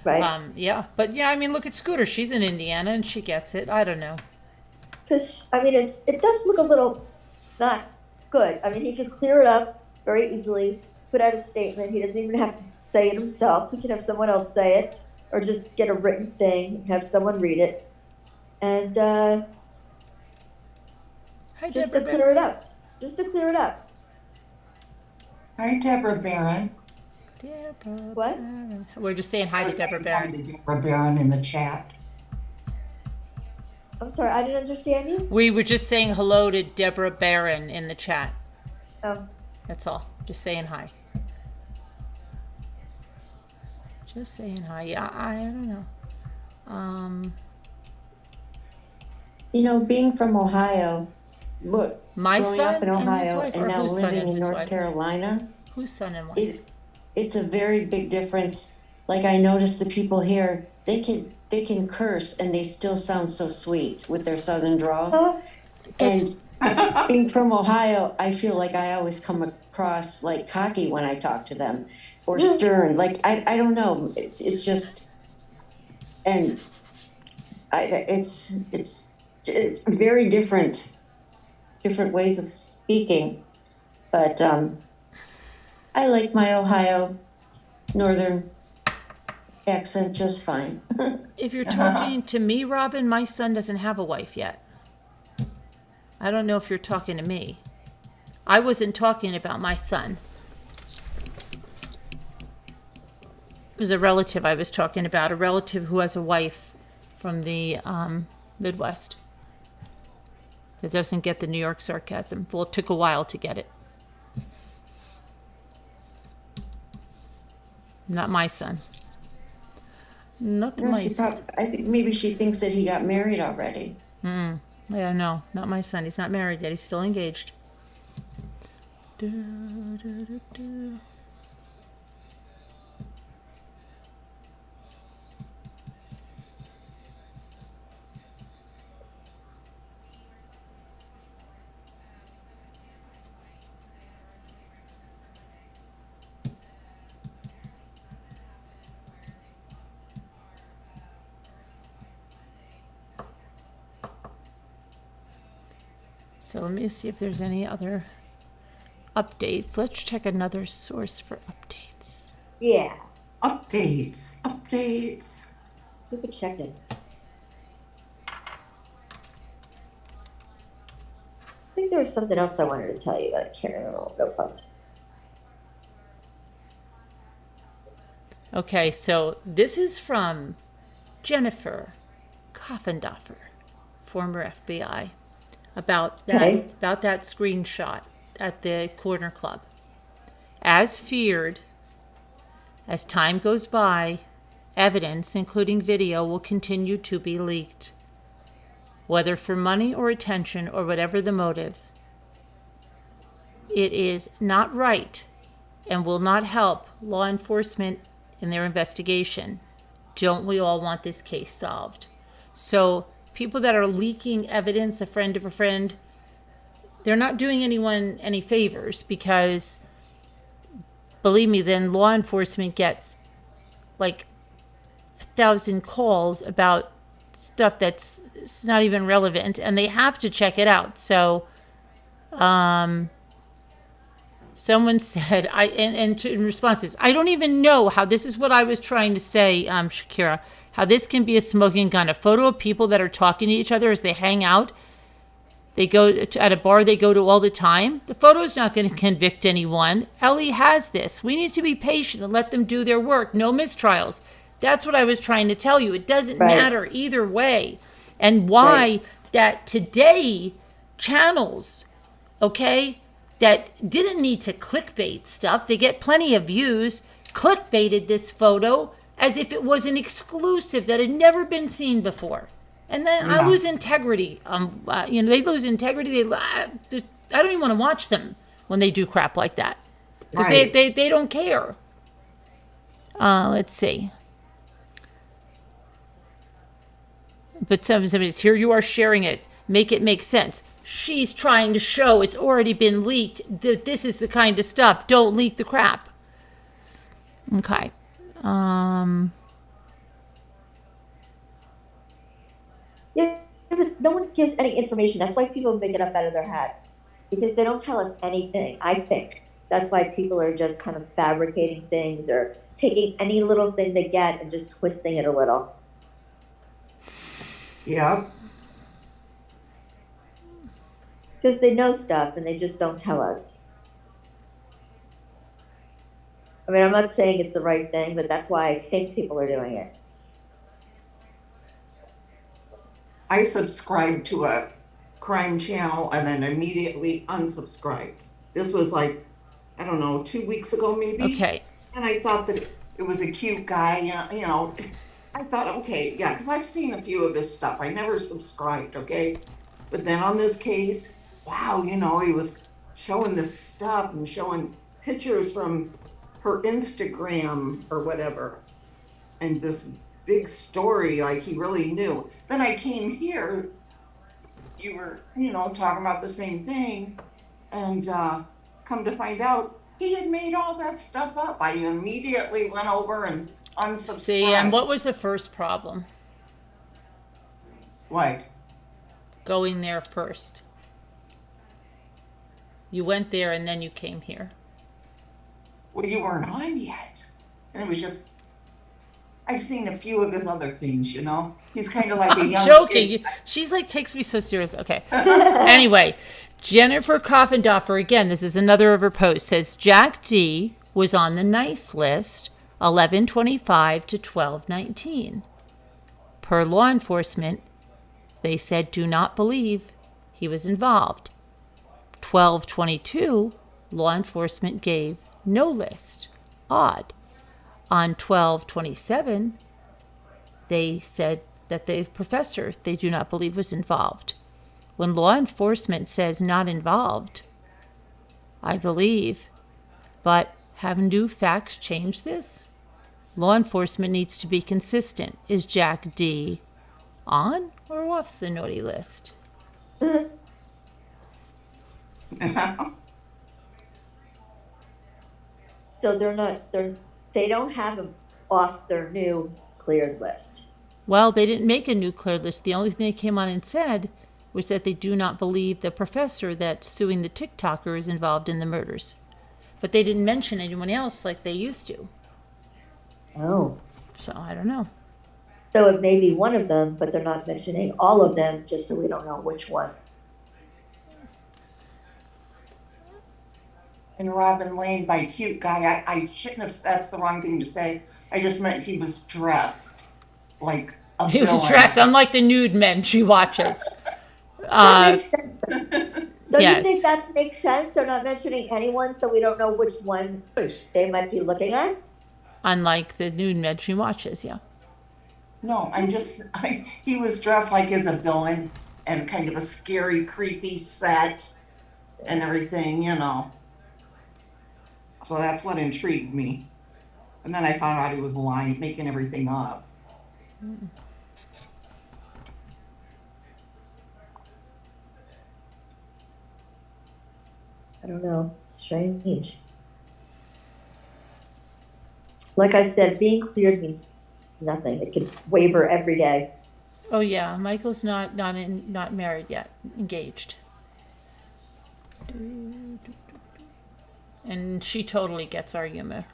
Right. yeah. But yeah, I mean, look at Scooter. She's in Indiana, and she gets it. I don't know. Because, I mean, it does look a little not good. I mean, he could clear it up very easily, put out a statement. He doesn't even have to say it himself. He can have someone else say it, or just get a written thing and have someone read it. And Hi, just Deborah to clear it up, just to clear it up. Hi, Deborah Barron. Deborah What? Barron. We're just saying hi I to was Deborah saying hi Barron. to Deborah Barron in the chat. I'm sorry, I didn't understand you. We were just saying hello to Deborah Barron in the chat. Oh, That's all. Just saying hi. Just saying hi. Yeah, I don't know. You know, being from Ohio, look, My growing up son in and his Ohio wife, and or now whose son living and in his North wife? Carolina, Whose son and wife? it's a very big difference. Like I noticed the people here, they can curse and they still sound so sweet with their southern drawl. oh, And being from Ohio, I feel like I always come across like cocky when I talk to them, or stern. Like I don't know. It's just, and it's very different ways of speaking. But I like my Ohio northern accent just fine. If you're talking to me, Robin, my son doesn't have a wife yet. I don't know if you're talking to me. I wasn't talking about my son. It was a relative I was talking about, a relative who has a wife from the Midwest. That doesn't get the New York sarcasm. Well, it took a while to get it. Not my son. Not No, my son. I think maybe she thinks that he got married already. Yeah, no, not my son. He's not married yet. He's still engaged. So let me see if there's any other updates. Let's check another source for updates. yeah, Updates. we could check it. I think there was something else I wanted to tell you, but I can't remember what it was. Okay, so this is from Jennifer Koffendorfer, former FBI, about that screenshot at the corner club. As feared, as time goes by, evidence, including video, will continue to be leaked. Whether for money or attention or whatever the motive, it is not right and will not help law enforcement in their investigation. Don't we all want this case solved? So people that are leaking evidence, a friend of a friend, they're not doing anyone any favors, because believe me, then law enforcement gets like 1,000 calls about stuff that's not even relevant, and they have to check it out. So someone said, in responses, I don't even know how, this is what I was trying to say, Shakira, how this can be a smoking gun. A photo of people that are talking to each other as they hang out. They go at a bar they go to all the time. The photo's not going to convict anyone. Ellie has this. We need to be patient and let them do their work. No mistrials. That's what I was trying to tell you. It doesn't matter either way. And why that today channels, okay, that didn't need to clickbait stuff. They get plenty of views. Clickbaited this photo as if it was an exclusive that had never been seen before. And then I lose integrity. They lose integrity. I don't even want to watch them when they do crap like that, because they don't care. Let's see. But somebody's here. You are sharing it. Make it make sense. She's trying to show it's already been leaked. That this is the kind of stuff. Don't leak the crap. Okay. Yeah, but no one gives any information. That's why people make it up out of their head, because they don't tell us anything. I think that's why people are just kind of fabricating things or taking any little thing they get and just twisting it a little. Yep. Because they know stuff and they just don't tell us. I mean, I'm not saying it's the right thing, but that's why I think people are doing it. I subscribed to a crime channel and then immediately unsubscribed. This was like, I don't know, 2 weeks ago maybe. Okay. And I thought that it was a cute guy, you know. I thought, okay, yeah, because I've seen a few of his stuff. I never subscribed, okay? But then on this case, wow, you know, he was showing this stuff and showing pictures from her Instagram or whatever. And this big story, like he really knew. Then I came here, you were, you know, talking about the same thing. And come to find out, he had made all that stuff up. I immediately went over and unsubscribed. See, and what was the first problem? What? Going there first. You went there and then you came here. Well, you weren't on yet. And it was just, I've seen a few of his other things, you know? He's kind of like a young Joking. kid. She's like, takes me so serious. Okay. Anyway, Jennifer Coffendoffer, again, this is another of her posts, says Jack D was on the nice list 11/25 to 12/19. Per law enforcement, they said do not believe he was involved. 12/22, law enforcement gave no list. Odd. On 12/27, they said that the professor they do not believe was involved. When law enforcement says not involved, I believe. But have new facts changed this? Law enforcement needs to be consistent. Is Jack D on or off the naughty list? So they don't have him off their new cleared list. Well, they didn't make a new cleared list. The only thing they came on and said was that they do not believe the professor that's suing the TikToker is involved in the murders. But they didn't mention anyone else like they used to. Oh. So I don't know. So it may be one of them, but they're not mentioning all of them, just so we don't know which one. And Robin Lane by cute guy, I shouldn't have, that's the wrong thing to say. I just meant he was dressed like a He was villain. dressed unlike the nude men she watches. That makes sense. Don't yes. you think that makes sense? They're not mentioning anyone, so we don't know which one they might be looking at? Unlike the nude men she watches, yeah. No, he was dressed like as a villain and kind of a scary, creepy set and everything, you know. So that's what intrigued me. And then I found out he was lying, making everything up. I don't know. It's strange. Like I said, being cleared means nothing. It can waver every day. Oh yeah, Michael's not married yet, engaged. And she totally gets our humor.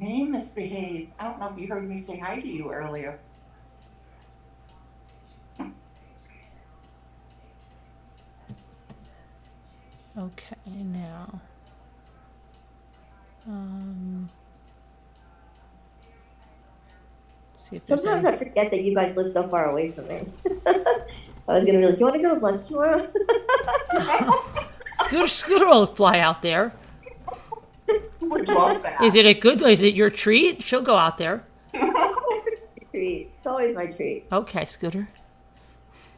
Hey, misbehave. I don't know if you heard me say hi to you earlier. Okay, now. See if there's Sometimes any... I forget that you guys live so far away from me. I was gonna be like, do you want to go to lunch tomorrow? Scooter will fly out there. Would love that. Is it your treat? She'll go out there. Treat. It's always my treat. Okay, Scooter.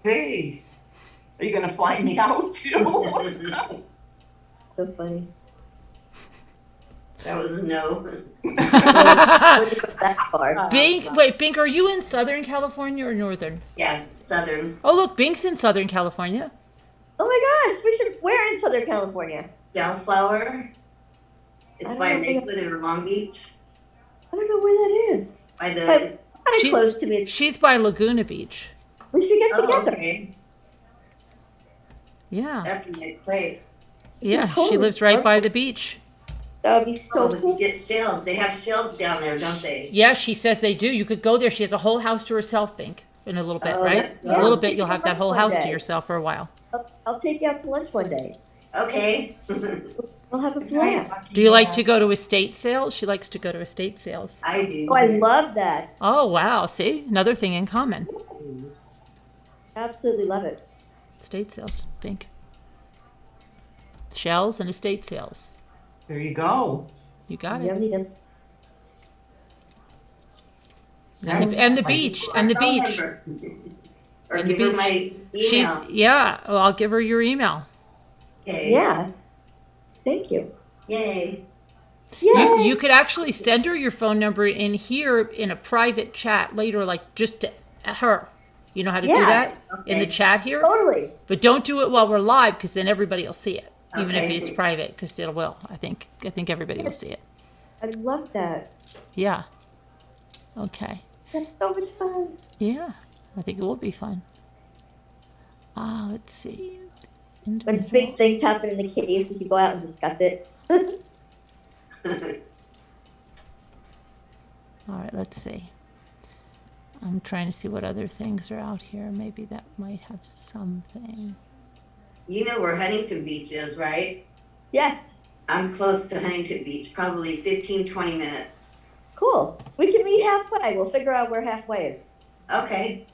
Hey, are you gonna fly me out too? So funny. That was no. That far. Bink, are you in Southern California or Northern? Yeah, southern. Oh, look, Bink's in Southern California. Oh my gosh, where in Southern California? Bellflower. It's I by don't think- Lakewood or Long Beach. I don't know where that is. By the. But kind of close to me. She's by Laguna Beach. We should get Oh, together. okay. Yeah. That's a nice place. Yeah. She totally lives right by love the beach. That would be so Oh, cool. you get shells. They have shells down there, don't they? Yeah, she says they do. You could go there. She has a whole house to herself, Bink, in a little bit, Oh, right? that's In a little good. bit, you'll have that whole house to yourself for a while. I'll take you out to lunch one day. Okay. We'll have a blast. Do you like to go to estate sales? She likes to go to estate sales. I do. Oh, I love that. Oh, wow. See? Another thing in common. Absolutely love it. Estate sales, Bink. Shells and estate sales. There you go. You got it. Yum, yum. And the beach. And the Phone beach. number. Or And the give her beach. my She's, email. yeah. Well, I'll give her your email. Okay. Yeah. Thank you. Yay. Yay! You could actually send her your phone number in here in a private chat later, like just to her. You know how to do Yeah. that in the Okay. chat here? Totally. But don't do it while we're live because then everybody will see it. Even Okay. if it's private, because it will. I think everybody will see it. I love that. Yeah. Okay. That's so much fun. Yeah. I think it will be fun. Let's see. When big things happen in the case, we can go out and discuss it. All right, let's see. I'm trying to see what other things are out here. Maybe that might have something. You know where Huntington Beach is, right? Yes. I'm close to Huntington Beach, probably 15, 20 minutes. Cool. We can meet halfway. We'll figure out where halfway is. Okay.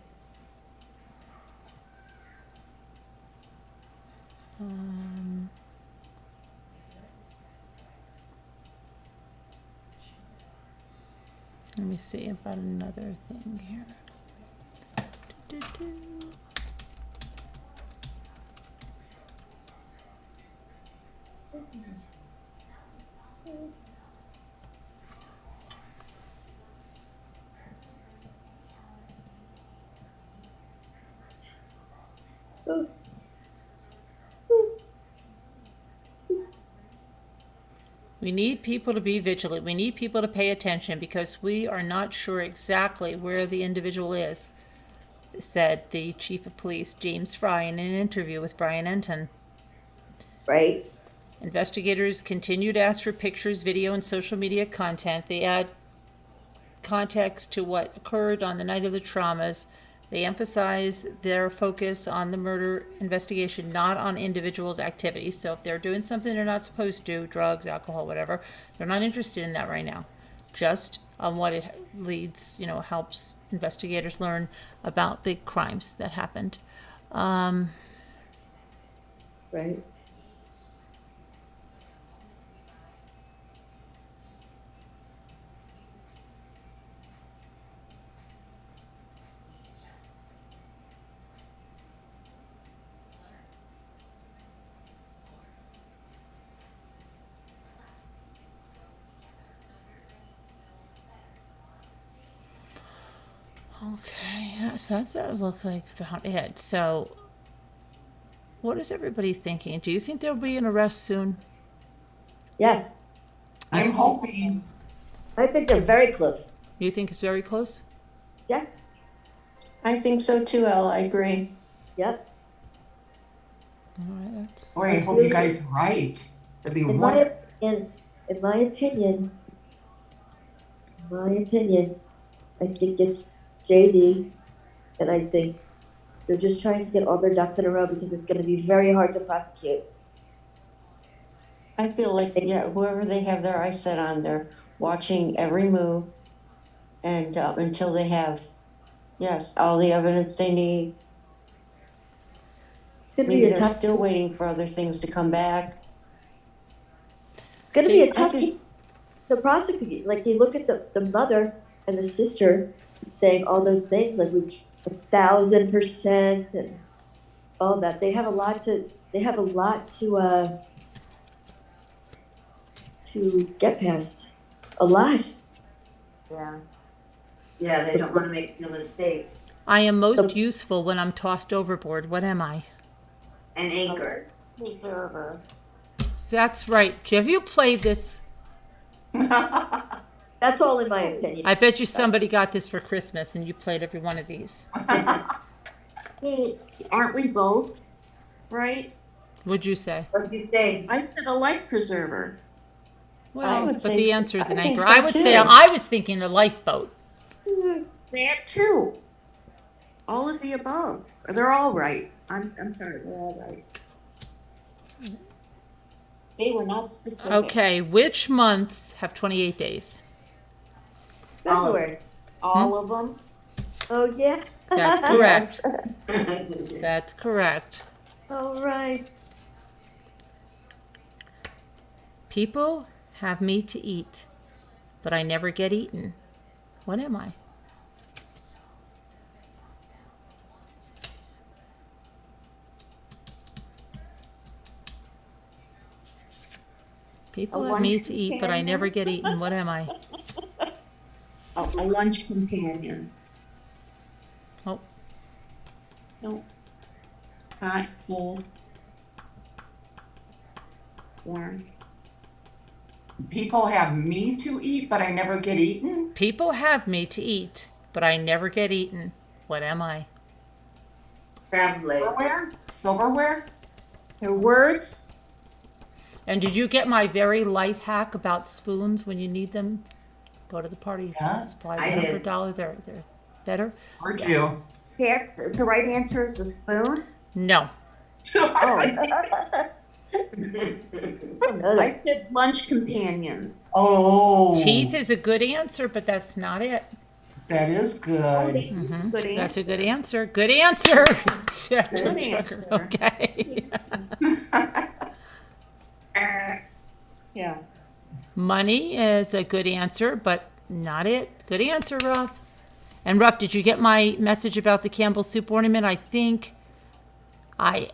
Let me see about another thing here. Do-do-do. We need people to be vigilant. We need people to pay attention because we are not sure exactly where the individual is, said the chief of police, James Fry, in an interview with Brian Enton. Right. Investigators continue to ask for pictures, video, and social media content. They add context to what occurred on the night of the traumas. They emphasize their focus on the murder investigation, not on individuals' activities. So if they're doing something they're not supposed to, drugs, alcohol, whatever, they're not interested in that right now. Just on what it leads, helps investigators learn about the crimes that happened. Right. Okay, so that does look like about it. So, what is everybody thinking? Do you think there'll be an arrest soon? Yes. I'm hoping. I think they're very close. You think it's very close? Yes. I think so too, Elle. I agree. Yep. All right, that's. Boy, I hope you guys are right. That'd be In wonderful. my opinion, I think it's JD, and I think they're just trying to get all their ducks in a row because it's going to be very hard to prosecute. I feel like, yeah, whoever they have their eyes set on, they're watching every move, and until they have, yes, all the evidence they need. It's going to Maybe be a they're tough. still waiting for other things to come back. It's going to be a I tough just- case to prosecute. Like you look at the mother and the sister saying all those things, like which 1,000% and all that. They have a lot to get past. A lot. Yeah. Yeah, they don't want to make no mistakes. I am most useful when I'm tossed overboard. What am I? An anchor. Preserver. That's right. Have you played this? That's all in my opinion. I bet you somebody got this for Christmas and you played every one of these. Hey, aren't we both? Right? What'd you say? What'd you say? I said a life preserver. Well, would but say the so. answer is an I think anchor. so, I would say too. I was thinking the lifeboat. That too. All of the above. They're all right. I'm sorry, they're all right. They were not specific. Okay, which months have 28 days? February. All of them. Oh, yeah. That's correct. That's correct. All right. People have me to eat, but I never get eaten. What am I? People A have me lunch to eat, but I never get companion? eaten. What am I? Oh, a lunch companion. Oh, No. Hot, cold. Warm. People have me to eat, but I never get eaten? people have me to eat, but I never get eaten. What am I? Crab legs. Silverware? Silverware? Their words? And did you get my very life hack about spoons when you need them? Go to the party. Yes, Supply I them for did. a dollar. They're better. Heard you. That's, the right answer is a spoon? No. Oh, Another. I said lunch companions. Oh. Teeth is a good answer, but that's not it. That is good. Mhm. Good That's a answer. good answer. Good answer. Good answer. Okay. Yeah. Money is a good answer, but not it. Good answer, Ruff. And Ruff, did you get my message about the Campbell soup ornament? I think I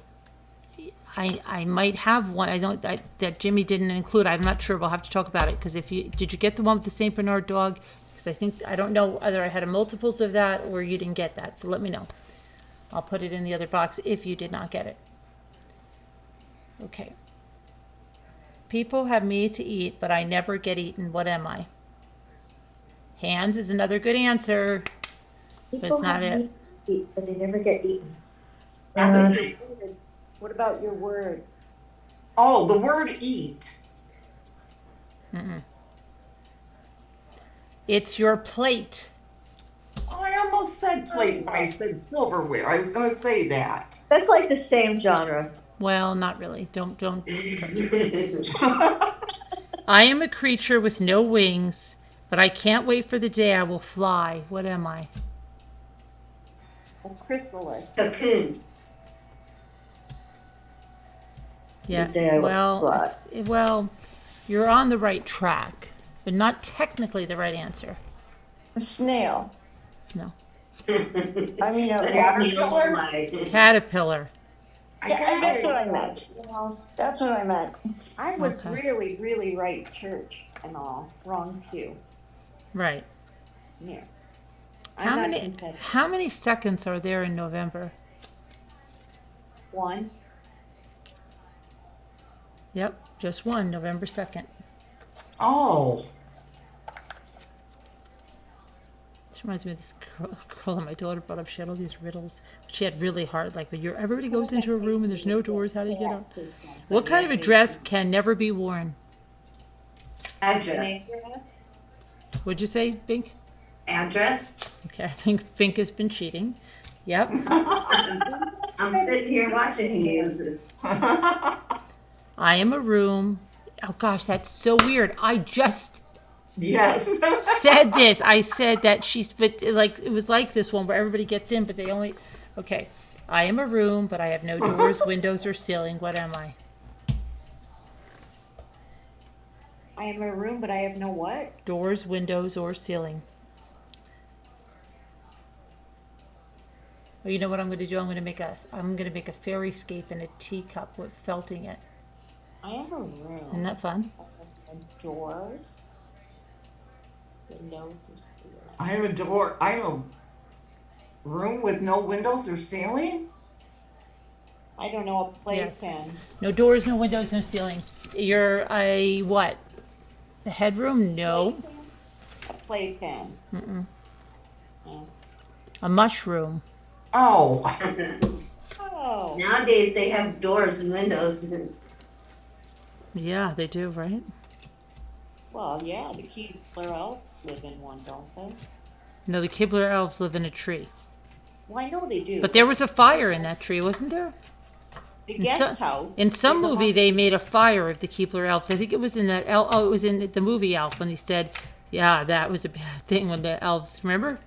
might have one. I don't that Jimmy didn't include. I'm not sure. We'll have to talk about it because did you get the one with the Saint Bernard dog? Because I don't know whether I had a multiples of that or you didn't get that. So let me know. I'll put it in the other box if you did not get it. Okay. People have me to eat, but I never get eaten. What am I? Hands is another good answer. People it's not have it. meat to eat, but they never get eaten. What about your words? Oh, the word eat. Mm-mm. It's your plate. Oh, I almost said plate, but I said silverware. I was going to say that. That's like the same genre. Well, not really. Don't. I am a creature with no wings, but I can't wait for the day I will fly. What am I? A chrysalis. Cocoon. Yeah. The day I will Well, fly. well, you're on the right track, but not technically the right answer. A snail. No. I mean, Caterpillar? Caterpillar. yeah, that's what I it. meant. That's what I meant. I was Okay. really, really right church and all. Wrong pew. Right. Yeah. How many seconds are there in November? One. Yep, just one, November 2nd. Oh. This reminds me of this girl that my daughter brought up. She had all these riddles. She had really hard, like when everybody goes into a room and there's no doors, how do you get out? What kind of a dress can never be worn? Address. Would you say, Bink? Address. Okay, I think Bink has been cheating. Yep. I'm sitting here watching you. I am a room. Oh gosh, that's so weird. I just Yes. said this. I said that but like it was like this one where everybody gets in, but they only. Okay, I am a room, but I have no doors, windows, or ceiling. What am I? I am a room, but I have no what? Doors, windows, or ceiling. Well, you know what I'm going to do? I'm going to make a fairyscape in a teacup with felting it. I am a room. Isn't that fun? Doors. Windows or ceiling. I'm a door. I'm a room with no windows or ceiling? I don't know, a Yes. playpen. No doors, no windows, no ceiling. You're a what? The headroom? No. A playpen. Mm-mm. Oh. A mushroom. Oh. Oh. Nowadays, they have doors and windows. Yeah, they do, right? Well, yeah, the Keebler elves live in one, don't they? No, the Kibler elves live in a tree. Well, I know they do. But there was a fire in that tree, wasn't there? The In guest some, house. in some is movie, they made a fire of the Keebler elves. I think it was in that. Oh, it was in the movie Elf when he said, "Yeah, that was a bad thing when the elves." Remember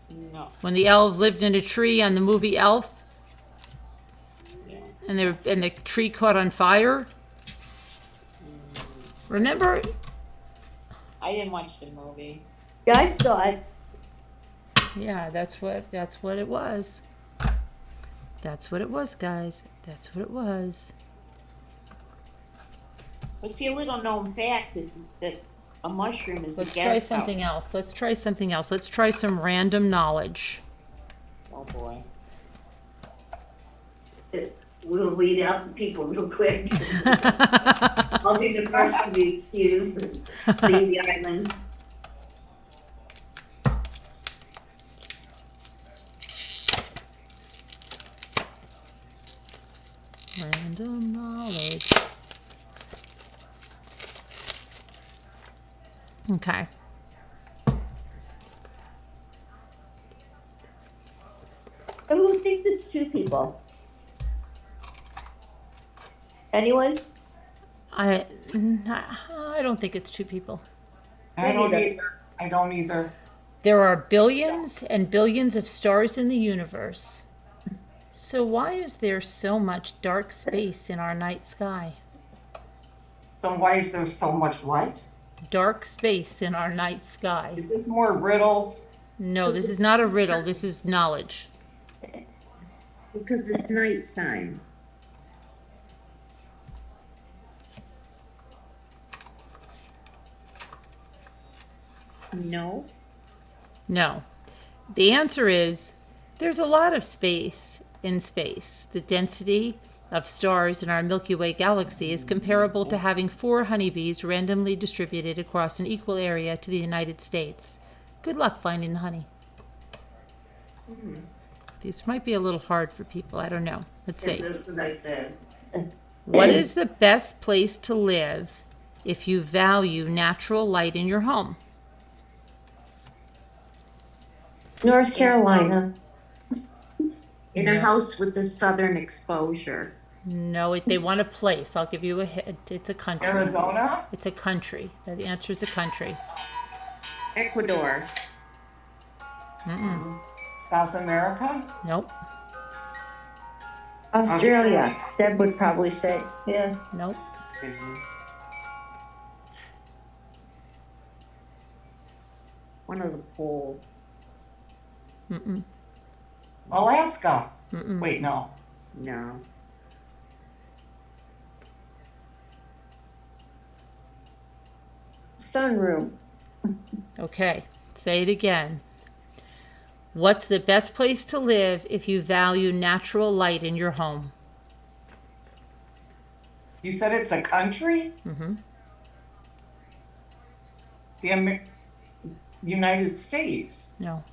No. when the elves lived in a tree on the movie Elf, Yeah. and the tree caught on fire. Remember? I didn't watch the movie. Yeah, I saw it. Yeah, that's what it was. That's what it was, guys. That's what it was. But see, a little known fact is that a mushroom is Let's a guest try house. something else. Let's try something else. Let's try some random knowledge. Oh boy. We'll weed out the people real quick. I'll be the first to be excused and leave the island. Random knowledge. Okay. And who thinks it's two people? Anyone? I don't think it's two people. I Me don't neither. either. I don't either. There are billions and billions of stars in the universe. So why is there so much dark space in our night sky? So why is there so much what? Dark space in our night sky. Is this more riddles? No, this is not a riddle. This is knowledge. Because it's nighttime. No? No. The answer is there's a lot of space in space. The density of stars in our Milky Way galaxy is comparable to having 4 honeybees randomly distributed across an equal area to the United States. Good luck finding the honey. These might be a little hard for people. I don't know. Let's see. That's what I said. What is the best place to live if you value natural light in your home? North Carolina. In a house with the southern exposure. No, they want a place. I'll give you a hint. It's a country. Arizona? It's a country. The answer is a country. Ecuador. Mm-mm. South America? Nope. Australia. Deb would probably say. Yeah. Nope. One of the poles. Mm-mm. Alaska? Mm-mm. Wait, no. No. Sunroom. Okay. Say it again. What's the best place to live if you value natural light in your home? You said it's a country? Mm-hmm. The United States. No.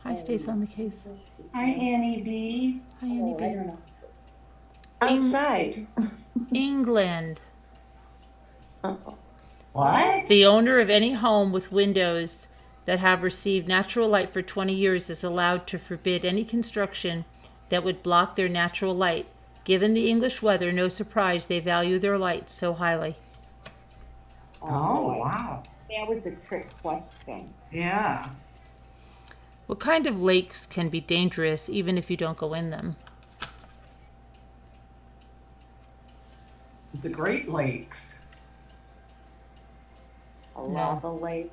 Hi, Stace on the case. Hi, Annie B. Hi, Annie Oh, B. I don't know. Outside. England. What? The owner of any home with windows that have received natural light for 20 years is allowed to forbid any construction that would block their natural light. Given the English weather, no surprise they value their light so highly. Oh, boy. wow. That was a trick question. Yeah. What kind of lakes can be dangerous even if you don't go in them? The Great Lakes. A lava lake.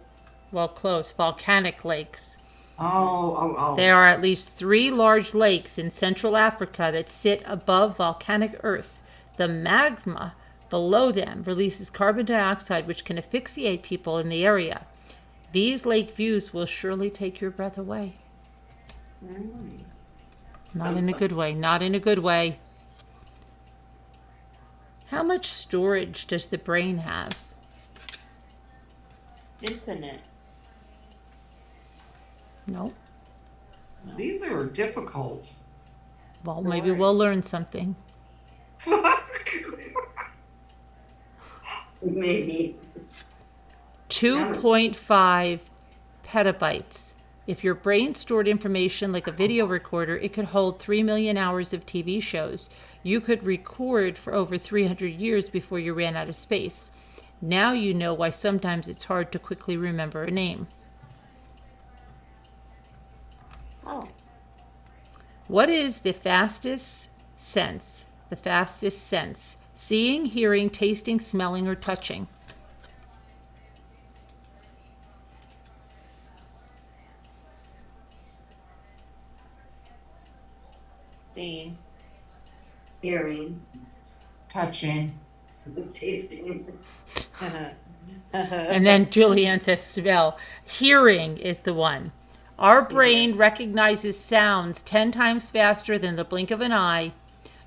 Well, close. Volcanic lakes. Oh. There are at least 3 large lakes in Central Africa that sit above volcanic earth. The magma below them releases carbon dioxide, which can asphyxiate people in the area. These lake views will surely take your breath away. Not in a good way. Not in a good way. How much storage does the brain have? Infinite. No. These are difficult. Well, maybe we'll learn something. Maybe. 2.5 petabytes. If your brain stored information like a video recorder, it could hold 3 million hours of TV shows. You could record for over 300 years before you ran out of space. Now you know why sometimes it's hard to quickly remember a name. Oh, What is the fastest sense? The fastest sense. Seeing, hearing, tasting, smelling, or touching. seeing. Hearing, Touching. tasting. And then Julianne says smell. Hearing is the one. Our brain recognizes sounds 10 times faster than the blink of an eye.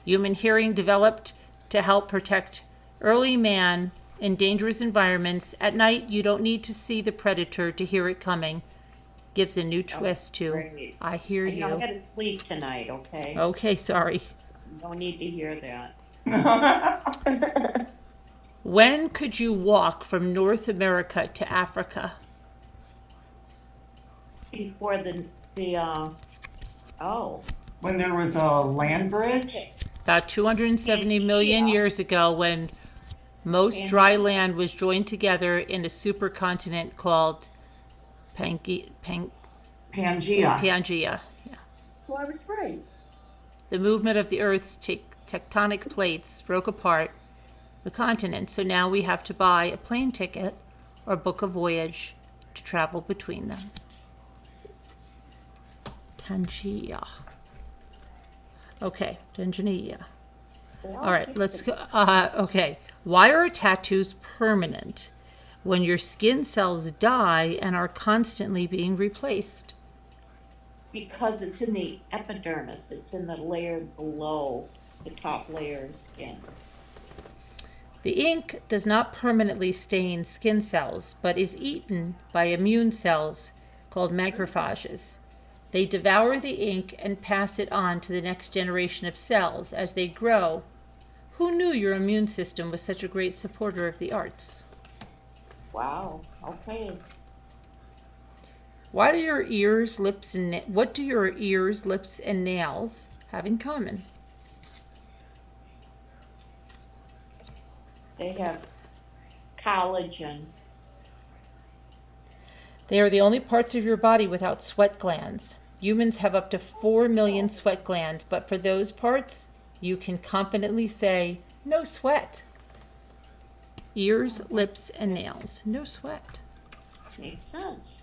Human hearing developed to help protect early man in dangerous environments. At night, you don't need to see the predator to hear it coming. Gives a new twist to Great. I hear I know, I you. gotta sleep tonight, okay? Okay, sorry. No need to hear that. When could you walk from North America to Africa? Before oh, When there was a land bridge, About 270 million years ago, when most dry land was joined together in a supercontinent called Pangea. Pangea. Yeah. so I was right. The movement of the Earth's tectonic plates broke apart the continent, so now we have to buy a plane ticket or book a voyage to travel between them. Pangea. Okay, Tanzania. All right, let's go. Okay, why are tattoos permanent when your skin cells die and are constantly being replaced? Because it's in the epidermis, it's in the layer below the top layer of skin. The ink does not permanently stain skin cells, but is eaten by immune cells called macrophages. They devour the ink and pass it on to the next generation of cells as they grow. Who knew your immune system was such a great supporter of the arts? Wow, okay. What do your ears, lips, and nails have in common? They have collagen. They are the only parts of your body without sweat glands. Humans have up to 4 million sweat glands, but for those parts, you can confidently say, no sweat. Ears, lips, and nails, no sweat. Makes sense.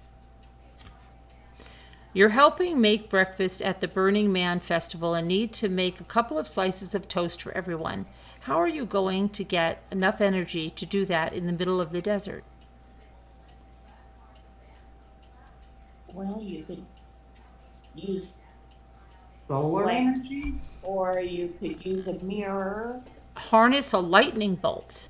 You're helping make breakfast at the Burning Man Festival and need to make a couple of slices of toast for everyone. How are you going to get enough energy to do that in the middle of the desert? Well, you could use solar Like- energy. or you could use a mirror. Harness a lightning bolt.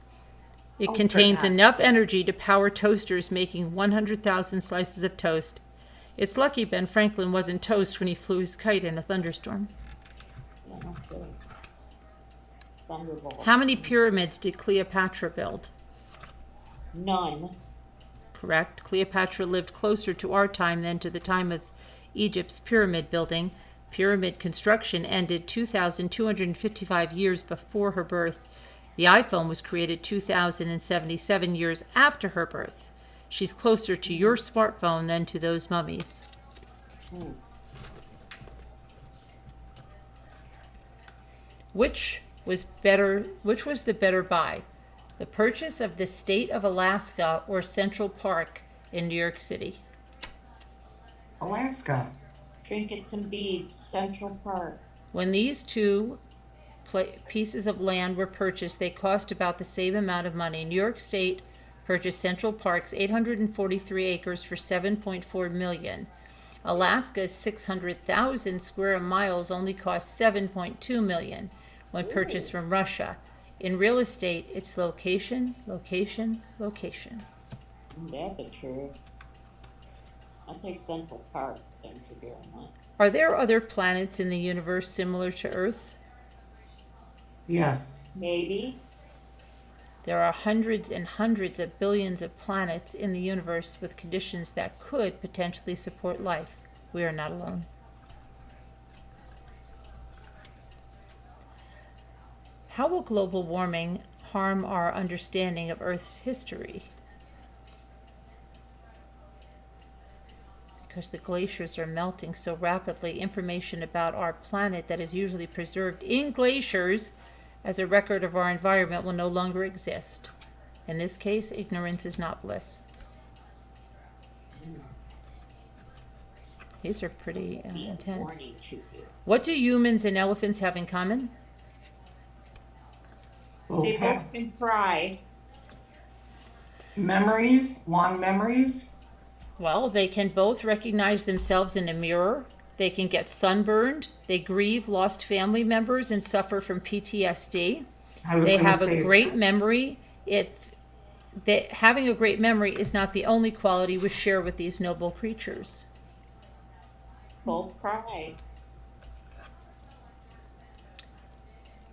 It contains enough energy to power toasters making 100,000 slices of toast. It's lucky Ben Franklin wasn't toast when he flew his kite in a thunderstorm. Yeah, okay. Thunderbolt. How many pyramids did Cleopatra build? None. Correct. Cleopatra lived closer to our time than to the time of Egypt's pyramid building. Pyramid construction ended 2,255 years before her birth. The iPhone was created 2,077 years after her birth. She's closer to your smartphone than to those mummies. Which was the better buy? The purchase of the state of Alaska or Central Park in New York City? Alaska. Trinkets and beads, Central Park. When these two pieces of land were purchased, they cost about the same amount of money. New York State purchased Central Park's 843 acres for $7.4 million. Alaska's 600,000 square miles only cost $7.2 million when purchased from Russia. In real estate, it's location, location, location. That's true. I'll take Central Park. Are there other planets in the universe similar to Earth? Yes. Maybe. There are hundreds and hundreds of billions of planets in the universe with conditions that could potentially support life. We are not alone. How will global warming harm our understanding of Earth's history? Because the glaciers are melting so rapidly, information about our planet that is usually preserved in glaciers as a record of our environment will no longer exist. In this case, ignorance is not bliss. These are pretty intense. What do humans and elephants have in common? They both can cry. Memories, long memories. Well, they can both recognize themselves in a mirror. They can get sunburned. They grieve lost family members and suffer from PTSD. They have a great memory. Having a great memory is not the only quality we share with these noble creatures. Both cry.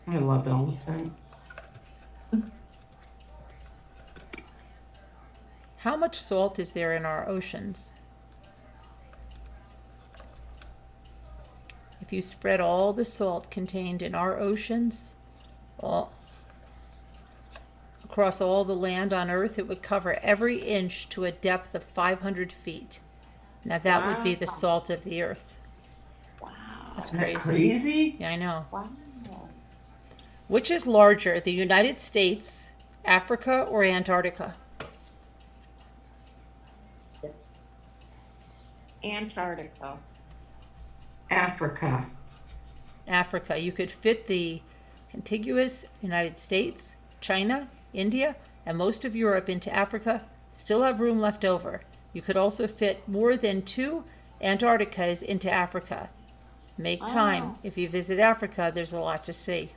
I love elephants. How much salt is there in our oceans? If you spread all the salt contained in our oceans across all the land on Earth, it would cover every inch to a depth of 500 feet. Now that would be the salt of the Earth. Wow. That's Isn't that crazy. crazy? Yeah, I know. Wow. Which is larger, the United States, Africa, or Antarctica? Antarctica. Africa. Africa. You could fit the contiguous United States, China, India, and most of Europe into Africa, still have room left over. You could also fit more than 2 Antarcticas into Africa. Make time. If you visit Africa, there's a lot to see.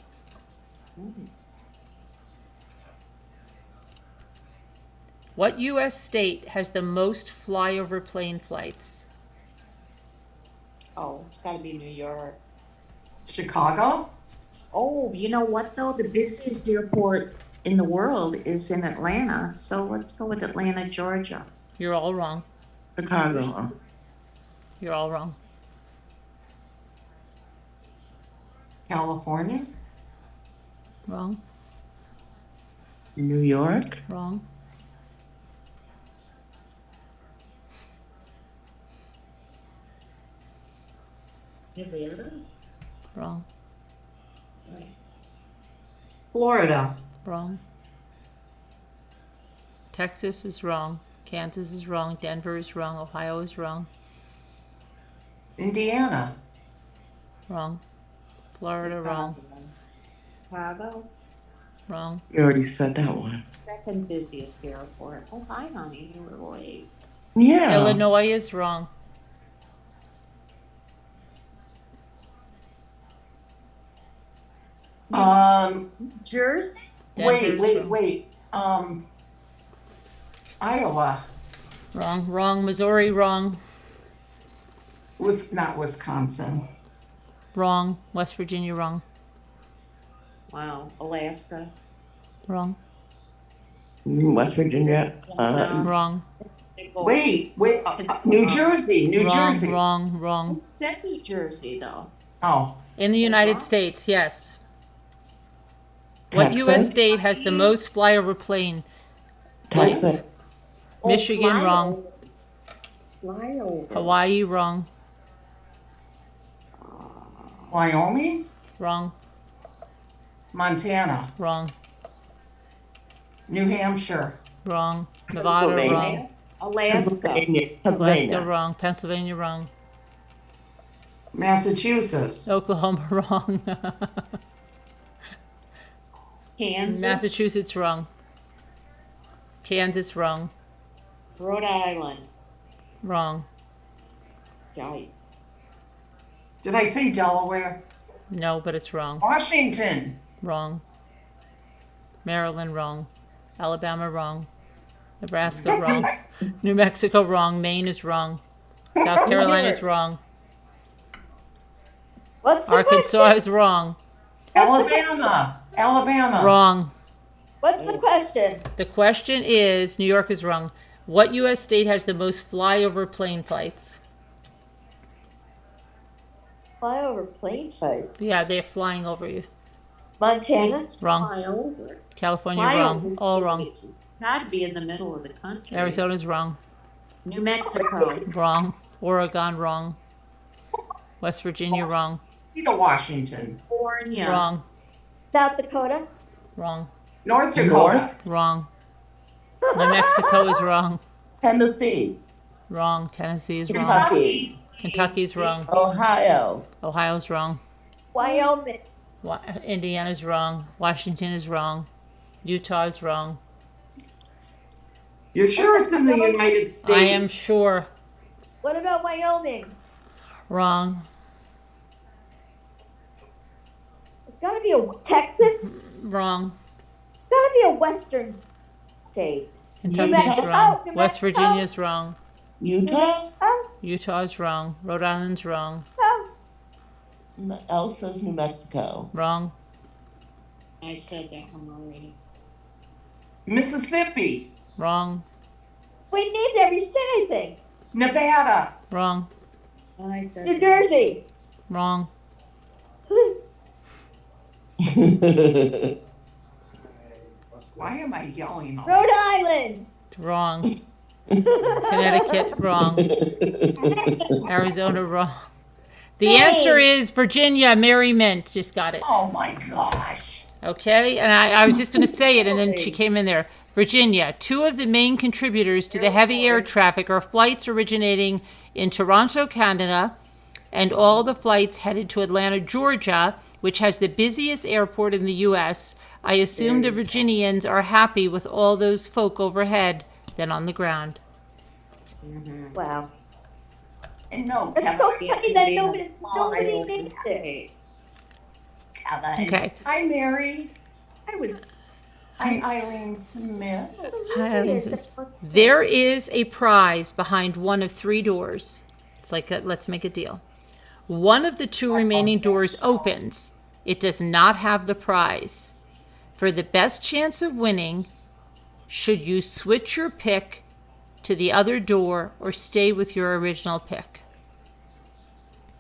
What U.S. state has the most flyover plane flights? Oh, it's gotta be New York. Chicago? Oh, you know what though? The busiest airport in the world is in Atlanta. So let's go with Atlanta, Georgia. You're all wrong. Chicago. You're all wrong. California? Wrong. New York? Wrong. Nevada? Wrong. Florida. Wrong. Texas is wrong. Kansas is wrong. Denver is wrong. Ohio is wrong. Indiana. Wrong. Florida, wrong. Chicago? Wrong. You already said that one. Second busiest airport. Oh, hi, honey. You were late. Yeah. Illinois is wrong. Jersey? Denver's Wait. Iowa Wrong. Wrong. Missouri, wrong. was not Wisconsin. Wrong. West Virginia, wrong. Wow. Alaska? Wrong. West Virginia. Wrong. Wait. New Jersey. New Wrong. Jersey. Wrong. Said New Jersey though. Oh. In the United States, yes. What U.S. state has the most flyover plane? Texas. Michigan, wrong. Flyover. Hawaii, wrong. Wyoming. Wrong. Montana. Wrong. New Hampshire. Wrong. Nevada, wrong. Alaska. Alaska, wrong. Pennsylvania, wrong. Massachusetts. Oklahoma, wrong. Kansas. Massachusetts, wrong. Kansas, wrong. Rhode Island. Wrong. Yikes. Did I say Delaware? No, but it's wrong. Washington. Wrong. Maryland, wrong. Alabama, wrong. Nebraska, wrong. New Mexico, wrong. Maine is wrong. South Carolina's wrong. What's the Arkansas question? is wrong. Alabama. Wrong. What's the question? The question is, New York is wrong. What U.S. state has the most flyover plane flights? Flyover plane flights. Yeah, they're flying over you. Montana. Wrong. Fly over. California, Fly wrong. over. All wrong. It's gotta be in the middle of the country. Arizona's wrong. New Mexico. Wrong. Oregon, wrong. West Virginia, wrong. State of Washington. California. Wrong. South Dakota. Wrong. North Dakota. Wrong. New Mexico is wrong. Tennessee, Wrong. Tennessee is wrong. Kentucky, Kentucky's wrong. Ohio, Ohio's wrong. Wyoming. Indiana's wrong. Washington is wrong. Utah is wrong. You're sure it's in the United States? I am sure. What about Wyoming? Wrong. It's gotta be a Texas. Wrong. It's gotta be a Western state. Kentucky's Mexico. wrong. New West Mexico. Virginia's wrong. Utah. Oh, Utah's wrong. Rhode Island's wrong. oh. Elle says New Mexico. Wrong. I said that one already. Mississippi. Wrong. We named every state, I think. Nevada. Wrong. I said New Jersey. Wrong. Why am I yelling? All Rhode Island. Wrong. Connecticut, wrong. Arizona, wrong. The Maine. answer is Virginia. Mary Mint just got it. Oh my gosh. Okay, and I was just going to say it, and then she came in there. Virginia, two of the main contributors to the heavy air traffic are flights originating in Toronto, Canada, and all the flights headed to Atlanta, Georgia, which has the busiest airport in the U.S. I assume the Virginians are happy with all those folk overhead than on the ground. Wow. And no, It's so Kevin. funny that nobody named it. Kevin. Okay. Hi, Mary. I was. Hi, Eileen Smith. There is a prize behind one of three doors. It's like let's make a deal. One of the two remaining doors opens. It does not have the prize. For the best chance of winning, should you switch your pick to the other door or stay with your original pick?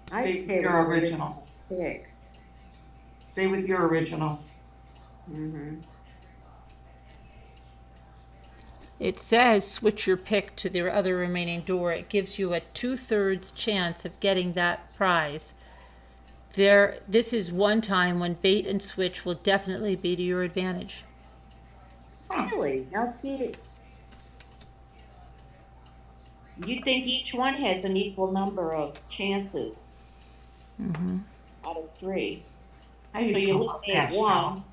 Stay with your original. Pick. Stay with your original. Mm-hmm. It says switch your pick to the other remaining door. It gives you a 2/3 chance of getting that prize. This is one time when bait and switch will definitely be to your advantage. Really? Now see, you think each one has an equal number of chances out of three. I So used you to look love at that show. one,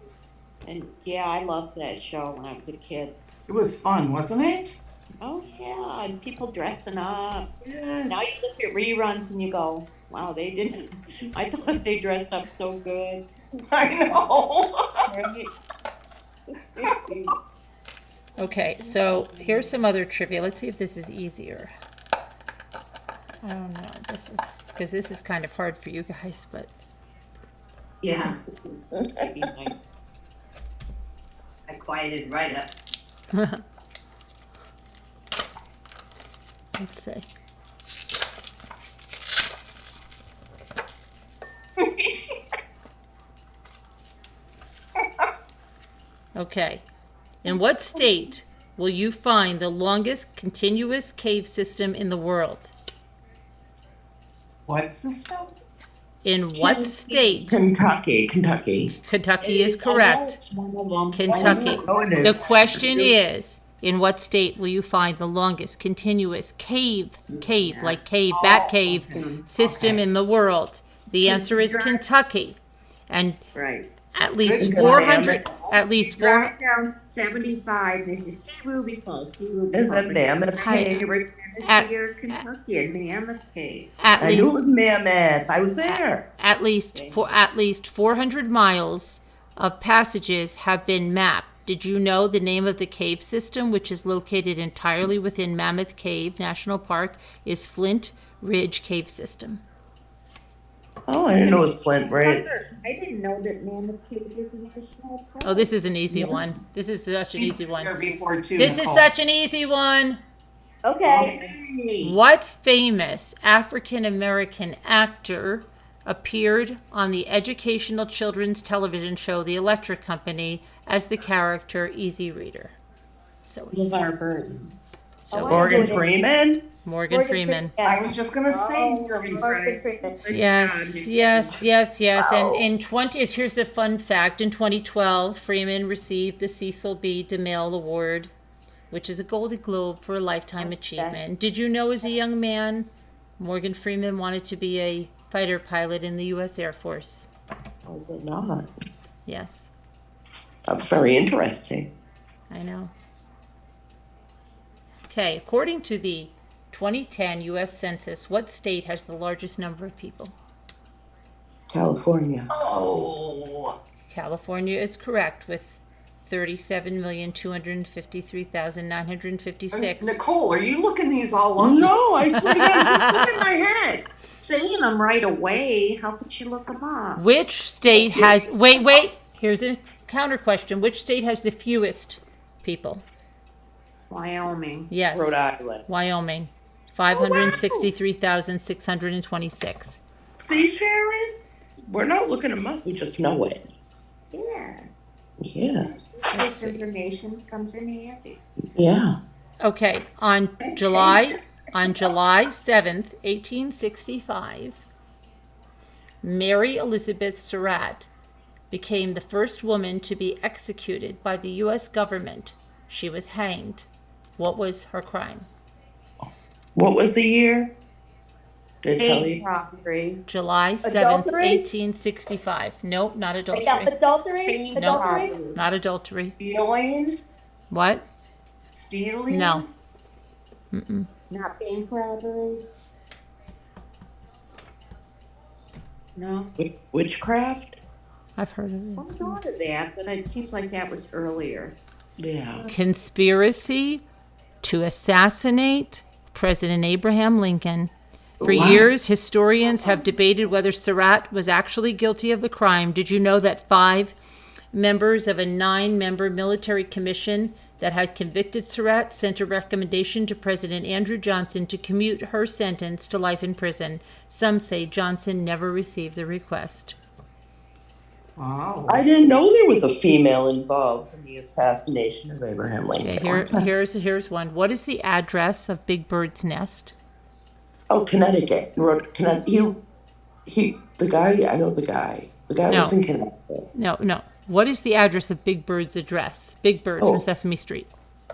and yeah, I loved that show when I was a kid. It was fun, wasn't it? Oh yeah, and people dressing up. Yes. Now you look at reruns and you go, wow, they didn't. I thought they dressed up so good. I know. Right? Okay, so here's some other trivia. Let's see if this is easier. I don't know. This is because this is kind of hard for you guys, but Yeah, That'd be nice. I quieted right up. let's see. Okay. In what state will you find the longest continuous cave system in the world? What system? In what state? Kentucky. Kentucky is correct. It's one of them. Kentucky. Oh, it is. The question is, in what state will you find the longest continuous cave, bat cave system in the world? The answer is Kentucky. And Right. at least Is it 400, at least 4, Drive down 75, this is T. Ruby Close. Is it Mammoth Cave? At- Kentucky, and Mammoth Cave. at I knew it least, was Mammoth. I was there. at least 400 miles of passages have been mapped. Did you know the name of the cave system, which is located entirely within Mammoth Cave National Park, is Flint Ridge Cave System. Oh, I didn't know it was Flint Ridge. I didn't know that Mammoth Cave was a national park. Oh, this is an easy one. This is such an easy one. There before too, This is Nicole. such an easy one. Okay. What famous African American actor appeared on the educational children's television show The Electric Company as the character Easy Reader? So easy. LeVar Burton. So Morgan Easy. Freeman. Morgan Freeman. I was just gonna say Morgan Freeman. Yes. Wow. And in here's a fun fact. In 2012, Freeman received the Cecil B. DeMille Award, which is a Golden Globe for a lifetime achievement. Did you know as a young man, Morgan Freeman wanted to be a fighter pilot in the U.S. Air Force? I did not. Yes, That's very interesting. I know. Okay, according to the 2010 U.S. Census, what state has the largest number of people? California. oh, California is correct with 37,253,956. Nicole, are you looking these all up? No, I swear to God, look in my head. Saying them right away, how could you look them up? Which state has, wait, here's a counter question. Which state has the fewest people? Wyoming. Yes. Rhode Island. Wyoming. 563,626. See, Sharon? We're not looking them up. We just know it. Yeah. Yeah. This information comes in handy. Yeah. Okay, on July 7th, 1865, Mary Elizabeth Surratt became the first woman to be executed by the U.S. government. She was hanged. What was her crime? What was the year? Did it tell Bank you? robbery. July 7th, Adultery? 1865. Nope, not adultery. Adultery? No. Adultery? Not adultery. stealing, What? stealing. No. Mm-mm. Not bank robbery. No. Witchcraft? I've heard of I it. thought of that, but it seems like that was earlier. Yeah. Conspiracy to assassinate President Abraham Lincoln. For Wow. years, historians have debated whether Surratt was actually guilty of the crime. Did you know that 5 members of a 9-member military commission that had convicted Surratt sent a recommendation to President Andrew Johnson to commute her sentence to life in prison? Some say Johnson never received the request. Wow. I didn't know there was a female involved in the assassination of Abraham Lincoln. Okay, here's one. What is the address of Big Bird's nest? Oh, Connecticut. He, the guy, I know the guy. The guy No. lives in Connecticut. No. What is the address of Big Bird's address? Big Bird Oh. from Sesame Street.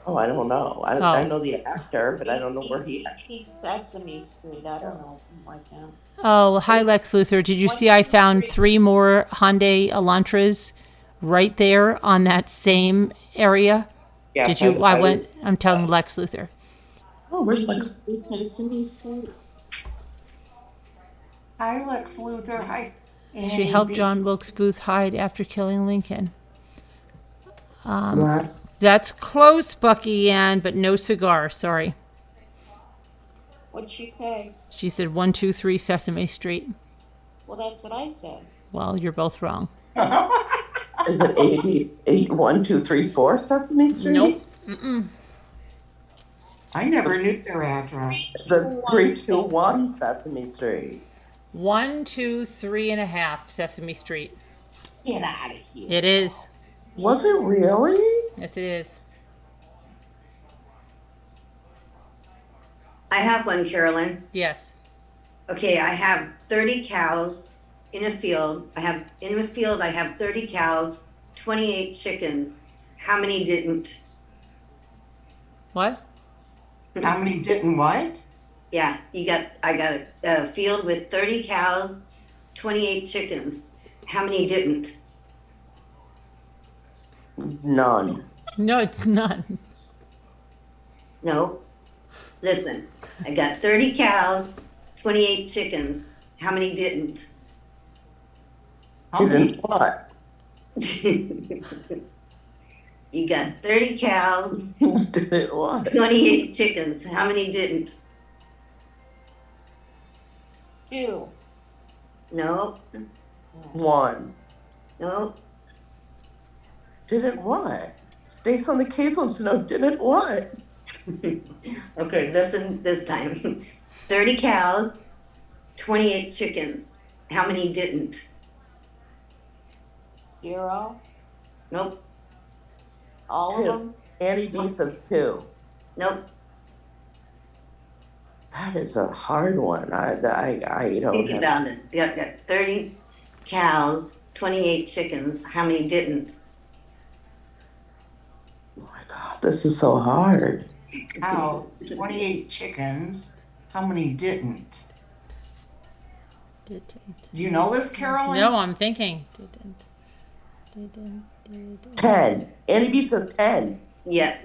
Oh, I don't know. I Oh. know the actor, but I don't know where he is. Sesame Street, I don't know, something like that. Oh, hi Lex Luthor. Did you see I found 3 more Hyundai Elantras right there on that same area? Yes, Did you? I'm telling Lex Luthor. Oh, where's Lex? Sesame Street. Hi, Lex Luthor. Hi. She helped John Wilkes Booth hide after killing Lincoln. What? That's close, Bucky Ann, but no cigar. Sorry. What'd she say? She said 123 Sesame Street. Well, that's what I said. Well, you're both wrong. Is it 1, 2, 3, 4 Sesame Street? Nope. Mm-mm. I never knew their address. The 321 Sesame Street. 1, 2, 3.5 Sesame Street. Get out of here. It is. Was it really? Yes, it is. I have one, Carolyn. Yes. Okay, I have 30 cows in a field. I have 30 cows, 28 chickens. How many didn't? What? How many didn't what? Yeah, I got a field with 30 cows, 28 chickens. How many didn't? None. No, it's none. No. Listen, I got 30 cows, 28 chickens. How many didn't? How many? Didn't what? You got 30 cows, Didn't what? 28 chickens. How many didn't? 2. Nope, 1. nope. Didn't what? Stace on the case wants to know, didn't what? Okay, listen this time. 30 cows, 28 chickens. How many didn't? 0. Nope, All of 2. them. Annie B says 2. nope. That is a hard one. I don't Think have. about it. You got 30 cows, 28 chickens. How many didn't? Oh my God, this is so hard. Cows, 28 chickens. How many didn't? Didn't. Do you know this, Carolyn? No, I'm thinking. Didn't. 10. Annie B says 10. Yeah,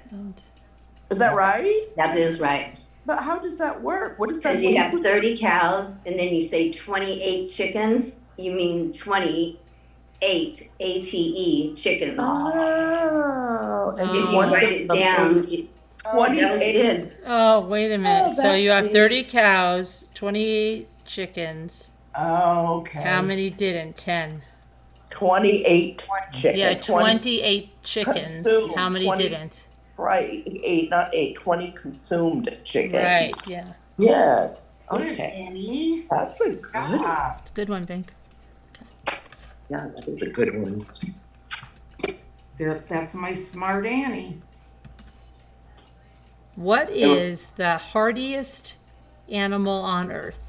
Is that right? that is right. But how does that work? What does that Because you have 30 cows and then you say 28 chickens, you mean 28 ATE chickens. Oh, and Oh. If you one write of it them down, is that was 28. good. Oh, wait a minute. So you have that's 30 cows, 28 chickens. Okay. How many didn't? 10. 28 chickens. Yeah, 28 chickens. consumed, How many 20 didn't? Right, 8, not 8. 20 consumed chickens. Right, yeah. Yes. Good, Okay. Annie. That's a good. Ah, It's a good one, Bink. Yeah, that is a good one. that's my smart Annie. What is the hardiest animal on Earth?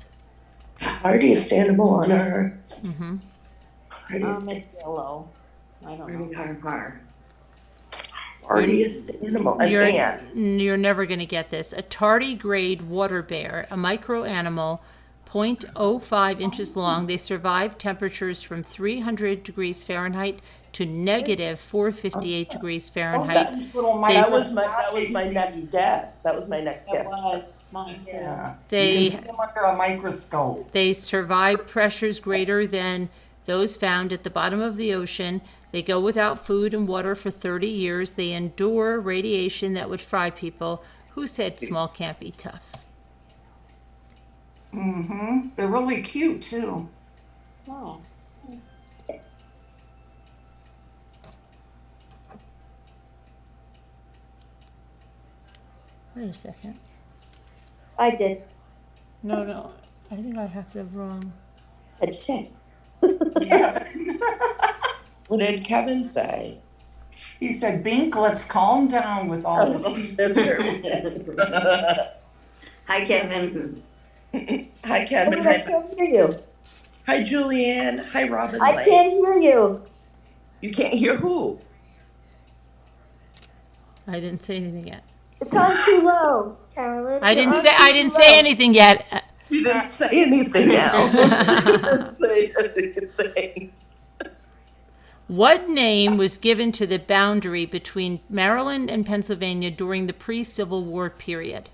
Hardiest animal on earth. Mm-hmm. Hardiest, Armadillo. I don't know. hardiest animal. An ant. You're never going to get this. A tardigrade water bear, a micro animal, 0.05 inches long. They survive temperatures from 300 degrees Fahrenheit to negative 458 degrees Fahrenheit. That was my next guess. That was my next guess. Mine too. Yeah. They- You can see them under a microscope. They survive pressures greater than those found at the bottom of the ocean. They go without food and water for 30 years. They endure radiation that would fry people. Who said small can't be tough? Mm-hmm. They're really cute too. Oh. Wait a second. I did. No. I think I have the wrong. I checked. What did Kevin say? He said, Bink, let's calm down with all Oh, this. that's true. Hi, Kevin. Hi, Kevin. I Hi, can't hear you. hi, Julianne. Hi, Robin. I Lake. can't hear you. You can't hear who? I didn't say anything yet. It's on too low, Carolyn. I You're didn't on say. too I didn't low. say anything yet. You didn't say anything else. You didn't say anything. What name was given to the boundary between Maryland and Pennsylvania during the pre-Civil War period?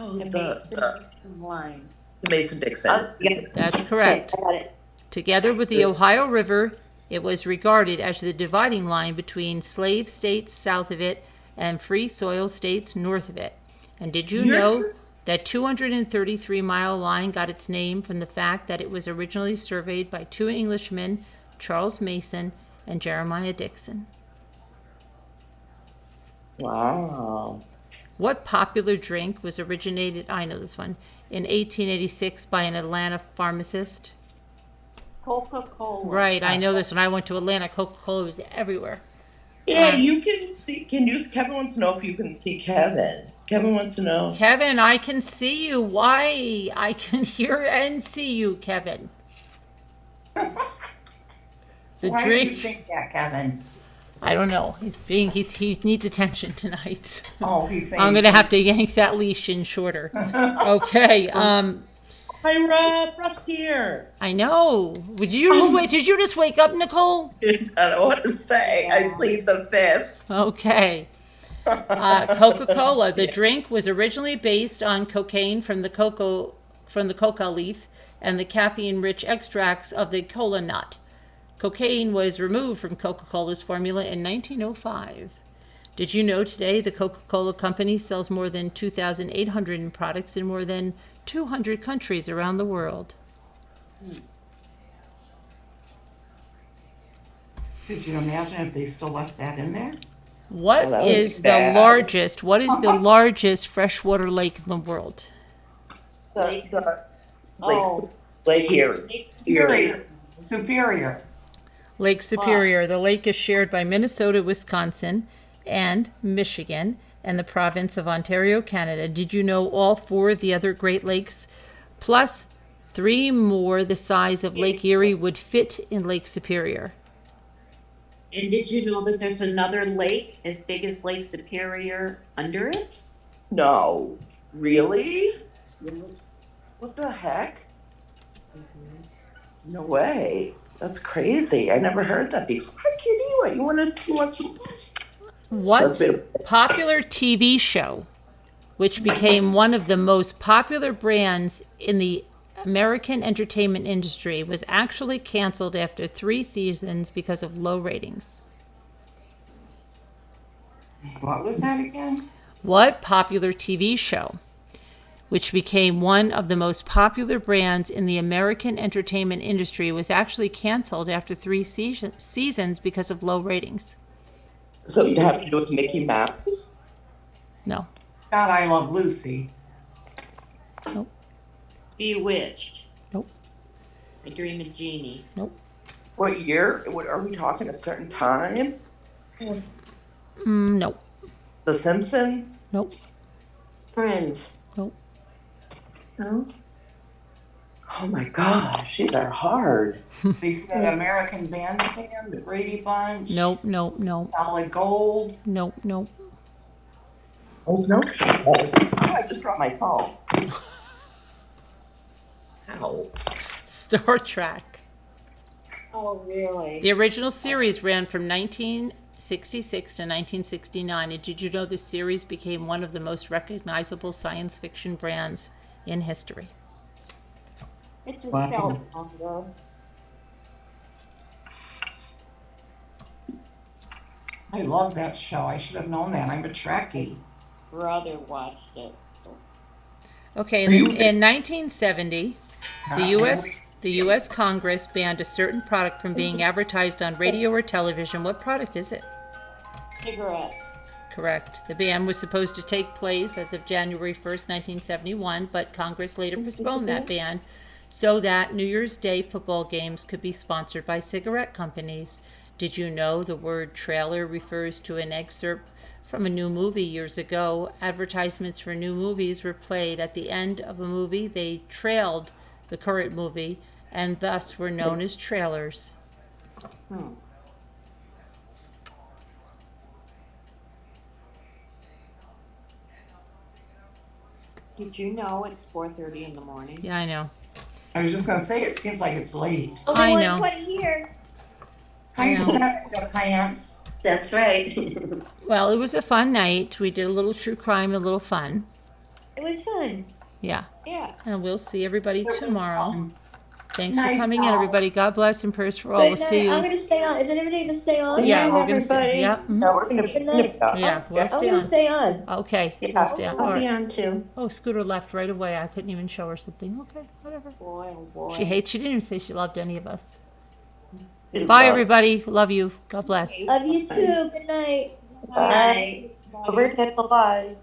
Oh, The Mason line. Mason-Dixon. That's correct. Okay, I got it. Together with the Ohio River, it was regarded as the dividing line between slave states south of it and free soil states north of it. And did you know that 233-mile line got its name from the fact that it was originally surveyed by two Englishmen, Charles Mason and Jeremiah Dixon? Wow. What popular drink was originated, I know this one, in 1886 by an Atlanta pharmacist? Coca-Cola. Right, I know this one. I went to Atlanta. Coca-Cola was everywhere. Yeah, you can see. Kevin wants to know if you can see Kevin. Kevin wants to know. Kevin, I can see you. Why? I can hear and see you, Kevin. The Why drink. do you think that, Kevin? I don't know. He needs attention tonight. Oh, he's saying. I'm gonna have to yank that leash in shorter. Okay. Hi, Rob. Rob's here. I know. Did you just wake up, Nicole? I don't know what to say. I plead the fifth. Okay. Coca-Cola. The drink was originally based on cocaine from the coca leaf and the caffeine-rich extracts of the cola nut. Cocaine was removed from Coca-Cola's formula in 1905. Did you know today the Coca-Cola company sells more than 2,800 products in more than 200 countries around the world? Could you imagine if they still left that in there? What Well, that would be is the bad. largest, what is the largest freshwater lake in the world? Lake Erie. Superior. Lake Superior. The lake is shared by Minnesota, Wisconsin, and Michigan, and the province of Ontario, Canada. Did you know all 4 of the other Great Lakes, plus 3 more the size of Lake Erie, would fit in Lake Superior? And did you know that there's another lake as big as Lake Superior under it? No, really? What the heck? No way. That's crazy. I never heard that before. Hi, Kitty. What you want some? What That's it. popular TV show, which became one of the most popular brands in the American entertainment industry, was actually canceled after 3 seasons because of low ratings? What was that again? What popular TV show, which became one of the most popular brands in the American entertainment industry, was actually canceled after 3 seasons because of low ratings? So you have to do with Mickey Mouse? No. God, I Love Lucy. Bewitched. Nope. I Dream of Jeannie. Nope. What year? What are we talking? A certain time? Nope. The Simpsons? Nope. Friends. Nope. No? Oh my gosh, these are hard. They said American Bandstand, the Brady Bunch. Nope. Nope. Nope. Solid Gold. Nope. Nope. Oh no! Oh, I just dropped my phone. Ow. Star Trek. Oh, really? The original series ran from 1966 to 1969, and did you know the series became one of the most recognizable science fiction brands in history? It just Wow. felt longer. I love that show. I should have known that. I'm a Trekkie. Brother watched it. Okay, Are you- in 1970, the U.S. Congress banned a certain product from being advertised on radio or television. What product is it? Cigarette. Correct. The ban was supposed to take place as of January 1st, 1971, but Congress later postponed that ban so that New Year's Day football games could be sponsored by cigarette companies. Did you know the word trailer refers to an excerpt from a new movie years ago? Advertisements for new movies were played at the end of a movie. They trailed the current movie and thus were known as trailers. Did you know it's 4:30 in the morning? Yeah, I know. I was just gonna say, it seems like it's late. Only I know. 1:20 here. I set the pants. That's right. Well, it was a fun night. We did a little true crime, a little fun. It was fun. Yeah. Yeah. And we'll see everybody tomorrow. fun. Thanks for Night, coming in, all. everybody. God bless and prayers for all. Good We'll night. see I'm you. gonna stay on. Is anybody gonna stay on? Yeah, night, we're gonna everybody. stay. Yeah. mhm. No, we're gonna Good night. Yeah, we'll I'm stay gonna on. stay on. Okay. Yeah. We'll stay on. All I'll be right. on too. Oh, Scooter left right away. I couldn't even show her something. Okay, whatever. Boy, oh boy. She didn't even say she loved any of us. Good Bye, luck. everybody. Love you. God bless. Love you too. Good night. Bye. Bye. Bye.